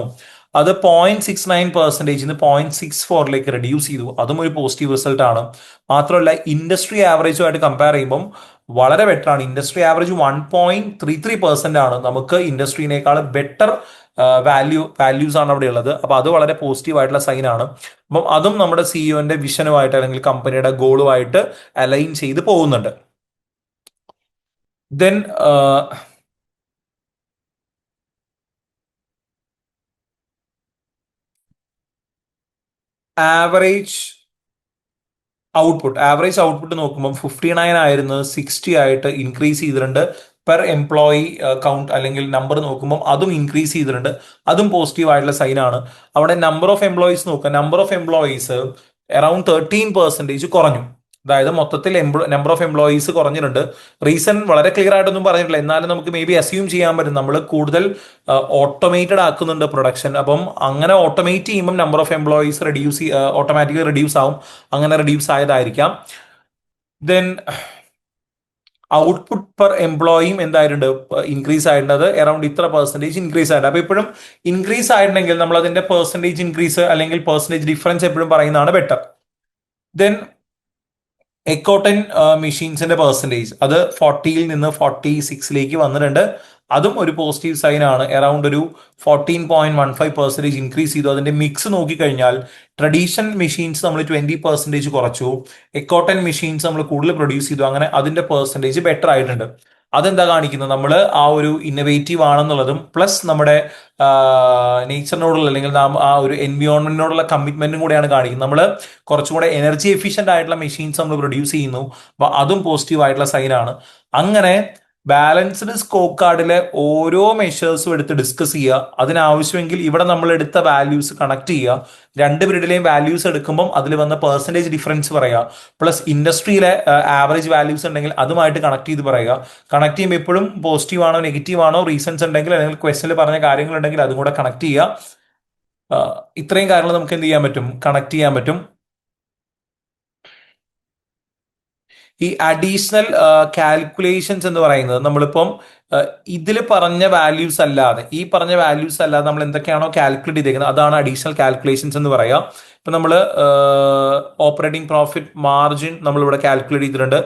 അത് 0.69% 0.64 റെഡ്യൂസ് ചെയ്തു. അതും ഒരു പോസിറ്റീവ് റിസൾട്ട് ആണ്. മാത്രമല്ല ഇൻഡസ്ട്രി ആവറേജുമായിട്ട് കമ്പയർ ചെയ്യുമ്പം വളരെ ബെറ്റർ ആണ്. ഇൻഡസ്ട്രി ആവറേജ് 1.33% ആണ്. നമുക്ക് ഇൻഡസ്ട്രീനേക്കാൾ ബെറ്റർ വാല്യൂസ് ആണ് അവിടെ ഉള്ളത്. അപ്പൊ അത് വളരെ പോസിറ്റീവ് ആയിട്ടുള്ള സൈൻ ആണ്. അപ്പം അതും നമ്മുടെ സിഇഒന്റെ വിഷനുമായിട്ട് അല്ലെങ്കിൽ കമ്പനിയുടെ ഗോളുമായിട്ട് അലൈൻ ചെയ്ത് പോകുന്നുണ്ട്. ദെൻ ആവറേജ് ഔട്ട്പുട്ട് നോക്കുമ്പോൾ 59 ആയിരുന്നു 60 ആയിട്ട് ഇൻക്രീസ് ചെയ്തിട്ടുണ്ട്. പെർ എംപ്ലോയി കൗണ്ട് അല്ലെങ്കിൽ നമ്പർ നോക്കുമ്പോൾ അതും ഇൻക്രീസ് ചെയ്തിട്ടുണ്ട്. അതും പോസിറ്റീവ് ആയിട്ടുള്ള സൈൻ ആണ്. അവിടെ നമ്പർ ഓഫ് എംപ്ലോയീസ് നോക്കുക. നമ്പർ ഓഫ് എംപ്ലോയീസ് അറൌണ്ട് 13% കുറഞ്ഞു. അതായത് മൊത്തത്തിൽ നമ്പർ ഓഫ് എംപ്ലോയീസ് കുറഞ്ഞിട്ടുണ്ട്. റീസൺ വളരെ ക്ലിയർ ആയിട്ടൊന്നും പറഞ്ഞിട്ടില്ല. എന്നാലും നമുക്ക് മേ ബി അസ്യൂം ചെയ്യാൻ പറ്റും നമ്മൾ കൂടുതൽ ഓട്ടോമേറ്റഡ് ആക്കുന്നുണ്ട് പ്രൊഡക്ഷൻ. അപ്പം അങ്ങനെ ഓട്ടോമേറ്റ് ചെയ്യുമ്പോൾ number of employees automatically reduce ആവും. അങ്ങനെ റെഡ്യൂസ് ആയതായിരിക്കാം. ദെൻ ഔട്ട്പുട്ട് പെർ എംപ്ലോയിയും എന്തായിട്ടുണ്ട്, ഇൻക്രീസ് ആയിട്ടുണ്ട്. അറൌണ്ട് ഇത്ര പെർസെൻറ്റേജ് ഇൻക്രീസ് ആയിട്ടുണ്ട്. അപ്പൊ എപ്പോഴും ഇൻക്രീസ് ആയിട്ടുണ്ടെങ്കിൽ നമ്മൾ അതിന്റെ പെർസെൻറ്റേജ് ഇൻക്രീസ് അല്ലെങ്കിൽ പെർസെൻറ്റേജ് ഡിഫറൻസ് എപ്പോഴും പറയുന്നതാണ് ബെറ്റർ. ദെൻ എക്കോട്ടൻ മെഷീൻസിന്റെ പെർസെൻറ്റേജ് അത് 40 നിന്ന് 46 വന്നിട്ടുണ്ട്. അതും ഒരു പോസിറ്റീവ് സൈൻ ആണ്. അറൌണ്ട് ഒരു 14.15% ഇൻക്രീസ് ചെയ്തു. അതിന്റെ മിക്സ് നോക്കിക്കഴിഞ്ഞാൽ ട്രഡീഷണൽ മെഷീൻസ് നമ്മൾ 20% കുറച്ചു, എക്കോട്ടൻ മെഷീൻസ് നമ്മൾ കൂടുതൽ പ്രൊഡ്യൂസ് ചെയ്തു. അങ്ങനെ അതിന്റെ പെർസെൻറ്റേജ് ബെറ്റർ ആയിട്ടുണ്ട്. അതെന്താ കാണിക്കുന്നത്, നമ്മൾ ആ ഒരു ഇന്നോവേറ്റീവ് ആണെന്നുള്ളതും പ്ലസ് നമ്മുടെ നേച്ചറിനോടുള്ള അല്ലെങ്കിൽ ആ ഒരു എൻവിയോൺമെന്റിനോടുള്ള കമ്മിറ്റ്മെന്റും കൂടെയാണ് കാണിക്കുന്നത്. നമ്മൾ കുറച്ചും കൂടെ എനർജി എഫിഷ്യന്റ് ആയിട്ടുള്ള മെഷീൻസ് നമ്മൾ പ്രൊഡ്യൂസ് ചെയ്യുന്നു. അപ്പൊ അതും പോസിറ്റീവ് ആയിട്ടുള്ള സൈൻ ആണ്. അങ്ങനെ ബാലൻസ്ഡ് സ്കോ കാർഡിലെ ഓരോ മെഷേഴ്സും എടുത്ത് ഡിസ്കസ് ചെയ്യുക. അതിനാവശ്യമെങ്കിൽ ഇവിടെ നമ്മൾ എടുത്ത വാല്യൂസ് കണക്ട് ചെയ്യുക. രണ്ട് പീരീഡിലെയും വാല്യൂസ് എടുക്കുമ്പോൾ അതിൽ വന്ന പെർസെൻറ്റേജ് ഡിഫറൻസ് പറയുക. പ്ലസ് ഇൻഡസ്ട്രിയിലെ ആവറേജ് വാല്യൂസ് ഉണ്ടെങ്കിൽ അതുമായിട്ട് കണക്ട് ചെയ്ത് പറയുക. കണക്ട് ചെയ്യുമ്പോൾ എപ്പോഴും പോസിറ്റീവ് ആണോ നെഗറ്റീവ് ആണോ റീസൺസ് ഉണ്ടെങ്കിൽ അല്ലെങ്കിൽ ക്വസ്റ്റനിൽ പറഞ്ഞ കാര്യങ്ങളുണ്ടെങ്കിൽ അതും കൂടെ കണക്ട് ചെയ്യുക. ഇത്രയും കാര്യങ്ങൾ നമുക്ക് എന്ത് ചെയ്യാൻ പറ്റും, കണക്ട് ചെയ്യാൻ പറ്റും. ഈ അഡീഷണൽ കാൽക്കുലേഷൻസ് എന്ന് പറയുന്നത് നമ്മളിപ്പം ഇതിൽ പറഞ്ഞ വാല്യൂസ് അല്ലാതെ, ഈ പറഞ്ഞ വാല്യൂസ് അല്ലാതെ നമ്മൾ എന്തൊക്കെയാണോ കാൽക്കുലേറ്റ് ചെയ്തേക്കുന്നത് അതാണ് അഡീഷണൽ കാൽക്കുലേഷൻസ് എന്ന് പറയാം. ഇപ്പം നമ്മൾ ഓപ്പറേറ്റിംഗ് പ്രോഫിറ്റ് മാർജിൻ നമ്മളിവിടെ കാൽക്കുലേറ്റ് ചെയ്തിട്ടുണ്ട്.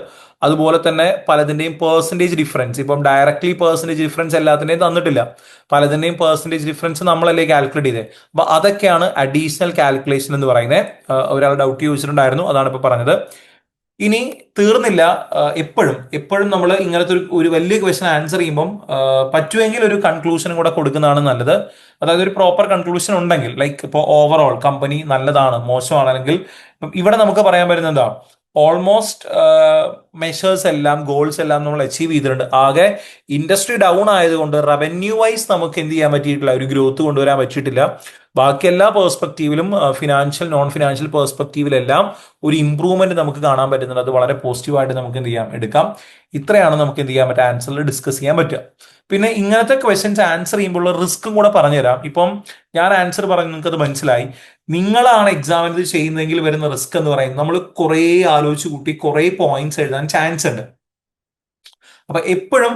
അതുപോലെ തന്നെ പലതിൻ്റെയും പെർസെൻറ്റേജ് ഡിഫറൻസ്, ഇപ്പം ഡയറക്ട്ലി പെർസെൻറ്റേജ് ഡിഫറൻസ് എല്ലാത്തിൻ്റെയും തന്നിട്ടില്ല, പലതിൻ്റെയും പെർസെൻറ്റേജ് ഡിഫറൻസ് നമ്മളല്ലേ കാൽക്കുലേറ്റ് ചെയ്തത്. അപ്പൊ അതൊക്കെയാണ് അഡീഷണൽ കാൽക്കുലേഷൻ എന്ന് പറയുന്നത്. ഒരാൾ ഡൗട്ട് ചോദിച്ചിട്ടുണ്ടായിരുന്നു, അതാണ് ഇപ്പൊ പറഞ്ഞത്. ഇനി തീർന്നില്ല, എപ്പോഴും എപ്പോഴും നമ്മൾ ഇങ്ങനത്തെ ഒരു വലിയ ക്വസ്റ്റൻ ആൻസർ ചെയ്യുമ്പം പറ്റുമെങ്കിൽ ഒരു കൺക്ലൂഷനും കൂടെ കൊടുക്കുന്നതാണ് നല്ലത്. അതായത് ഒരു പ്രോപ്പർ കൺക്ലൂഷൻ ഉണ്ടെങ്കിൽ, ലൈക്ക് ഇപ്പോൾ ഓവറോൾ കമ്പനി നല്ലതാണ് മോശമാണ്, അല്ലെങ്കിൽ ഇവിടെ നമുക്ക് പറയാൻ പറ്റുന്നത് എന്താ, ഓൾമോസ്റ്റ് മെഷേഴ്സ് എല്ലാം ഗോൾസ് എല്ലാം നമ്മൾ അച്ചീവ് ചെയ്തിട്ടുണ്ട്. ആകെ ഇൻഡസ്ട്രി ഡൗൺ ആയതുകൊണ്ട് റവന്യൂ വൈസ് നമുക്ക് എന്ത് ചെയ്യാൻ പറ്റിയിട്ടില്ല, ഒരു ഗ്രോത്ത് കൊണ്ടുവരാൻ പറ്റിയിട്ടില്ല. ബാക്കി എല്ലാ പേഴ്സ്പെക്റ്റീവിലും ഫിനാൻഷ്യൽ നോൺ ഫിനാൻഷ്യൽ പേഴ്സ്പെക്റ്റീവിലെല്ലാം ഒരു ഇംപ്രൂവ്മെന്റ് നമുക്ക് കാണാൻ പറ്റുന്നുണ്ട്. അത് വളരെ പോസിറ്റീവായിട്ട് നമുക്ക് എന്ത് ചെയ്യാം, എടുക്കാം. ഇത്രയാണ് നമുക്ക് എന്ത് ചെയ്യാൻ പറ്റുക, ആൻസറിൽ ഡിസ്കസ് ചെയ്യാൻ പറ്റുക. പിന്നെ ഇങ്ങനത്തെ ക്വസ്റ്റ്യൻസ് ആൻസർ ചെയ്യുമ്പോൾ റിസ്ക്കും കൂടെ പറഞ്ഞുതരാം. ഇപ്പം ഞാൻ ആൻസർ പറഞ്ഞു, നിങ്ങൾക്ക് അത് മനസ്സിലായി. നിങ്ങളാണ് എക്സാമിന് ഇത് ചെയ്യുന്നതെങ്കിൽ വരുന്ന റിസ്ക് എന്ന് പറയുന്നത് നമ്മൾ കുറേ ആലോചിച്ച് കൂട്ടി കുറേ പോയിന്റ്സ് എഴുതാൻ ചാൻസ് ഉണ്ട്. അപ്പൊ എപ്പോഴും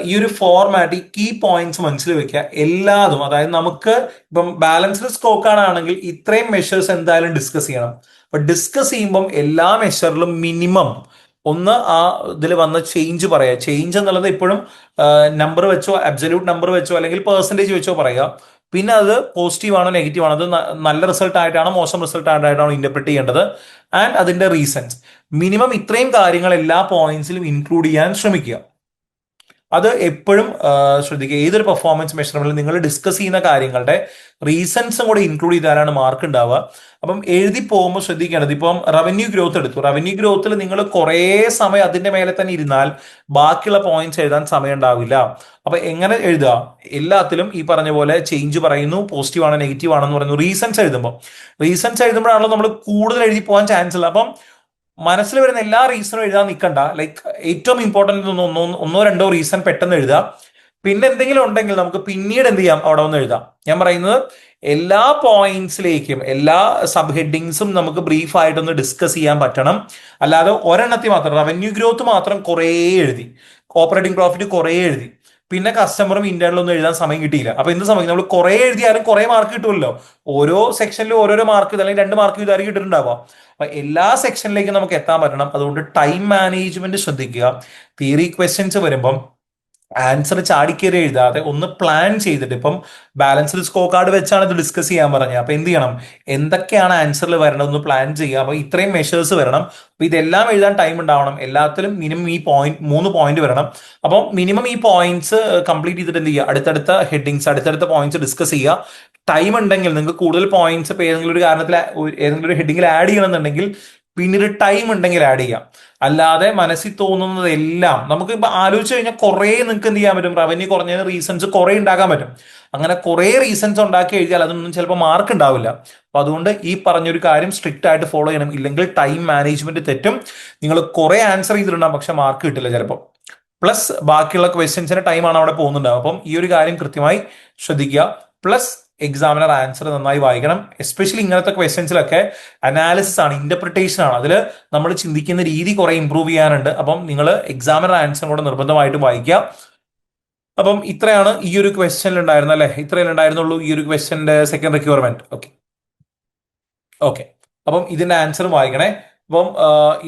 ഈ ഒരു ഫോർമാറ്റ്, ഈ കീ പോയിന്റ്സ് മനസ്സിൽ വെക്കുക എല്ലാതും. അതായത് നമുക്ക് ഇപ്പം ബാലൻസ്ഡ് സ്കോർ കാർഡ് ആണെങ്കിൽ ഇത്രയും മെഷേഴ്സ് എന്തായാലും ഡിസ്കസ് ചെയ്യണം. അപ്പൊ ഡിസ്കസ് ചെയ്യുമ്പം എല്ലാ മെഷറിലും മിനിമം ഒന്ന് ആ ഇതിൽ വന്ന ചേഞ്ച് പറയാം. ചേഞ്ച് എന്നുള്ളത് എപ്പോഴും നമ്പർ വെച്ചോ, അബ്സല്യൂട്ട് നമ്പർ വെച്ചോ, അല്ലെങ്കിൽ പെർസെൻറ്റേജ് വെച്ചോ പറയുക. പിന്നെ അത് പോസിറ്റീവ് ആണോ നെഗറ്റീവ് ആണോ, അത് നല്ല റിസൾട്ട് ആയിട്ടാണോ മോശം റിസൾട്ട് ആയിട്ടാണോ ഇന്റർപ്രറ്റ് ചെയ്യേണ്ടത്, ആൻഡ് അതിന്റെ റീസൺസ്. മിനിമം ഇത്രയും കാര്യങ്ങൾ എല്ലാ പോയിന്റ്സിലും ഇൻക്ലൂഡ് ചെയ്യാൻ ശ്രമിക്കുക. അത് എപ്പോഴും ശ്രദ്ധിക്കുക. ഏതൊരു പെർഫോമൻസ് മെഷർമെന്റിൽ നിങ്ങൾ ഡിസ്കസ് ചെയ്യുന്ന കാര്യങ്ങളുടെ റീസൺസും കൂടെ ഇൻക്ലൂഡ് ചെയ്താലാണ് മാർക്ക് ഉണ്ടാവുക. അപ്പം എഴുതി പോകുമ്പോൾ ശ്രദ്ധിക്കേണ്ടത്, ഇപ്പം റവന്യൂ ഗ്രോത്ത് എടുത്തു, റവന്യൂ ഗ്രോത്തിൽ നിങ്ങൾ കുറേ സമയം അതിന്റെ മേലെ തന്നെ ഇരുന്നാൽ ബാക്കിയുള്ള പോയിന്റ്സ് എഴുതാൻ സമയം ഉണ്ടാവില്ല. അപ്പൊ എങ്ങനെ എഴുതുക, എല്ലാത്തിലും ഈ പറഞ്ഞ പോലെ ചേഞ്ച് പറയുന്നു, പോസിറ്റീവ് ആണോ നെഗറ്റീവ് ആണെന്ന് പറയുന്നു. റീസൺസ് എഴുതുമ്പോഴാണല്ലോ നമ്മൾ കൂടുതൽ എഴുതി പോകാൻ ചാൻസ് ഉള്ളത്. അപ്പം മനസ്സിൽ വരുന്ന എല്ലാ റീസണും എഴുതാൻ നിൽക്കണ്ട. ലൈക്ക് ഏറ്റവും ഇമ്പോർട്ടൻ്റ് ഒന്നോ രണ്ടോ റീസൺ പെട്ടെന്ന് എഴുതുക. പിന്നെ എന്തെങ്കിലും ഉണ്ടെങ്കിൽ നമുക്ക് പിന്നീട് എന്ത് ചെയ്യാം, അവിടെ ഒന്ന് എഴുതാം. ഞാൻ പറയുന്നത് എല്ലാ പോയിന്റ്സിലേക്കും എല്ലാ സബ് ഹെഡിങ്സും നമുക്ക് ബ്രീഫ് ആയിട്ടൊന്ന് ഡിസ്കസ് ചെയ്യാൻ പറ്റണം. അല്ലാതെ ഒരെണ്ണത്തിൽ മാത്രം റവന്യൂ ഗ്രോത്ത് മാത്രം കുറേ എഴുതി, ഓപ്പറേറ്റിംഗ് പ്രോഫിറ്റ് കുറേ എഴുതി, പിന്നെ കസ്റ്റമറും ഇന്റേണലൊന്നും എഴുതാൻ സമയം കിട്ടിയില്ല. അപ്പൊ എന്ത് സമയം, നമ്മൾ കുറേ എഴുതിയാലും കുറേ മാർക്ക് കിട്ടുമല്ലോ. ഓരോ സെക്ഷനിലും ഓരോരോ മാർക്ക് അല്ലെങ്കിൽ 2 മാർക്ക് ഇതായിരിക്കും കിട്ടുന്നുണ്ടാവുക. അപ്പൊ എല്ലാ സെക്ഷനിലേക്കും നമുക്ക് എത്താൻ പറ്റണം. അതുകൊണ്ട് ടൈം മാനേജ്മെന്റ് ശ്രദ്ധിക്കുക. തിയറി ക്വസ്റ്റ്യൻസ് വരുമ്പം ആൻസർ ചാടിക്കേറി എഴുതാതെ ഒന്ന് പ്ലാൻ ചെയ്തിട്ട്, ഇപ്പം ബാലൻസ്ഡ് സ്കോർ കാർഡ് വെച്ചാണ് ഇത് ഡിസ്കസ് ചെയ്യാൻ പറഞ്ഞത്. അപ്പൊ എന്ത് ചെയ്യണം, എന്തൊക്കെയാണ് ആൻസറിൽ വരേണ്ടത് ഒന്ന് പ്ലാൻ ചെയ്യുക. അപ്പൊ ഇത്രയും മെഷേഴ്സ് വരണം. അപ്പൊ ഇതെല്ലാം എഴുതാൻ ടൈം ഉണ്ടാവണം. എല്ലാത്തിലും മിനിമം ഈ 3 പോയിന്റ് വരണം. അപ്പം മിനിമം ഈ പോയിന്റ്സ് കംപ്ലീറ്റ് ചെയ്തിട്ട് എന്ത് ചെയ്യുക, അടുത്തടുത്ത ഹെഡിങ്സ് അടുത്തടുത്ത പോയിന്റ്സ് ഡിസ്കസ് ചെയ്യുക. ടൈം ഉണ്ടെങ്കിൽ നിങ്ങൾക്ക് കൂടുതൽ പോയിന്റ്സ് ഇപ്പൊ ഏതെങ്കിലും ഒരു കാരണത്തിൽ ഏതെങ്കിലും ഒരു ഹെഡിങ്ങിൽ ആഡ് ചെയ്യണമെന്നുണ്ടെങ്കിൽ പിന്നീട് ടൈം ഉണ്ടെങ്കിൽ ആഡ് ചെയ്യാം. അല്ലാതെ മനസ്സിൽ തോന്നുന്നതെല്ലാം നമുക്ക് ഇപ്പൊ ആലോചിച്ച് കഴിഞ്ഞാൽ കുറേ നിങ്ങൾക്ക് എന്ത് ചെയ്യാൻ പറ്റും, റവന്യൂ കുറഞ്ഞതിന് റീസൺസ് കുറേ ഉണ്ടാക്കാൻ പറ്റും. അങ്ങനെ കുറേ റീസൺസ് ഉണ്ടാക്കി എഴുതിയാൽ അതൊന്നും ചിലപ്പോൾ മാർക്ക് ഉണ്ടാവില്ല. അപ്പൊ അതുകൊണ്ട് ഈ പറഞ്ഞൊരു കാര്യം സ്ട്രിക്റ്റ് ആയിട്ട് ഫോളോ ചെയ്യണം. ഇല്ലെങ്കിൽ ടൈം മാനേജ്മെന്റ് തെറ്റും. നിങ്ങൾ കുറേ ആൻസർ ചെയ്തിട്ടുണ്ടാകും, പക്ഷെ മാർക്ക് കിട്ടില്ല ചിലപ്പോൾ. പ്ലസ് ബാക്കിയുള്ള ക്വസ്റ്റ്യൻസിന്റെ ടൈമാണ് അവിടെ പോകുന്നുണ്ടാവും. അപ്പം ഈ ഒരു കാര്യം കൃത്യമായി ശ്രദ്ധിക്കുക. പ്ലസ് എക്സാമിനർ ആൻസർ നന്നായി വായിക്കണം. എസ്പെഷ്യലി ഇങ്ങനത്തെ ക്വസ്റ്റ്യൻസിലൊക്കെ അനാലിസിസ് ആണ്, ഇന്റർപ്രിട്ടേഷൻ ആണ്. അതിൽ നമ്മൾ ചിന്തിക്കുന്ന രീതി കുറെ ഇമ്പ്രൂവ് ചെയ്യാനുണ്ട്. അപ്പം നിങ്ങൾ എക്സാമിനർ ആൻസർ കൂടെ നിർബന്ധമായിട്ട് വായിക്കുക. അപ്പം ഇത്രയാണ് ഈ ഒരു ക്വസ്റ്റ്യനിൽ ഉണ്ടായിരുന്നത് അല്ലെ, ഇത്രയും ഉണ്ടായിരുന്നുള്ളൂ ഈ ഒരു ക്വസ്റ്റ്യന്റെ സെക്കൻഡ് റിക്വയർമെന്റ്. ഓക്കെ. അപ്പം ഇതിന്റെ ആൻസർ വായിക്കണേ. അപ്പം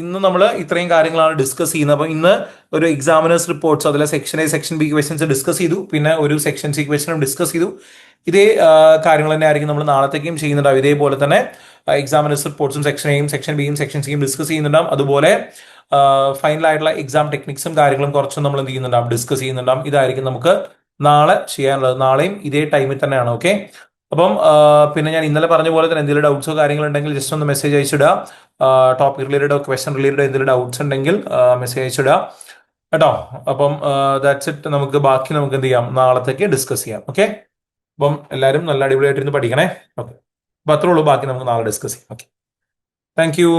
ഇന്ന് നമ്മൾ ഇത്രയും കാര്യങ്ങളാണ് ഡിസ്കസ് ചെയ്യുന്നത്. അപ്പം ഇന്ന് ഒരു എക്സാമിനേഴ്സ് റിപ്പോർട്ട്സ്, അതിലെ section A section B questions discuss ചെയ്തു, പിന്നെ ഒരു സെക്ഷൻ സി ക്വസ്റ്റ്യനും ഡിസ്കസ് ചെയ്തു. ഇതേ കാര്യങ്ങൾ തന്നെ ആയിരിക്കും നമ്മൾ നാളത്തേക്കും ചെയ്യുന്നുണ്ടാവും. ഇതേപോലെ തന്നെ എക്സാമിനേഴ്സ് റിപ്പോർട്ട്സും സെക്ഷൻ എയും സെക്ഷൻ ബിയും സെക്ഷൻ സിയും ഡിസ്കസ് ചെയ്യുന്നുണ്ടാവും. അതുപോലെ ഫൈനൽ ആയിട്ടുള്ള എക്സാം ടെക്നിക്സും കാര്യങ്ങളും കുറച്ചും നമ്മൾ എന്ത് ചെയ്യുന്നുണ്ടാവും, ഡിസ്കസ് ചെയ്യുന്നുണ്ടാവും. ഇതായിരിക്കും നമുക്ക് നാളെ ചെയ്യാനുള്ളത്. നാളെയും ഇതേ ടൈമിൽ തന്നെയാണ്. ഓക്കെ. അപ്പം പിന്നെ ഞാൻ ഇന്നലെ പറഞ്ഞ പോലെ തന്നെ എന്തെങ്കിലും ഡൗട്ട്സോ കാര്യങ്ങളുണ്ടെങ്കിൽ ജസ്റ്റ് ഒന്ന് മെസ്സേജ് അയച്ചിടുക. ടോപ്പിക് റിലേറ്റഡോ ക്വസ്റ്റൻ റിലേറ്റഡോ എന്തെങ്കിലും ഡൗട്ട്സ് ഉണ്ടെങ്കിൽ മെസ്സേജ് അയച്ചിടുക. കേട്ടോ. അപ്പം ദാറ്റ്സ് ഇറ്റ്. നമുക്ക് ബാക്കി നമുക്ക് എന്ത് ചെയ്യാം, നാളത്തേക്ക് ഡിസ്കസ് ചെയ്യാം. ഓക്കെ. അപ്പം എല്ലാവരും നല്ല അടിപൊളിയായിട്ടിരുന്ന് പഠിക്കണേ. ഓക്കെ. അപ്പൊ അത്രേ ഉള്ളൂ, ബാക്കി നമുക്ക് നാളെ ഡിസ്കസ് ചെയ്യാം. Okay, thank you.